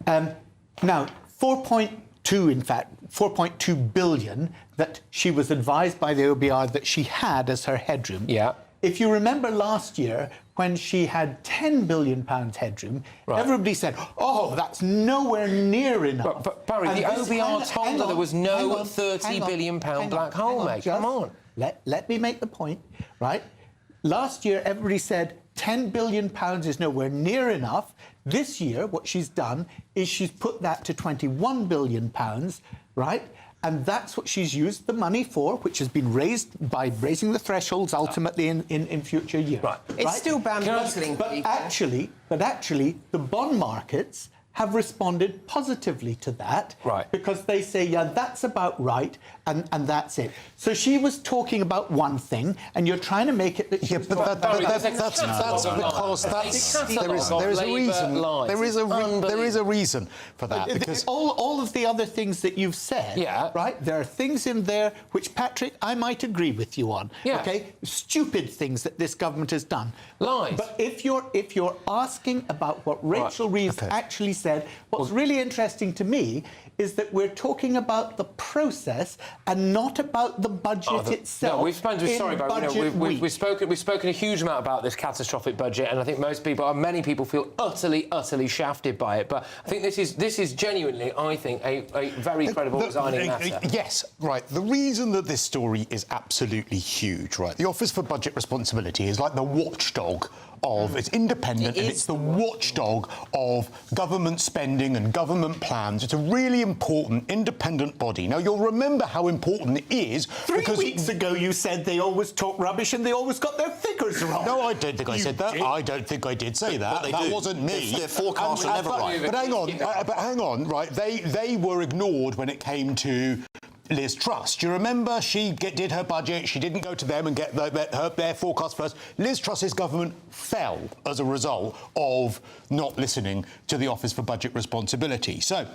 Speaker 5: Now, 4.2 billion that she was advised by the OBR that she had as her headroom.
Speaker 18: Yeah.
Speaker 5: If you remember last year, when she had £10 billion headroom, everybody said, oh, that's nowhere near enough.
Speaker 18: But Barry, the OBR told her there was no £30 billion black hole, mate. Come on.
Speaker 5: Let me make the point, right? Last year, everybody said £10 billion is nowhere near enough. This year, what she's done is she's put that to £21 billion, right? And that's what she's used the money for, which has been raised by raising the thresholds ultimately in future years. Right.
Speaker 7: It's still bamboozling.
Speaker 5: But actually, the bond markets have responded positively to that, because they say, yeah, that's about right, and that's it. So she was talking about one thing, and you're trying to make it that she was
Speaker 17: that's because there is a reason. There is a reason for that. Because
Speaker 5: all of the other things that you've said, right? There are things in there which, Patrick, I might agree with you on. Okay, stupid things that this government has done.
Speaker 18: Lies.
Speaker 5: But if you're asking about what Rachel Reeves actually said, what's really interesting to me is that we're talking about the process and not about the budget itself.
Speaker 18: No, we've spoken a huge amount about this catastrophic budget, and I think many people feel utterly shafted by it. But I think this is genuinely, I think, a very credible resigning matter.
Speaker 17: Yes, right. The reason that this story is absolutely huge, right? The Office for Budget Responsibility is like the watchdog of, it's independent, and it's the watchdog of government spending and government plans. It's a really important independent body. Now, you'll remember how important it is.
Speaker 5: 3 weeks ago, you said they always talk rubbish and they always got their figures wrong.
Speaker 17: No, I don't think I said that. I don't think I did say that. That wasn't me.
Speaker 1: Their forecasts are never right.
Speaker 17: But hang on, right? They were ignored when it came to Liz Truss. Do you remember she did her budget, she didn't go to them and get their forecast first. Liz Truss's government fell as a result of not listening to the Office for Budget Responsibility. So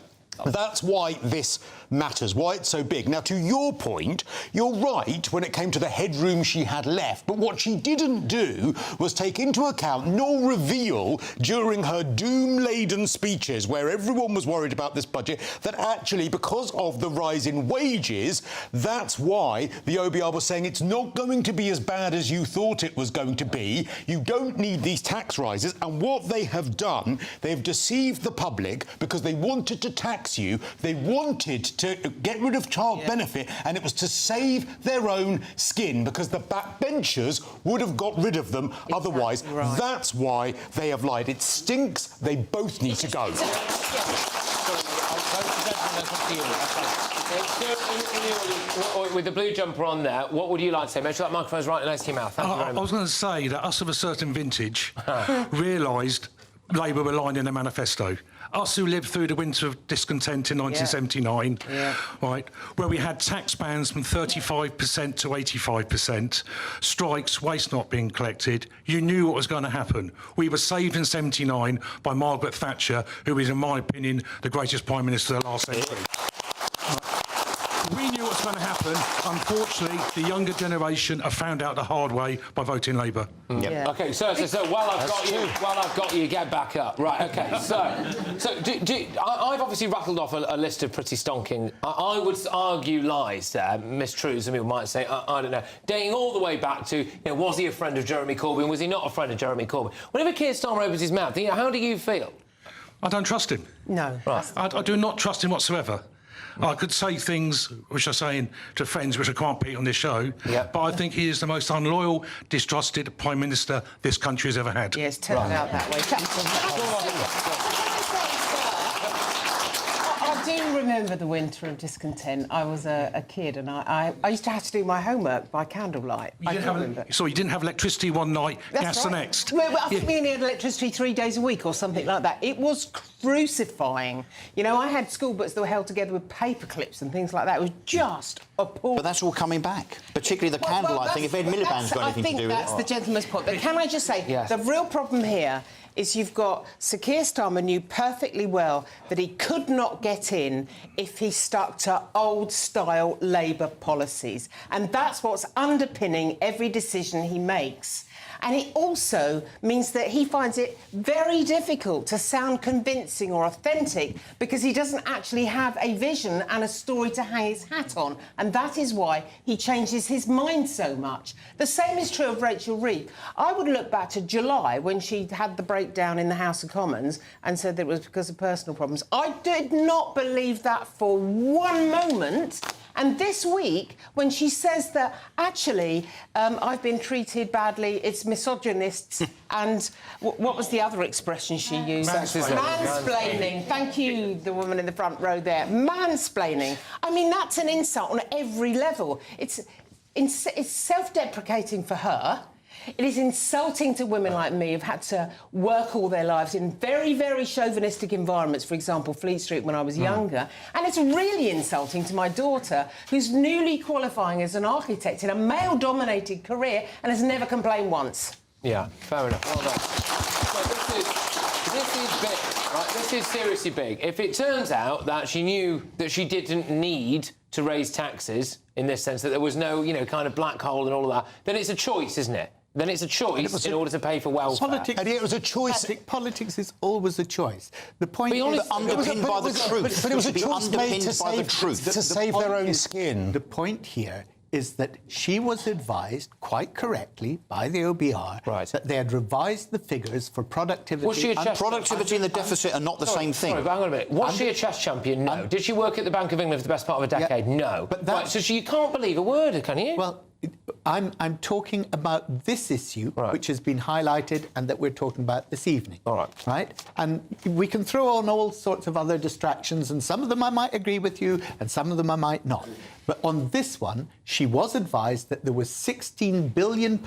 Speaker 17: that's why this matters, why it's so big. Now, to your point, you're right when it came to the headroom she had left, but what she didn't do was take into account nor reveal during her doom-laden speeches, where everyone was worried about this budget, that actually, because of the rise in wages, that's why the OBR was saying it's not going to be as bad as you thought it was going to be. You don't need these tax rises. And what they have done, they've deceived the public because they wanted to tax you. They wanted to get rid of child benefit, and it was to save their own skin because the backbenchers would have got rid of them otherwise. Right. That's why they have lied. It stinks. They both need to go.
Speaker 18: With the blue jumper on there, what would you like to say? Make sure that microphone's right next to your mouth. Thank you very much.
Speaker 3: I was going to say that us of a certain vintage realised Labour were lying in their manifesto. Us who lived through the winter of discontent in 1979, right, where we had tax bans from 35% to 85%, strikes, waste not being collected, you knew what was going to happen. We were saved in 79 by Margaret Thatcher, who is, in my opinion, the greatest Prime Minister of the last century. We knew what was going to happen. Unfortunately, the younger generation have found out the hard way by voting Labour.
Speaker 18: OK, so while I've got you, get back up. Right, OK, so I've obviously rattled off a list of pretty stonking, I would argue, lies there, mistruths, some people might say, I don't know, dating all the way back to, was he a friend of Jeremy Corbyn, was he not a friend of Jeremy Corbyn? Whenever Keir Starmer opens his mouth, how do you feel?
Speaker 3: I don't trust him.
Speaker 26: No.
Speaker 3: Right. I do not trust him whatsoever. I could say things which I'm saying to friends which I can't repeat on this show, but I think he is the most unloyal, distrusted Prime Minister this country has ever had.
Speaker 7: Yeah, it's turned out that way. I do remember the winter of discontent. I was a kid and I used to have to do my homework by candlelight.
Speaker 3: You didn't have electricity one night, gas the next.
Speaker 7: Well, I think we only had electricity 3 days a week or something like that. It was crucifying. I had school books that were held together with paper clips and things like that. It was just appalling.
Speaker 1: But that's all coming back, particularly the candlelight thing. If Ed Miliband's got anything to do with it.
Speaker 7: I think that's the gentleman's point. But can I just say, the real problem here is you've got Sir Keir Starmer knew perfectly well that he could not get in if he stuck to old-style Labour policies. And that's what's underpinning every decision he makes. And it also means that he finds it very difficult to sound convincing or authentic because he doesn't actually have a vision and a story to hang his hat on. And that is why he changes his mind so much. The same is true of Rachel Reeves. I would look back to July when she had the breakdown in the House of Commons and said that it was because of personal problems. I did not believe that for one moment. And this week, when she says that, actually, I've been treated badly, it's misogynists, and what was the other expression she used? Mansplaining. Thank you, the woman in the front row there. Mansplaining. I mean, that's an insult on every level. It's self-deprecating for her. It is insulting to women like me who've had to work all their lives in very, very chauvinistic environments, for example, Fleet Street when I was younger. And it's really insulting to my daughter, who's newly qualifying as an architect in a male-dominated career and has never complained once.
Speaker 18: Yeah, fair enough. Well done. This is big, right? This is seriously big. If it turns out that she knew that she didn't need to raise taxes, in this sense, that there was no, kind of black hole and all of that, then it's a choice, isn't it? Then it's a choice in order to pay for welfare.
Speaker 5: Politics,
Speaker 17: it was a choice.
Speaker 5: Patrick, politics is always a choice. The point is
Speaker 1: underpinned by the truth.
Speaker 17: But it was a choice made to save their own skin.
Speaker 5: The point here is that she was advised quite correctly by the OBR that they had revised the figures for productivity.
Speaker 18: Was she a chess
Speaker 1: productivity and the deficit are not the same thing.
Speaker 18: Sorry, but hang on a minute. Was she a chess champion? No. Did she work at the Bank of England for the best part of a decade? No.
Speaker 5: But
Speaker 18: so you can't believe a word, can you?
Speaker 5: Well, I'm talking about this issue, which has been highlighted and that we're talking about this evening.
Speaker 18: All right.
Speaker 5: Right? And we can throw on all sorts of other distractions, and some of them I might agree with you, and some of them I might not. But on this one, she was advised that there was £16 billion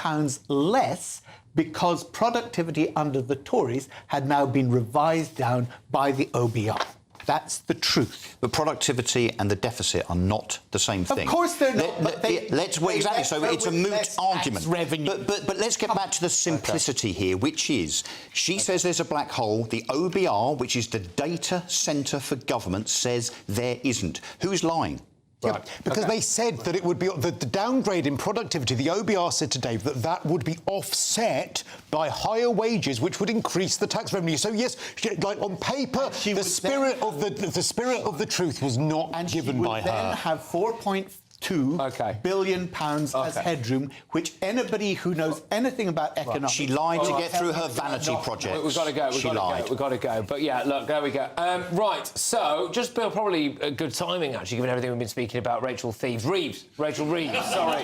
Speaker 5: less because productivity under the Tories had now been revised down by the OBR. That's the truth.
Speaker 1: But productivity and the deficit are not the same thing.
Speaker 5: Of course they're not.
Speaker 1: Exactly. So it's a moot argument.
Speaker 5: Revenue.
Speaker 1: But let's get back to the simplicity here, which is she says there's a black hole. The OBR, which is the data centre for government, says there isn't. Who's lying?
Speaker 17: Yeah, because they said that it would be the downgrade in productivity. The OBR said today that would be offset by higher wages, which would increase the tax revenue. So yes, like on paper, the spirit of the truth was not given by her.
Speaker 5: Then have £4.2 billion as headroom, which anybody who knows anything about economics...
Speaker 1: She lied to get through her vanity project.
Speaker 18: We've got to go. We've got to go. But yeah, look, there we go. Right, so just probably good timing, actually, given everything we've been speaking about. Rachel Reeves, sorry.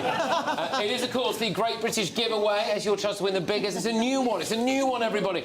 Speaker 18: It is, of course, the Great British Giveaway. It's your chance to win the biggest. It's a new one, everybody.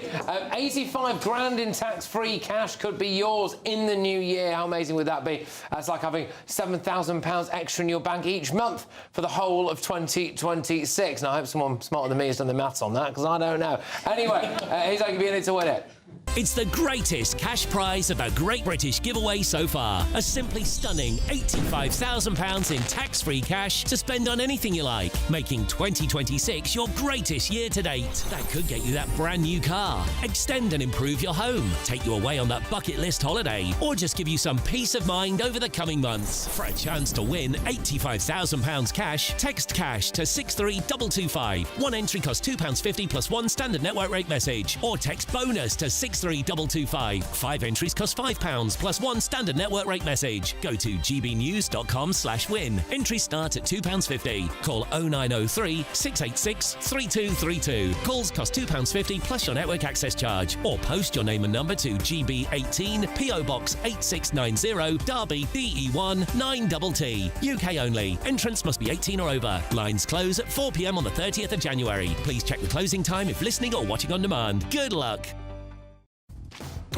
Speaker 18: 85 grand in tax-free cash could be yours in the new year. How amazing would that be? That's like having £7,000 extra in your bank each month for the whole of 2026. Now, I hope someone smarter than me has done the maths on that, because I don't know. Anyway, here's how you can be in it to win it.
Speaker 10: It's the greatest cash prize of a Great British Giveaway so far. A simply stunning £85,000 in tax-free cash to spend on anything you like, making 2026 your greatest year to date. That could get you that brand new car, extend and improve your home, take you away on that bucket list holiday, or just give you some peace of mind over the coming months. For a chance to win £85,000 cash, text cash to 63225. One entry costs £2.50 plus one standard network rate message, or text bonus to 63225. 5 entries cost £5 plus one standard network rate message. Go to gbnews.com/win. Entries start at £2.50. Call 0903 686 3232. Calls cost £2.50 plus your network access charge. Or post your name and number to GB18 PO Box 8690 Derby DE1 9TT. UK only. Entrance must be 18 or over. Lines close at 4 p.m. on the 30th of January. Please check the closing time if listening or watching on demand. Good luck.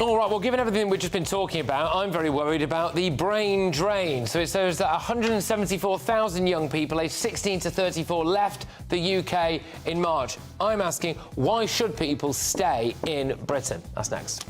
Speaker 18: All right, well, given everything we've just been talking about, I'm very worried about the brain drain. So it says that 174,000 young people aged 16 to 34 left the UK in March. I'm asking, why should people stay in Britain? That's next.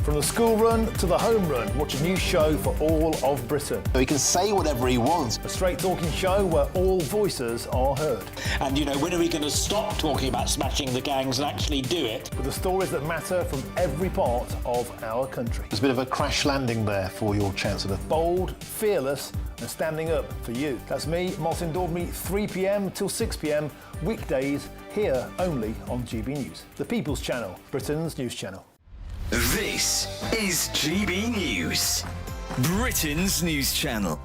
Speaker 16: From the school run to the home run, watch a new show for all of Britain.
Speaker 14: So he can say whatever he wants.
Speaker 16: A straight-talking show where all voices are heard.
Speaker 11: And, you know, when are we going to stop talking about smashing the gangs and actually do it?
Speaker 16: With the stories that matter from every part of our country.
Speaker 13: There's a bit of a crash landing there for your Chancellor.
Speaker 16: Bold, fearless and standing up for you. That's me, Martin Dordme, 3 p.m. till 6 p.m, weekdays, here only on GB News. The People's Channel, Britain's news channel.
Speaker 19: This is GB News, Britain's news channel.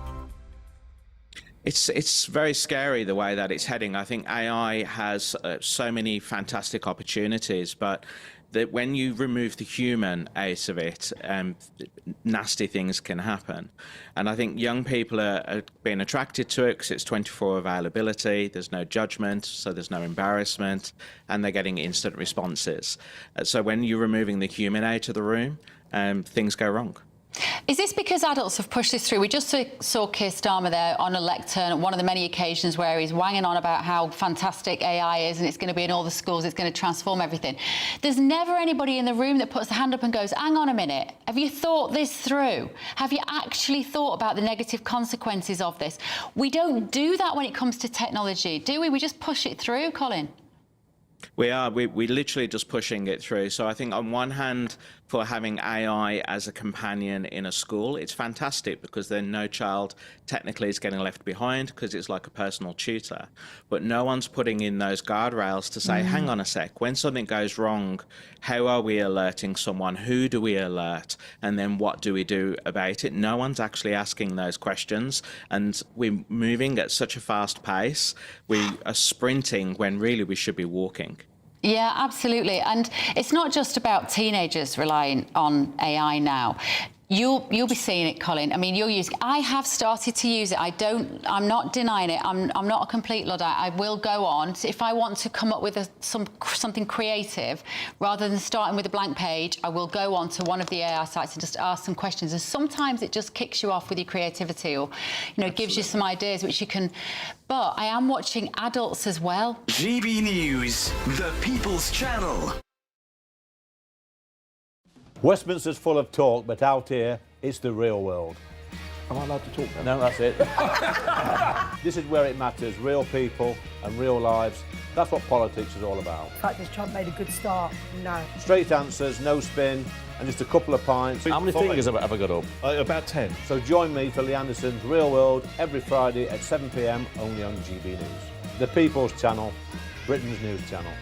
Speaker 21: It's very scary the way that it's heading. I think AI has so many fantastic opportunities, but that when you remove the human out of it, nasty things can happen. And I think young people are being attracted to it because it's 24 availability, there's no judgment, so there's no embarrassment, and they're getting instant responses. So when you're removing the human out of the room, things go wrong.
Speaker 28: Is this because adults have pushed this through? We just saw Keir Starmer there on a lectern on one of the many occasions where he's wanging on about how fantastic AI is and it's going to be in all the schools, it's going to transform everything. There's never anybody in the room that puts the hand up and goes, hang on a minute, have you thought this through? Have you actually thought about the negative consequences of this? We don't do that when it comes to technology, do we? We just push it through, Colin.
Speaker 21: We are. We're literally just pushing it through. So I think on one hand, for having AI as a companion in a school, it's fantastic because then no child technically is getting left behind because it's like a personal tutor. But no one's putting in those guardrails to say, hang on a sec, when something goes wrong, how are we alerting someone? Who do we alert? And then what do we do about it? No one's actually asking those questions. And we're moving at such a fast pace. We are sprinting when really we should be walking.
Speaker 28: Yeah, absolutely. And it's not just about teenagers relying on AI now. You'll be seeing it, Colin. I mean, you'll use. I have started to use it. I'm not denying it. I'm not a complete Luddite. I will go on if I want to come up with something creative, rather than starting with a blank page. I will go on to one of the AI sites and just ask some questions. And sometimes it just kicks you off with your creativity, or gives you some ideas which you can. But I am watching adults as well.
Speaker 19: GB News, the People's Channel.
Speaker 2: Westminster's full of talk, but out here, it's the real world.
Speaker 13: Am I allowed to talk then?
Speaker 2: No, that's it. This is where it matters, real people and real lives. That's what politics is all about.
Speaker 6: In fact, has Trump made a good start? No.
Speaker 2: Straight answers, no spin, and just a couple of pints.
Speaker 13: How many fingers have I got up? About 10.
Speaker 2: So join me for Lee Anderson's Real World every Friday at 7 p.m, only on GB News. The People's Channel, Britain's news channel.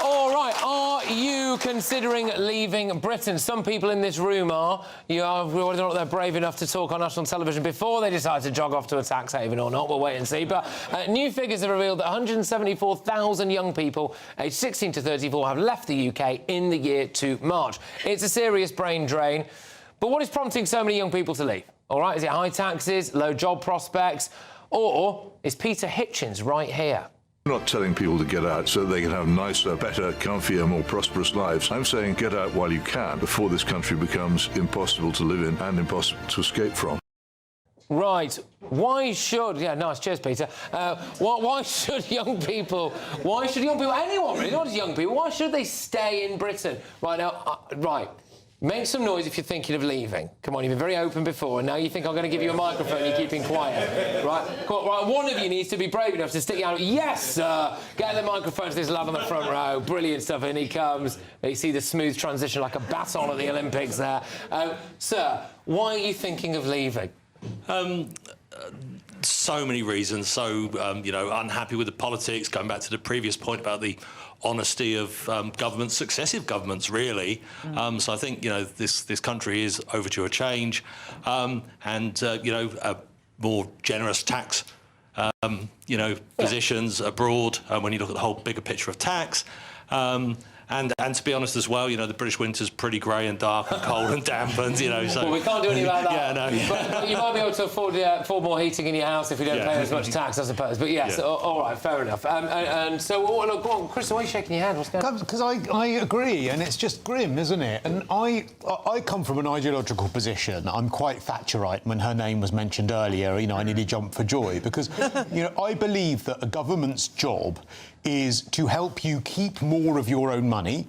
Speaker 18: All right, are you considering leaving Britain? Some people in this room are. Whether or not they're brave enough to talk on national television before they decide to jog off to a tax haven or not, we'll wait and see. But new figures have revealed that 174,000 young people aged 16 to 34 have left the UK in the year to March. It's a serious brain drain. But what is prompting so many young people to leave? All right, is it high taxes, low job prospects, or is Peter Hitchens right here?
Speaker 12: I'm not telling people to get out so they can have nicer, better, comfier, more prosperous lives. I'm saying get out while you can, before this country becomes impossible to live in and impossible to escape from.
Speaker 18: Right. Why should... Yeah, nice. Cheers, Peter. Why should young people... Why should young people... Anyone, really, not just young people. Why should they stay in Britain? Right, now... right. Make some noise if you're thinking of leaving. Come on, you've been very open before, and now you think I'm going to give you a microphone and you're keeping quiet. Right? Right, one of you needs to be brave enough to stick out. Yes, sir! Get the microphone to this lad on the front row. Brilliant stuff. And he comes. You see the smooth transition like a baton at the Olympics there. Sir, why are you thinking of leaving?
Speaker 15: So many reasons. So, unhappy with the politics, going back to the previous point about the honesty of governments, successive governments, really. So I think, this country is overdue a change, and, a more generous tax, positions abroad when you look at the whole bigger picture of tax. And to be honest as well, the British winter's pretty grey and dark and cold and damp, and, so...
Speaker 18: Well, we can't do anything about that.
Speaker 15: Yeah, no.
Speaker 18: But you might be able to afford more heating in your house if you don't pay as much tax, I suppose. But yes, all right, fair enough. And so, look, go on, Chris, why are you shaking your hand? What's going on?
Speaker 17: Because I agree, and it's just grim, isn't it? And I come from an ideological position. I'm quite Thatcherite. When her name was mentioned earlier, I nearly jumped for joy, because, I believe that a government's job is to help you keep more of your own money,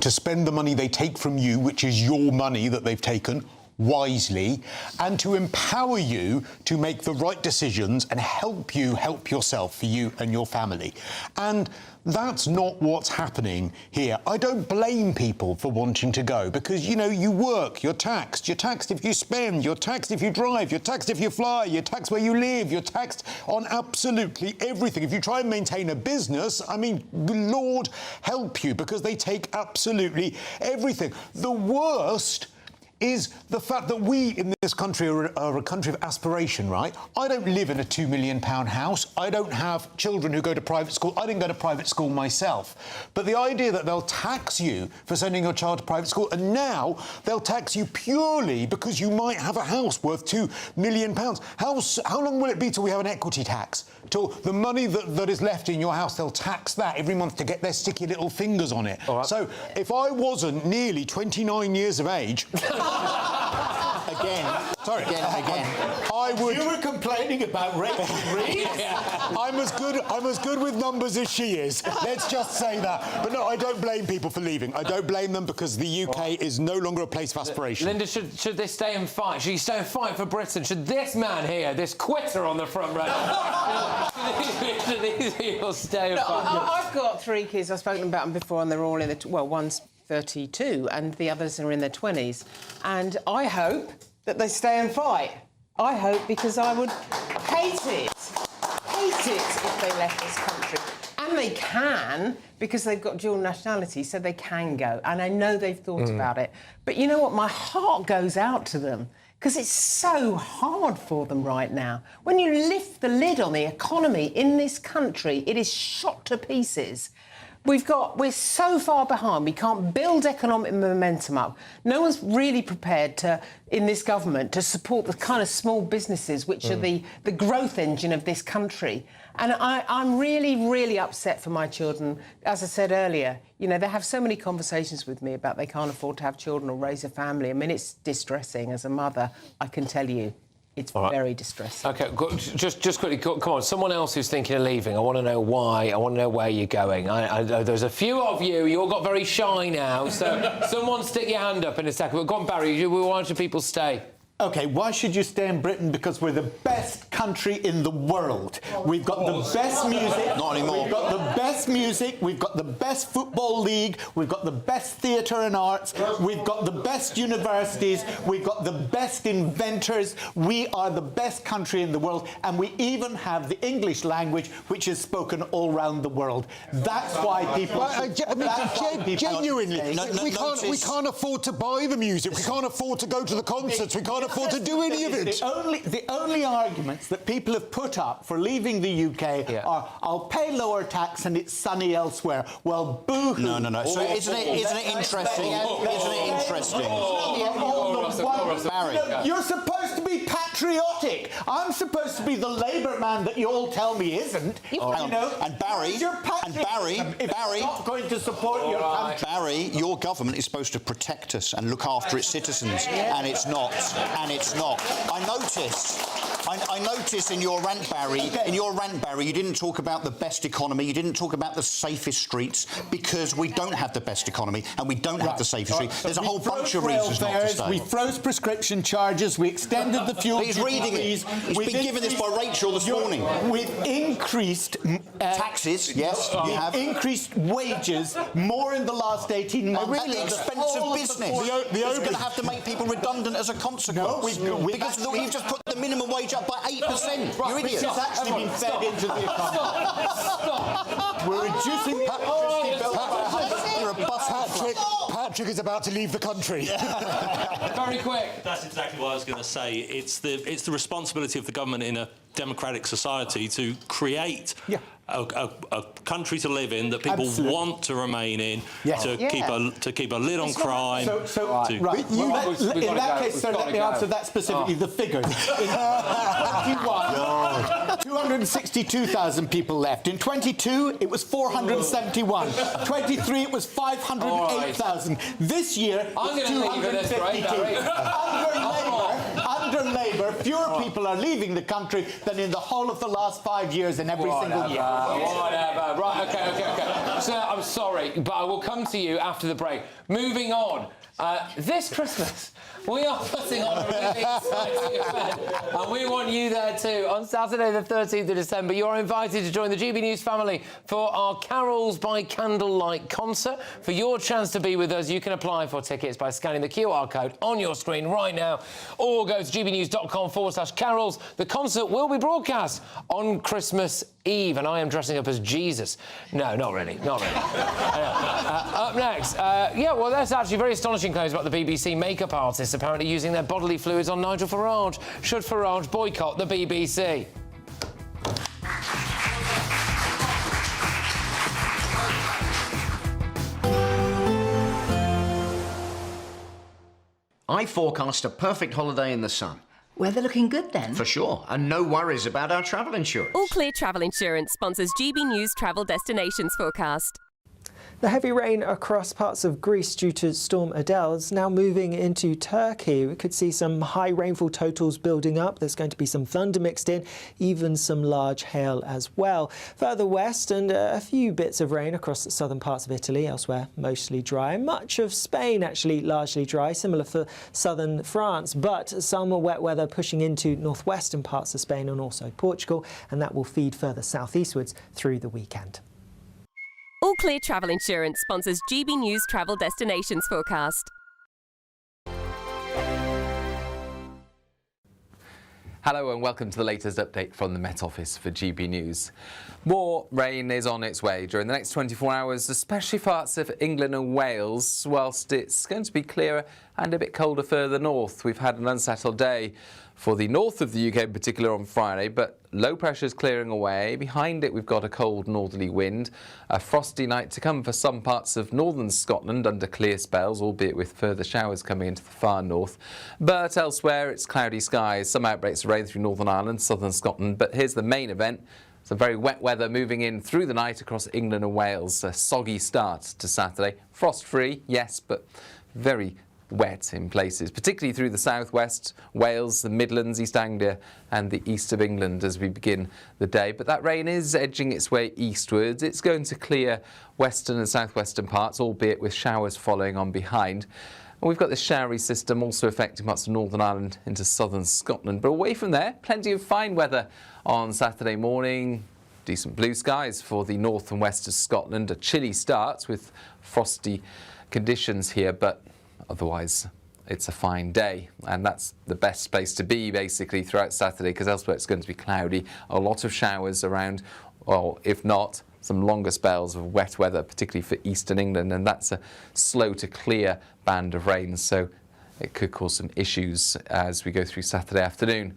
Speaker 17: to spend the money they take from you, which is your money that they've taken, wisely, and to empower you to make the right decisions and help you help yourself, for you and your family. And that's not what's happening here. I don't blame people for wanting to go, because, you work, you're taxed. You're taxed if you spend, you're taxed if you drive, you're taxed if you fly, you're taxed where you live, you're taxed on absolutely everything. If you try and maintain a business, Lord help you, because they take absolutely everything. The worst is the fact that we in this country are a country of aspiration, right? I don't live in a £2 million house. I don't have children who go to private school. I didn't go to private school myself. But the idea that they'll tax you for sending your child to private school, and now they'll tax you purely because you might have a house worth £2 million. How long will it be till we have an equity tax? Till the money that is left in your house, they'll tax that every month to get their sticky little fingers on it. Right. So if I wasn't nearly 29 years of age... Again. I would...
Speaker 5: You were complaining about Rachel Reeves?
Speaker 17: I'm as good with numbers as she is. Let's just say that. But no, I don't blame people for leaving. I don't blame them, because the UK is no longer a place of aspiration.
Speaker 18: Linda, should they stay and fight? Should you stay and fight for Britain? Should this man here, this quitter on the front row, should these people stay and fight?
Speaker 7: I've got 3 kids. I've spoken about them before, and they're all in the... Well, one's 32 and the others are in their 20s. And I hope that they stay and fight. I hope, because I would hate it if they left this country. And they can, because they've got dual nationality, so they can go. And I know they've thought about it. But you know what? My heart goes out to them, because it's so hard for them right now. When you lift the lid on the economy in this country, it is shot to pieces. We're so far behind, we can't build economic momentum up. No one's really prepared to, in this government, to support the kind of small businesses which are the growth engine of this country. And I'm really, really upset for my children. As I said earlier, you know, they have so many conversations with me about they can't afford to have children or raise a family. I mean, it's distressing. As a mother, I can tell you. It's very distressing.
Speaker 18: OK, just quickly, come on. Someone else who's thinking of leaving, I want to know why. I want to know where you're going. There's a few of you. You all got very shy now, so someone stick your hand up in a second. But go on, Barry, why should people stay?
Speaker 5: OK, why should you stay in Britain? Because we're the best country in the world. We've got the best music.
Speaker 1: Not anymore.
Speaker 5: We've got the best music. We've got the best football league. We've got the best theatre and arts. We've got the best universities. We've got the best inventors. We are the best country in the world. And we even have the English language, which is spoken all around the world. That's why people...
Speaker 17: Genuinely, we can't afford to buy the music. We can't afford to go to the concerts. We can't afford to do any of it.
Speaker 5: The only arguments that people have put up for leaving the UK are, I'll pay lower tax and it's sunny elsewhere. Well, boo-hoo.
Speaker 1: No. So isn't it interesting? Isn't it interesting?
Speaker 5: Barry. You're supposed to be patriotic. I'm supposed to be the Labour man that you all tell me isn't. You know,
Speaker 1: and Barry,
Speaker 5: not going to support your country.
Speaker 1: Barry, your government is supposed to protect us and look after its citizens, and it's not. And it's not. I notice in your rant, Barry, you didn't talk about the best economy, you didn't talk about the safest streets, because we don't have the best economy and we don't have the safest streets. There's a whole bunch of reasons not to stay.
Speaker 5: We froze prescription charges, we extended the fuel...
Speaker 1: He's reading it. He's been given this by Rachel this morning.
Speaker 5: We've increased...
Speaker 1: taxes, yes, you have.
Speaker 5: Increased wages more in the last 18 months.
Speaker 1: A really expensive business. It's going to have to make people redundant as a consequence. Because you've just put the minimum wage up by 8%. You're idiots.
Speaker 5: Which has actually been fed into the economy. Stop. We're reducing the electricity bill.
Speaker 1: You're a bus.
Speaker 17: Patrick is about to leave the country.
Speaker 18: Very quick.
Speaker 15: That's exactly what I was going to say. It's the responsibility of the government in a democratic society to create a country to live in that people want to remain in, to keep a lid on crime.
Speaker 5: In that case, let me answer that specifically. The figures. In 21, 262,000 people left. In 22, it was 471. 23, it was 508,000. This year, it's 252. Under Labour, fewer people are leaving the country than in the whole of the last 5 years in every single year.
Speaker 18: Whatever. Right, OK. So, I'm sorry, but I will come to you after the break. Moving on. This Christmas, we are putting on a really exciting event, and we want you there too. On Saturday, the 13th of December, you're invited to join the GB News family for our Carols by Candlelight concert. For your chance to be with us, you can apply for tickets by scanning the QR code on your screen right now, or go to gbnews.com/carols. The concert will be broadcast on Christmas Eve, and I am dressing up as Jesus. No, not really. Up next, that's actually very astonishing claims about the BBC makeup artists apparently using their bodily fluids on Nigel Farage. Should Farage boycott the BBC?
Speaker 4: I forecast a perfect holiday in the sun.
Speaker 8: Weather looking good then?
Speaker 4: For sure, and no worries about our travel insurance.
Speaker 20: All Clear Travel Insurance sponsors GB News Travel Destinations Forecast.
Speaker 22: The heavy rain across parts of Greece due to Storm Adele is now moving into Turkey. We could see some high rainfall totals building up. There's going to be some thunder mixed in, even some large hail as well. Further west, and a few bits of rain across the southern parts of Italy, elsewhere mostly dry. Much of Spain actually largely dry, similar for southern France, but some wet weather pushing into northwestern parts of Spain and also Portugal, and that will feed further southeastwards through the weekend.
Speaker 20: All Clear Travel Insurance sponsors GB News Travel Destinations Forecast.
Speaker 3: Hello and welcome to the latest update from the Met Office for GB News. More rain is on its way during the next 24 hours, especially parts of England and Wales, whilst it's going to be clearer and a bit colder further north. We've had an unsettled day for the north of the UK in particular on Friday, but low pressure is clearing away. Behind it we've got a cold northerly wind, a frosty night to come for some parts of northern Scotland under clear spells, albeit with further showers coming into the far north. But elsewhere it's cloudy skies, some outbreaks of rain through Northern Ireland, southern Scotland. But here's the main event. Some very wet weather moving in through the night across England and Wales. A soggy start to Saturday. Frost-free, yes, but very wet in places, particularly through the southwest, Wales, the Midlands, East Anglia and the east of England as we begin the day. But that rain is edging its way eastwards. It's going to clear western and southwestern parts, albeit with showers following on behind. And we've got this showery system also affecting parts of Northern Ireland into southern Scotland. But away from there, plenty of fine weather on Saturday morning. Decent blue skies for the north and west of Scotland. A chilly start with frosty conditions here, but otherwise it's a fine day, and that's the best place to be basically throughout Saturday, because elsewhere it's going to be cloudy, a lot of showers around, or if not, some longer spells of wet weather, particularly for eastern England, and that's a slow to clear band of rain, so it could cause some issues as we go through Saturday afternoon.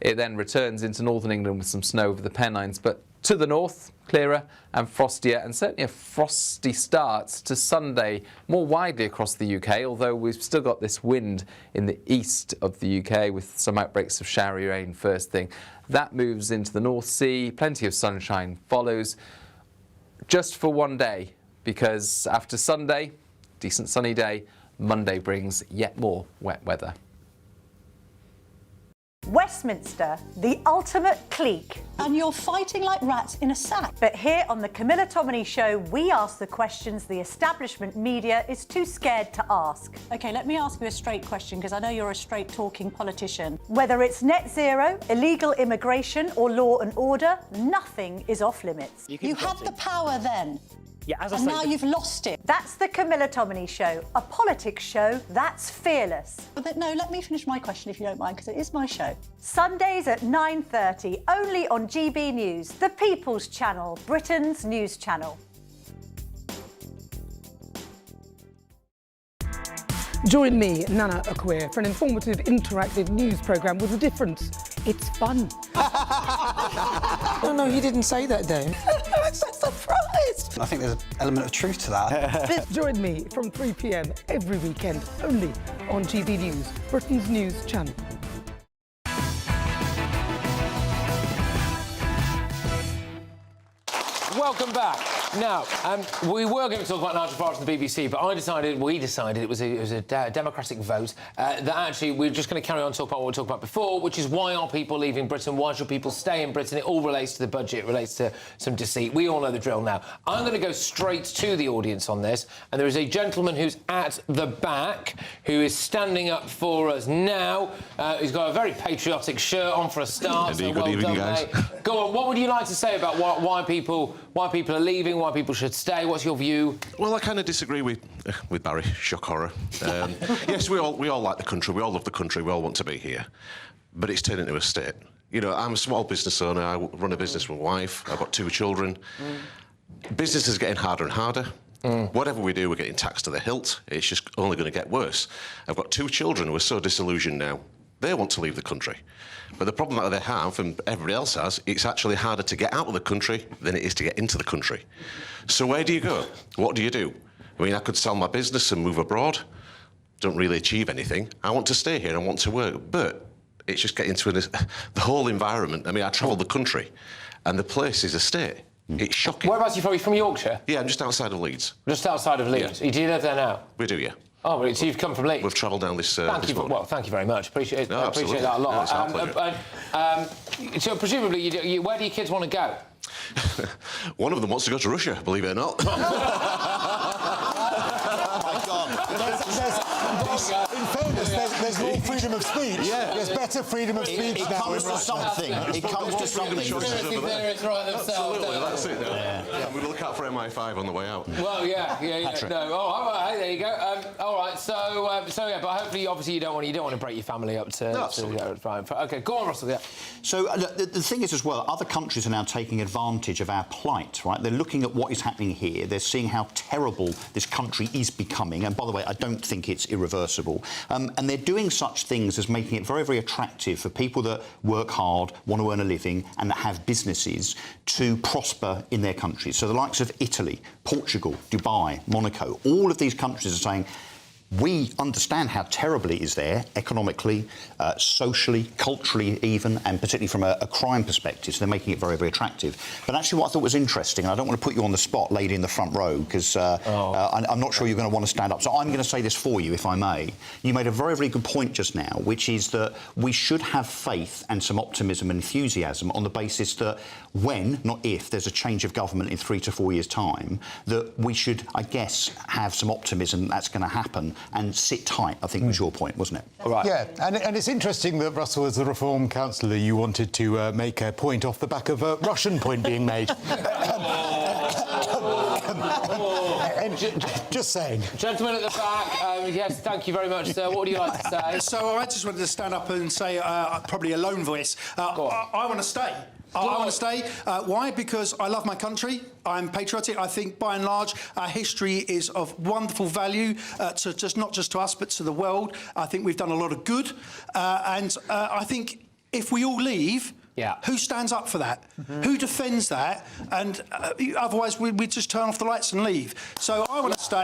Speaker 3: It then returns into northern England with some snow over the Pennines, but to the north, clearer and frostier, and certainly a frosty start to Sunday more widely across the UK, although we've still got this wind in the east of the UK with some outbreaks of showery rain first thing. That moves into the North Sea, plenty of sunshine follows just for one day, because after Sunday, decent sunny day, Monday brings yet more wet weather.
Speaker 8: Westminster, the ultimate clique. And you're fighting like rats in a sack. But here on the Camilla Tominey Show, we ask the questions the establishment media is too scared to ask. OK, let me ask you a straight question, because I know you're a straight-talking politician. Whether it's net zero, illegal immigration or law and order, nothing is off-limits. You had the power then.
Speaker 9: Yeah, as I
Speaker 8: and
Speaker 9: say,
Speaker 8: now you've lost it. That's the Camilla Tominey Show, a politics show that's fearless. But no, let me finish my question if you don't mind, because it is my show. Sundays at 9:30, only on GB News, the People's Channel, Britain's news channel.
Speaker 6: Join me, Nana Akweer, for an informative, interactive news programme with a difference. It's fun.
Speaker 23: No, he didn't say that, Dave.
Speaker 6: I'm so surprised.
Speaker 23: I think there's an element of truth to that.
Speaker 6: Join me from 3 p.m. every weekend, only on GB News, Britain's news channel.
Speaker 18: Welcome back. Now, we were going to talk about Nigel Farage and the BBC, but we decided it was a democratic vote that actually we're just going to carry on talking about what we talked about before, which is why are people leaving Britain? Why should people stay in Britain? It all relates to the budget, it relates to some deceit. We all know the drill now. I'm going to go straight to the audience on this, and there is a gentleman who's at the back who is standing up for us now. He's got a very patriotic shirt on for a start.
Speaker 24: Indeed, good evening, guys.
Speaker 18: Go on, what would you like to say about why people are leaving, why people should stay? What's your view?
Speaker 24: Well, I kind of disagree with Barry. Shock horror. Yes, we all like the country. We all love the country. We all want to be here. But it's turned into a state. You know, I'm a small business owner. I run a business with my wife. I've got 2 children. Business is getting harder and harder. Whatever we do, we're getting taxed to the hilt. It's just only going to get worse. I've got 2 children who are so disillusioned now. They want to leave the country. But the problem that they have, and everybody else has, it's actually harder to get out of the country than it is to get into the country. So where do you go? What do you do? I mean, I could sell my business and move abroad. Don't really achieve anything. I want to stay here and I want to work. But it's just getting to the whole environment. I mean, I travel the country, and the place is a state. It's shocking.
Speaker 18: Whereabouts are you from? Are you from Yorkshire?
Speaker 24: Yeah, I'm just outside of Leeds.
Speaker 18: Just outside of Leeds? Yeah. Do you live there now?
Speaker 24: We do, yeah.
Speaker 18: Oh, well, so you've come from Leeds?
Speaker 24: We've travelled down this
Speaker 18: thank you very much. Appreciate that a lot.
Speaker 24: No, it's our pleasure.
Speaker 18: So presumably, where do your kids want to go?
Speaker 24: One of them wants to go to Russia, believe it or not.
Speaker 17: In fairness, There's more freedom of speech. Yeah. There's better freedom of speech
Speaker 1: it
Speaker 17: now.
Speaker 1: comes to something. It comes to something.
Speaker 18: Conspiracy theorists write themselves
Speaker 24: Absolutely,
Speaker 18: down.
Speaker 24: that's it. Yeah. I'm going to look out for MI5 on the way out.
Speaker 18: Well, yeah.
Speaker 1: Patrick.
Speaker 18: No, all right, there you go. All right, so yeah, but hopefully, obviously, you don't want to break your family up to.
Speaker 24: No, absolutely.
Speaker 18: Fine. Okay, go on, Russell. Yeah.
Speaker 1: So the thing is, as well, other countries are now taking advantage of our plight, right? They're looking at what is happening here. They're seeing how terrible this country is becoming. And by the way, I don't think it's irreversible. And they're doing such things as making it very, very attractive for people that work hard, want to earn a living, and that have businesses to prosper in their countries. So the likes of Italy, Portugal, Dubai, Monaco, all of these countries are saying, we understand how terrible it is there, economically, socially, culturally even, and particularly from a crime perspective. So they're making it very, very attractive. But actually what I thought was interesting, and I don't want to put you on the spot, lady in the front row, because I'm not sure you're going to want to stand up. So I'm going to say this for you, if I may. You made a very, very good point just now, which is that we should have faith and some optimism and enthusiasm on the basis that when, not if, there's a change of government in 3 to 4 years' time, that we should, I guess, have some optimism that's going to happen and sit tight, I think was your point, wasn't it?
Speaker 17: All right. Yeah, and it's interesting that, Russell, as the Reform councillor, you wanted to make a point off the back of a Russian point being made. Just saying.
Speaker 18: Gentleman at the back, yes, thank you very much, sir. What would you like to say?
Speaker 9: So I just wanted to stand up and say, probably a lone voice, I want to stay. I want to stay. Why? Because I love my country. I'm patriotic. I think, by and large, our history is of wonderful value to not just to us, but to the world. I think we've done a lot of good. And I think if we all leave, who stands up for that? Who defends that? And otherwise, we just turn off the lights and leave. So I want to stay.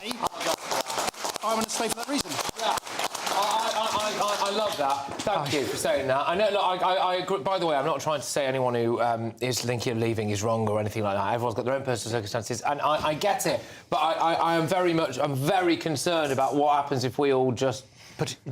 Speaker 9: I want to stay for that reason.
Speaker 18: I love that. Thank you for saying that. I know. Look, I agree. By the way, I'm not trying to say anyone who is thinking of leaving is wrong or anything like that. Everyone's got their own personal circumstances, and I get it. But I'm very concerned about what happens if we all just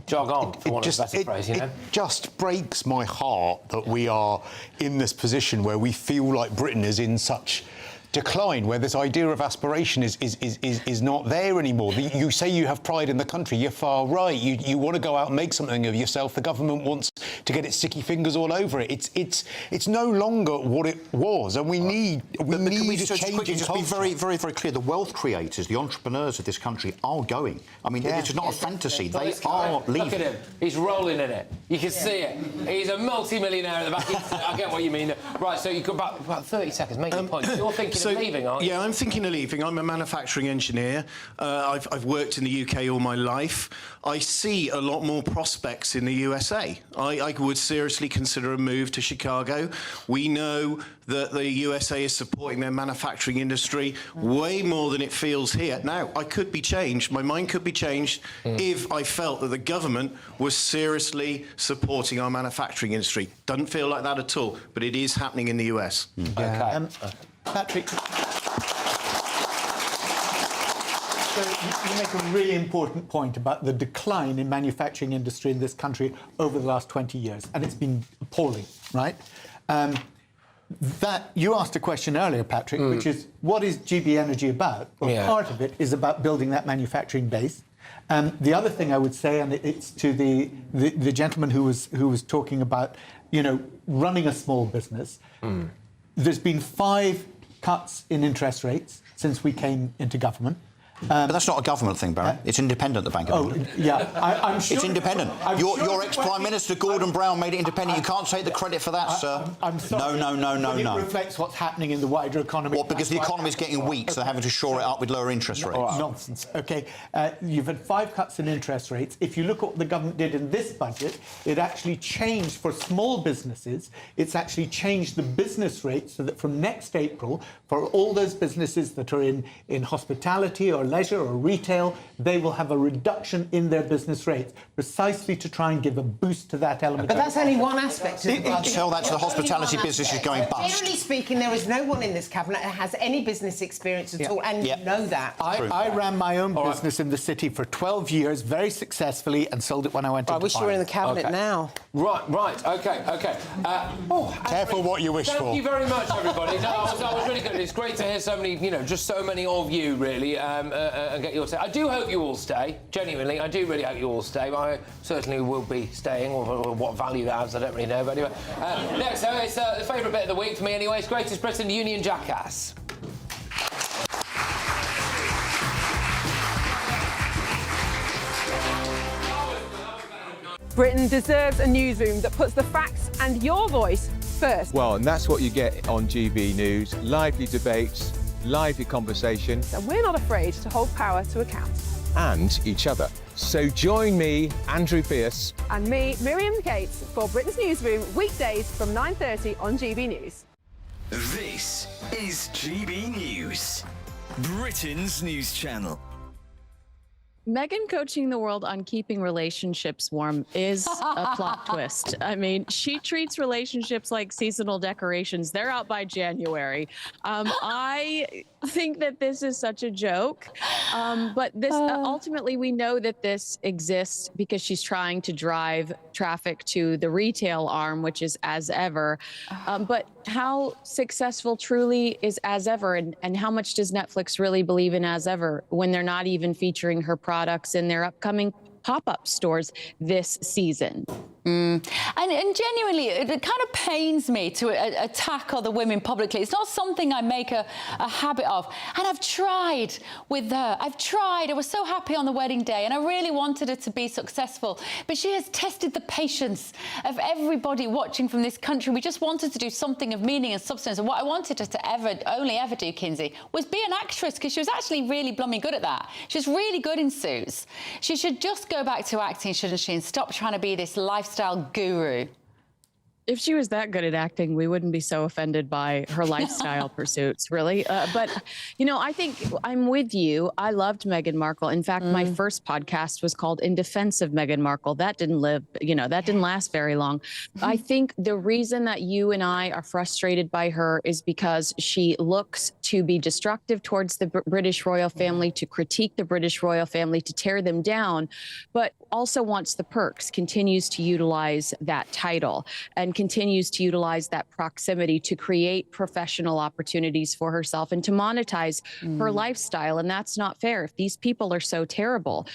Speaker 18: jog on, for want of a better phrase, you know?
Speaker 17: It just breaks my heart that we are in this position where we feel like Britain is in such decline, where this idea of aspiration is not there anymore. You say you have pride in the country, you're far right. You want to go out and make something of yourself. The government wants to get its sticky fingers all over it. It's no longer what it was, and we need a change in
Speaker 1: just
Speaker 17: culture.
Speaker 1: be very, very, very clear. The wealth creators, the entrepreneurs of this country are going. I mean, it's not a fantasy. They are leaving.
Speaker 18: Look at him. He's rolling in it. You can see it. He's a multi-millionaire at the back. I get what you mean. Right, so you've got about 30 seconds. Make your point. You're thinking of leaving, aren't you?
Speaker 9: Yeah, I'm thinking of leaving. I'm a manufacturing engineer. I've worked in the UK all my life. I see a lot more prospects in the USA. I would seriously consider a move to Chicago. We know that the USA is supporting their manufacturing industry way more than it feels here. Now, I could be changed. My mind could be changed if I felt that the government was seriously supporting our manufacturing industry. Doesn't feel like that at all, but it is happening in the US.
Speaker 5: Okay. Patrick, so you make a really important point about the decline in manufacturing industry in this country over the last 20 years, and it's been appalling, right? That you asked a question earlier, Patrick, which is, what is GB Energy about? Well, part of it is about building that manufacturing base. The other thing I would say, and it's to the gentleman who was talking about, running a small business. There's been 5 cuts in interest rates since we came into government.
Speaker 1: But that's not a government thing, Barry. It's independent, the Bank of England.
Speaker 5: Yeah, I'm sure...
Speaker 1: It's independent. Your ex-Prime Minister, Gordon Brown, made it independent. You can't take the credit for that, sir.
Speaker 5: I'm sorry.
Speaker 1: No.
Speaker 5: It reflects what's happening in the wider economy.
Speaker 1: What, because the economy is getting weak, so they're having to shore it up with lower interest rates?
Speaker 5: Nonsense. OK, you've had 5 cuts in interest rates. If you look at what the government did in this budget, it actually changed for small businesses. It's actually changed the business rates so that from next April, for all those businesses that are in hospitality or leisure or retail, they will have a reduction in their business rates, precisely to try and give a boost to that element.
Speaker 7: But that's only one aspect of it.
Speaker 1: Tell that to the hospitality business is going bust.
Speaker 7: Generally speaking, there is no one in this cabinet that has any business experience at all, and you know that.
Speaker 5: I ran my own business in the city for 12 years, very successfully, and sold it when I went into
Speaker 7: I wish you were in the cabinet now.
Speaker 18: Right, OK.
Speaker 17: Careful what you wish for.
Speaker 18: Thank you very much, everybody. That was really good. It's great to hear so many, just so many of you, really, and get your say. I do hope you all stay. Genuinely, I do really hope you all stay. I certainly will be staying, or what value that has, I don't really know. But anyway, next, it's the favourite bit of the week for me anyway. It's Greatest Britain Union Jackass.
Speaker 10: Britain deserves a newsroom that puts the facts and your voice first.
Speaker 11: Well, and that's what you get on GB News. Lively debates, lively conversation.
Speaker 10: And we're not afraid to hold power to account.
Speaker 11: And each other. So join me, Andrew Pierce.
Speaker 10: And me, Miriam Gates, for Britain's Newsroom, weekdays from 9:30 on GB News.
Speaker 19: This is GB News, Britain's news channel.
Speaker 14: Meghan coaching the world on keeping relationships warm is a plot twist. I mean, she treats relationships like seasonal decorations. They're out by January. I think that this is such a joke. But this ultimately, we know that this exists because she's trying to drive traffic to the retail arm, which is As Ever. But how successful truly is As Ever, and how much does Netflix really believe in As Ever when they're not even featuring her products in their upcoming pop-up stores this season?
Speaker 16: And genuinely, it kind of pains me to attack other women publicly. It's not something I make a habit of. And I've tried with her. I've tried. I was so happy on the wedding day, and I really wanted her to be successful. But she has tested the patience of everybody watching from this country. We just wanted to do something of meaning and substance. And what I wanted her to only ever do, Kinsey, was be an actress, because she was actually really blooming good at that. She's really good in Suits. She should just go back to acting, shouldn't she, and stop trying to be this lifestyle guru.
Speaker 14: If she was that good at acting, we wouldn't be so offended by her lifestyle pursuits, really. But, you know, I think I'm with you. I loved Meghan Markle. In fact, my first podcast was called In Defense of Meghan Markle. That didn't last very long. I think the reason that you and I are frustrated by her is because she looks to be destructive towards the British royal family, to critique the British royal family, to tear them down, but also wants the perks, continues to utilize that title, and continues to utilize that proximity to create professional opportunities for herself and to monetize her lifestyle. And that's not fair. If these people are so terrible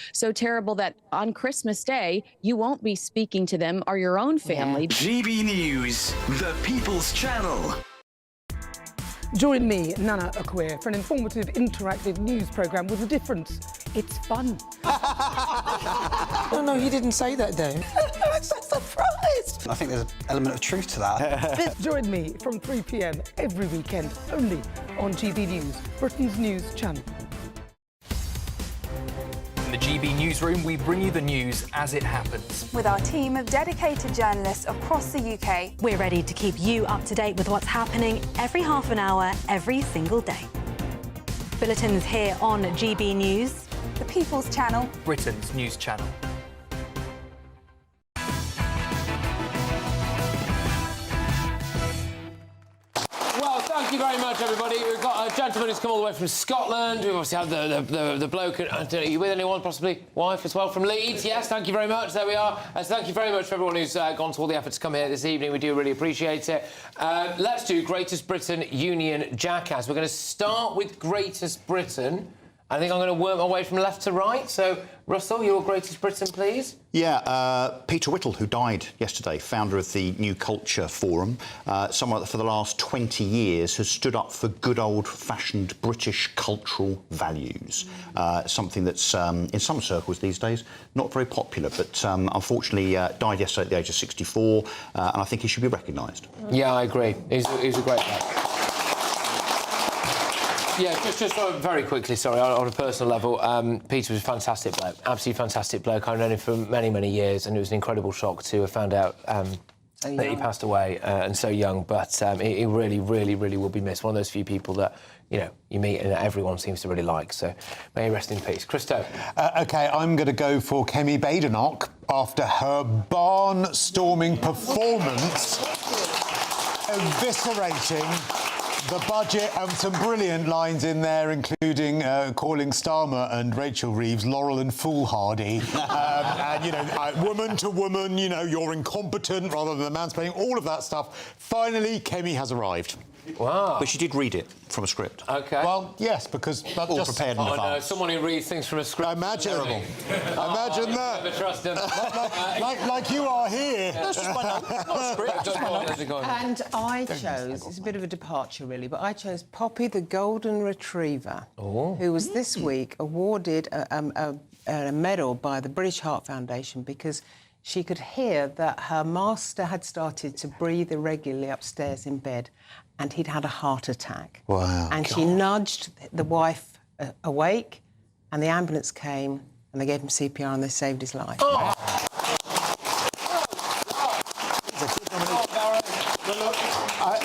Speaker 14: that on Christmas Day, you won't be speaking to them or your own family.
Speaker 19: GB News, the People's Channel.
Speaker 6: Join me, Nana Akwe, for an informative, interactive news programme with a difference. It's fun.
Speaker 23: No, you didn't say that, though.
Speaker 6: I'm so surprised.
Speaker 23: I think there's an element of truth to that.
Speaker 6: Join me from 3 p.m. every weekend, only on GB News, Britain's news channel.
Speaker 21: In the GB Newsroom, we bring you the news as it happens.
Speaker 25: With our team of dedicated journalists across the UK,
Speaker 8: we're ready to keep you up to date with what's happening every half an hour, every single day. Bulletins here on GB News,
Speaker 25: the People's Channel,
Speaker 21: Britain's news channel.
Speaker 18: Thank you very much, everybody. We've got a gentleman who's come all the way from Scotland. We've obviously had the bloke. Are you with anyone, possibly wife as well, from Leeds? Yes, thank you very much. There we are. So thank you very much for everyone who's gone to all the effort to come here this evening. We do really appreciate it. Let's do Greatest Britain Union Jackass. We're going to start with Greatest Britain. I think I'm going to work my way from left to right. So, Russell, your Greatest Britain, please.
Speaker 1: Yeah, Peter Whittle, who died yesterday, founder of the New Culture Forum, someone that for the last 20 years has stood up for good old-fashioned British cultural values, something that's, in some circles these days, not very popular, but unfortunately died yesterday at the age of 64, and I think he should be recognised.
Speaker 18: Yeah, I agree. He's a great guy. Yeah, just very quickly, sorry, on a personal level, Peter was a fantastic bloke, absolutely fantastic bloke. I've known him for many, many years, and it was an incredible shock to have found out that he passed away and so young, but he really, really, really will be missed. One of those few people that, you know, you meet and everyone seems to really like, so may he rest in peace. Christo.
Speaker 17: OK, I'm going to go for Kemi Badenoch after her barn-storming performance, eviscerating the budget, and some brilliant lines in there, including calling Starmer and Rachel Reeves Laurel and Foolhardy. And, you know, woman to woman, you know, you're incompetent rather than the mansplaining, all of that stuff. Finally, Kemi has arrived.
Speaker 18: Wow.
Speaker 1: But she did read it from a script.
Speaker 18: OK.
Speaker 17: Well, yes, because...
Speaker 1: All prepared in
Speaker 18: Oh, no,
Speaker 1: advance.
Speaker 18: someone who reads things from a script.
Speaker 17: Imagine that.
Speaker 18: Never trust him.
Speaker 17: like you are here.
Speaker 1: That's just my note. Not a script, just my note.
Speaker 7: And I chose, it's a bit of a departure really, but I chose Poppy the Golden Retriever, who was this week awarded a medal by the British Heart Foundation because she could hear that her master had started to breathe irregularly upstairs in bed and he'd had a heart attack.
Speaker 1: Wow.
Speaker 7: And she nudged the wife awake and the ambulance came and they gave him CPR and they saved his life.
Speaker 18: Oh.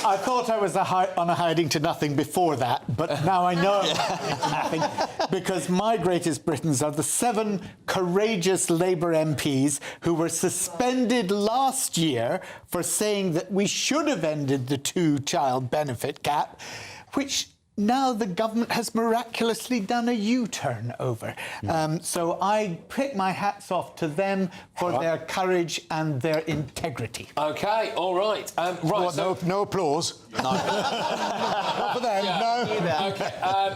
Speaker 5: I thought I was on a hiding to nothing before that, but now I know I'm hiding to nothing because my greatest Britons are the 7 courageous Labour MPs who were suspended last year for saying that we should have ended the 2-child benefit cap, which now the government has miraculously done a U-turn over. So I pick my hats off to them for their courage and their integrity.
Speaker 18: OK, all right. Right.
Speaker 17: What, so... no applause?
Speaker 1: No.
Speaker 17: Not for them, no.
Speaker 18: OK,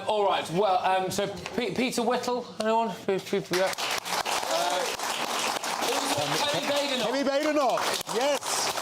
Speaker 18: all right. Well, so Peter Whittle, anyone?
Speaker 17: Kenny Badenoch, yes.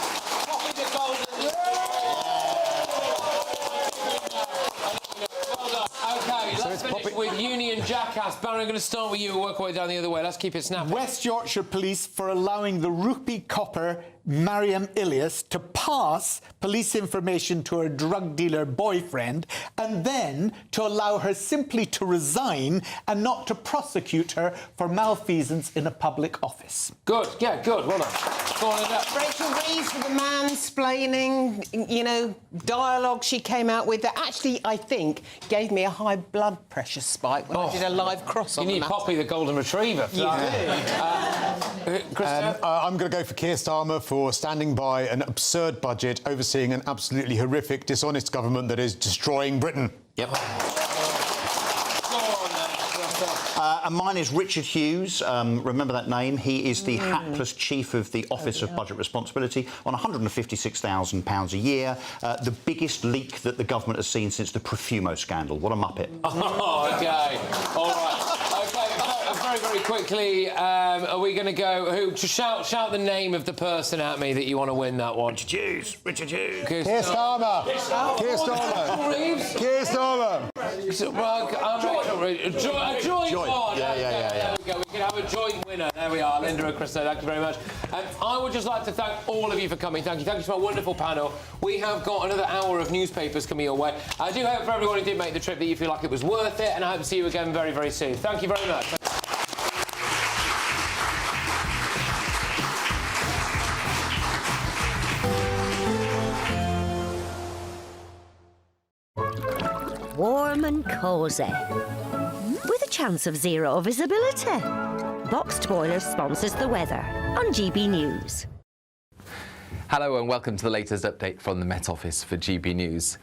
Speaker 18: OK, let's finish with Union Jackass. Barry, I'm going to start with you and work our way down the other way. Let's keep it snappy.
Speaker 5: West Yorkshire Police for allowing the rupee copper Mariam Ilias to pass police information to her drug dealer boyfriend and then to allow her simply to resign and not to prosecute her for malfeasance in a public office.
Speaker 18: Good, yeah, good. Well done. Go on,
Speaker 7: Rachel Reeves for the mansplaining, you know, dialogue she came out with that actually, I think, gave me a high blood pressure spike when I did a live cross on the
Speaker 18: You need Poppy the Golden Retriever for that.
Speaker 17: I'm going to go for Keir Starmer for standing by an absurd budget, overseeing an absolutely horrific, dishonest government that is destroying Britain.
Speaker 1: Yep. And mine is Richard Hughes. Remember that name? He is the hapless chief of the Office of Budget Responsibility on £156,000 a year. The biggest leak that the government has seen since the Profumo scandal. What a muppet.
Speaker 18: Oh, OK. All right. OK, very, very quickly, are we going to go... Shout the name of the person at me that you want to win that one.
Speaker 1: Richard Hughes. Richard Hughes.
Speaker 17: Keir Starmer. Keir Starmer. Keir Starmer.
Speaker 18: A joint one.
Speaker 1: Yeah.
Speaker 18: There we go. We can have a joint winner. There we are. Linda and Christo, thank you very much. I would just like to thank all of you for coming. Thank you. Thank you to our wonderful panel. We have got another hour of newspapers coming your way. I do hope for everyone who did make the trip that you feel like it was worth it, and I hope to see you again very, very soon. Thank you very much.
Speaker 2: Warm and cosy, with a chance of zero visibility. Boxed Boilers sponsors the weather on GB News.
Speaker 3: Hello and welcome to the latest update from the Met Office for GB News.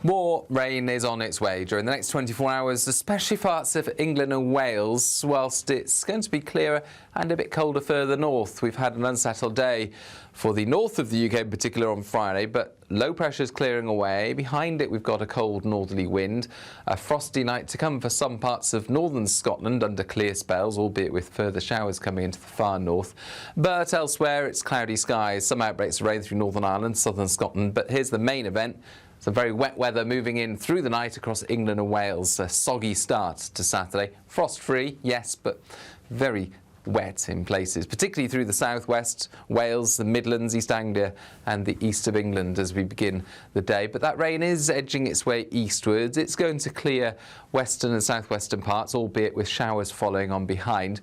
Speaker 3: More rain is on its way during the next 24 hours, especially parts of England and Wales, whilst it's going to be clearer and a bit colder further north. We've had an unsettled day for the north of the UK in particular on Friday, but low pressure is clearing away. Behind it, we've got a cold northerly wind. A frosty night to come for some parts of northern Scotland under clear spells, albeit with further showers coming into the far north. But elsewhere, it's cloudy skies. Some outbreaks of rain through Northern Ireland, southern Scotland. But here's the main event. Some very wet weather moving in through the night across England and Wales. A soggy start to Saturday. Frost-free, yes, but very wet in places, particularly through the southwest, Wales, the Midlands, East Anglia and the east of England as we begin the day. But that rain is edging its way eastwards. It's going to clear western and southwestern parts, albeit with showers following on behind.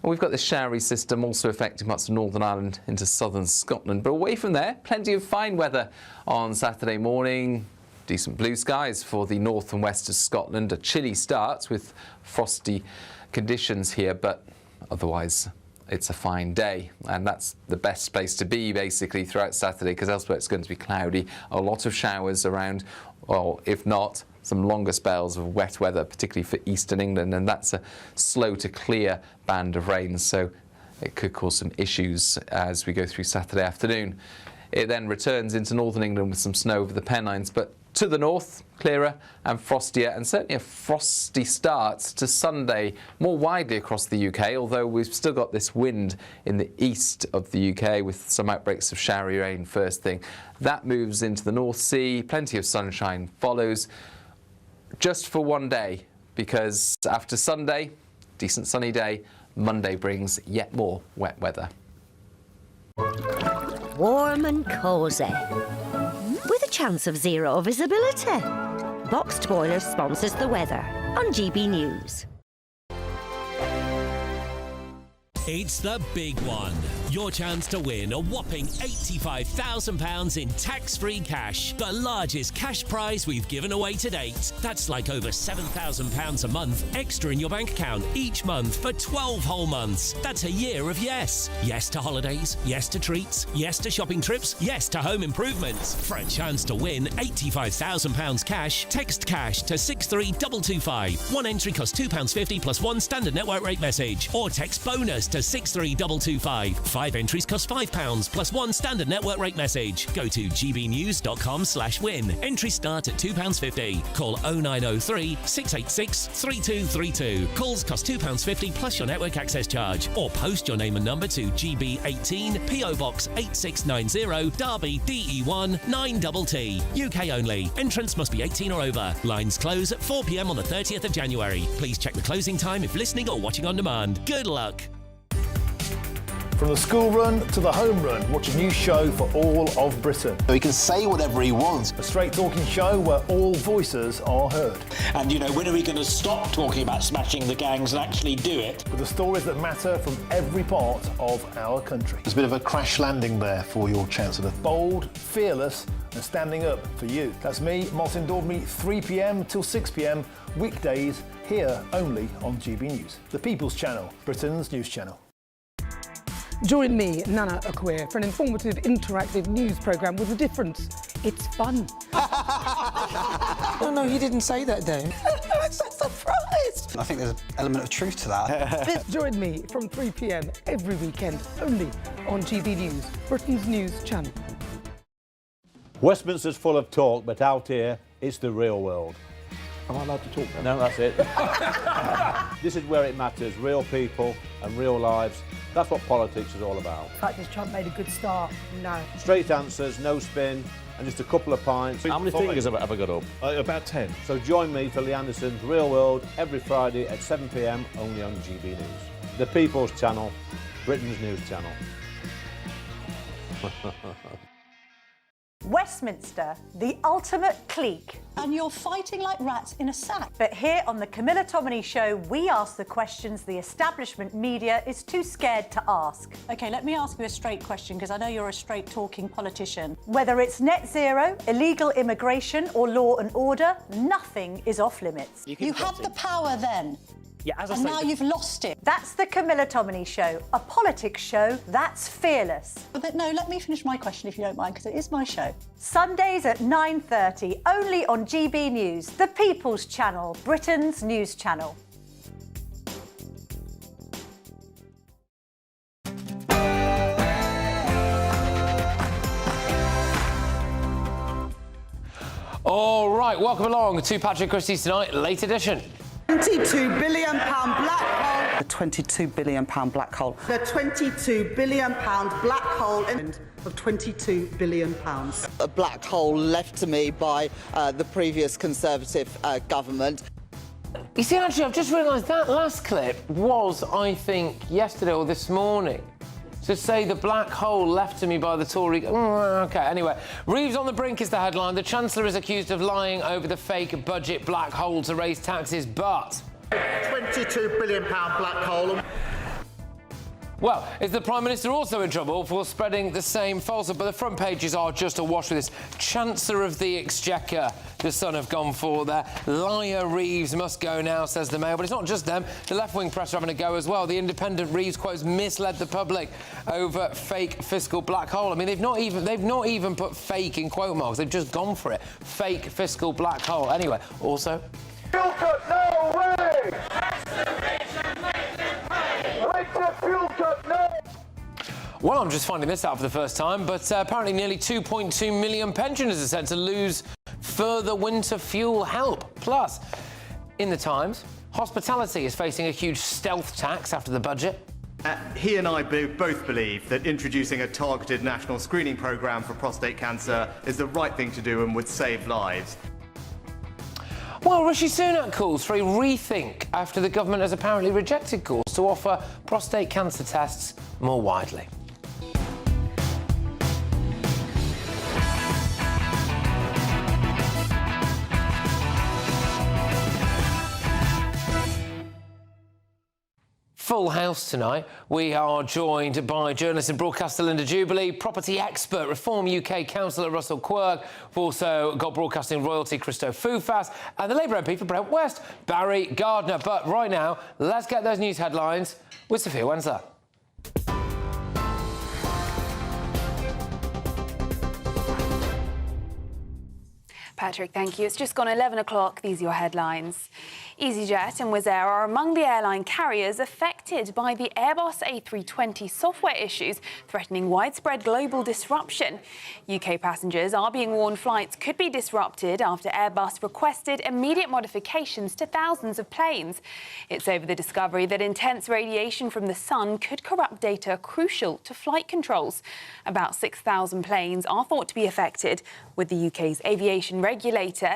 Speaker 3: And we've got the showery system also affecting parts of Northern Ireland into southern Scotland. But away from there, plenty of fine weather on Saturday morning. Decent blue skies for the north and west of Scotland. A chilly start with frosty conditions here, but otherwise, it's a fine day, and that's the best place to be, basically, throughout Saturday, because elsewhere it's going to be cloudy. A lot of showers around, or if not, some longer spells of wet weather, particularly for eastern England, and that's a slow to clear band of rain, so it could cause some issues as we go through Saturday afternoon. It then returns into northern England with some snow over the Pennines, but To the north, clearer and frostier, and certainly a frosty start to Sunday more widely across the UK, although we've still got this wind in the east of the UK with some outbreaks of showery rain first thing. That moves into the North Sea, plenty of sunshine follows, just for one day, because after Sunday, decent sunny day, Monday brings yet more wet weather.
Speaker 2: Warm and cosy, with a chance of zero visibility. Boxed Boilers sponsors the weather on GB News.
Speaker 4: It's the big one. Your chance to win a whopping £85,000 in tax-free cash. The largest cash prize we've given away to date. That's like over £7,000 a month extra in your bank account each month for 12 whole months. That's a year of yes. Yes to holidays, yes to treats, yes to shopping trips, yes to home improvements. For a chance to win £85,000 cash, text cash to 63225. One entry costs £2.50 plus one standard network rate message. Or text bonus to 63225. 5 entries cost £5 plus one standard network rate message. Go to gbnews.com/win. Entries start at £2.50. Call 0903 686 3232. Calls cost £2.50 plus your network access charge. Or post your name and number to GB18 PO Box 8690 Derby DE1 9TT. UK only. Entrance must be 18 or over. Lines close at 4 p.m. on the 30th of January. Please check the closing time if listening or watching on demand. Good luck.
Speaker 12: From the school run to the home run, watch a new show for all of Britain.
Speaker 13: He can say whatever he wants.
Speaker 12: A straight-talking show where all voices are heard.
Speaker 15: And, you know, when are we going to stop talking about smashing the gangs and actually do it?
Speaker 12: With the stories that matter from every part of our country.
Speaker 13: There's a bit of a crash landing there for your Chancellor.
Speaker 12: Bold, fearless and standing up for you. That's me, Martin Daubney, 3 p.m. till 6 p.m, weekdays, here only on GB News. The People's Channel, Britain's news channel.
Speaker 6: Join me, Nana Akweer, for an informative, interactive news programme with a difference. It's fun.
Speaker 23: No, he didn't say that, though. I'm so surprised. I think there's an element of truth to that.
Speaker 6: Join me from 3 p.m. every weekend, only on GB News, Britain's news channel.
Speaker 22: Westminster's full of talk, but out here, it's the real world. Am I allowed to talk now? No, that's it. This is where it matters, real people and real lives. That's what politics is all about.
Speaker 26: In fact, has Trump made a good start? No.
Speaker 22: Straight answers, no spin, and just a couple of pints. How many fingers have I got up? About 10. So join me for Lee Anderson's Real World every Friday at 7 p.m, only on GB News. The People's Channel, Britain's news channel.
Speaker 8: Westminster, the ultimate clique. And you're fighting like rats in a sack. But here on the Camilla Tominey Show, we ask the questions the establishment media is too scared to ask. OK, let me ask you a straight question, because I know you're a straight-talking politician. Whether it's net zero, illegal immigration or law and order, nothing is off limits. You had the power then.
Speaker 26: Yeah, as I
Speaker 8: and
Speaker 26: say,
Speaker 8: now you've lost it. That's the Camilla Tominey Show, a politics show that's fearless. But no, let me finish my question if you don't mind, because it is my show. Sundays at 9:30, only on GB News, the People's Channel, Britain's news channel.
Speaker 18: All right, welcome along to Patrick Christys tonight, late edition.
Speaker 27: £22 billion black hole.
Speaker 23: The £22 billion black hole.
Speaker 27: The £22 billion black hole of £22 billion.
Speaker 28: A black hole left to me by the previous Conservative government.
Speaker 18: You see, actually, I've just realised that last clip was, I think, yesterday or this morning. To say the black hole left to me by the Tory... OK, anyway. Reeves on the brink is the headline. The Chancellor is accused of lying over the fake budget black hole to raise taxes, but...
Speaker 27: £22 billion black hole.
Speaker 18: Well, is the Prime Minister also in trouble for spreading the same falsehood? But the front pages are just awash with this. Chancellor of the Exchequer, the Sun have gone for there. Liar Reeves must go now, says the Mail. But it's not just them. The left-wing press are having a go as well. The Independent Reeves quotes misled the public over fake fiscal black hole. I mean, they've not even put fake in quote marks. They've just gone for it. Fake fiscal black hole. Anyway, also...
Speaker 27: Fuel cut, no way! Fuel cut, no!
Speaker 18: Well, I'm just finding this out for the first time, but apparently nearly 2.2 million pensioners are set to lose further winter fuel help. Plus, in the Times, hospitality is facing a huge stealth tax after the budget.
Speaker 9: He and I both believe that introducing a targeted national screening programme for prostate cancer is the right thing to do and would save lives.
Speaker 18: Well, Rishi Sunak calls for a rethink after the government has apparently rejected calls to offer prostate cancer tests more widely. Full house tonight. We are joined by journalist and broadcaster Linda Jubilee, property expert, Reform UK councillor Russell Quirk. We've also got broadcasting royalty Christo Fufas and the Labour MP for Brent West, Barry Gardner. But right now, let's get those news headlines with Sophia Wensler.
Speaker 25: Patrick, thank you. It's just gone 11 o'clock. These are your headlines. EasyJet and Wizz Air are among the airline carriers affected by the Airbus A320 software issues, threatening widespread global disruption. UK passengers are being warned flights could be disrupted after Airbus requested immediate modifications to thousands of planes. It's over the discovery that intense radiation from the sun could corrupt data crucial to flight controls. About 6,000 planes are thought to be affected, with the UK's aviation regulator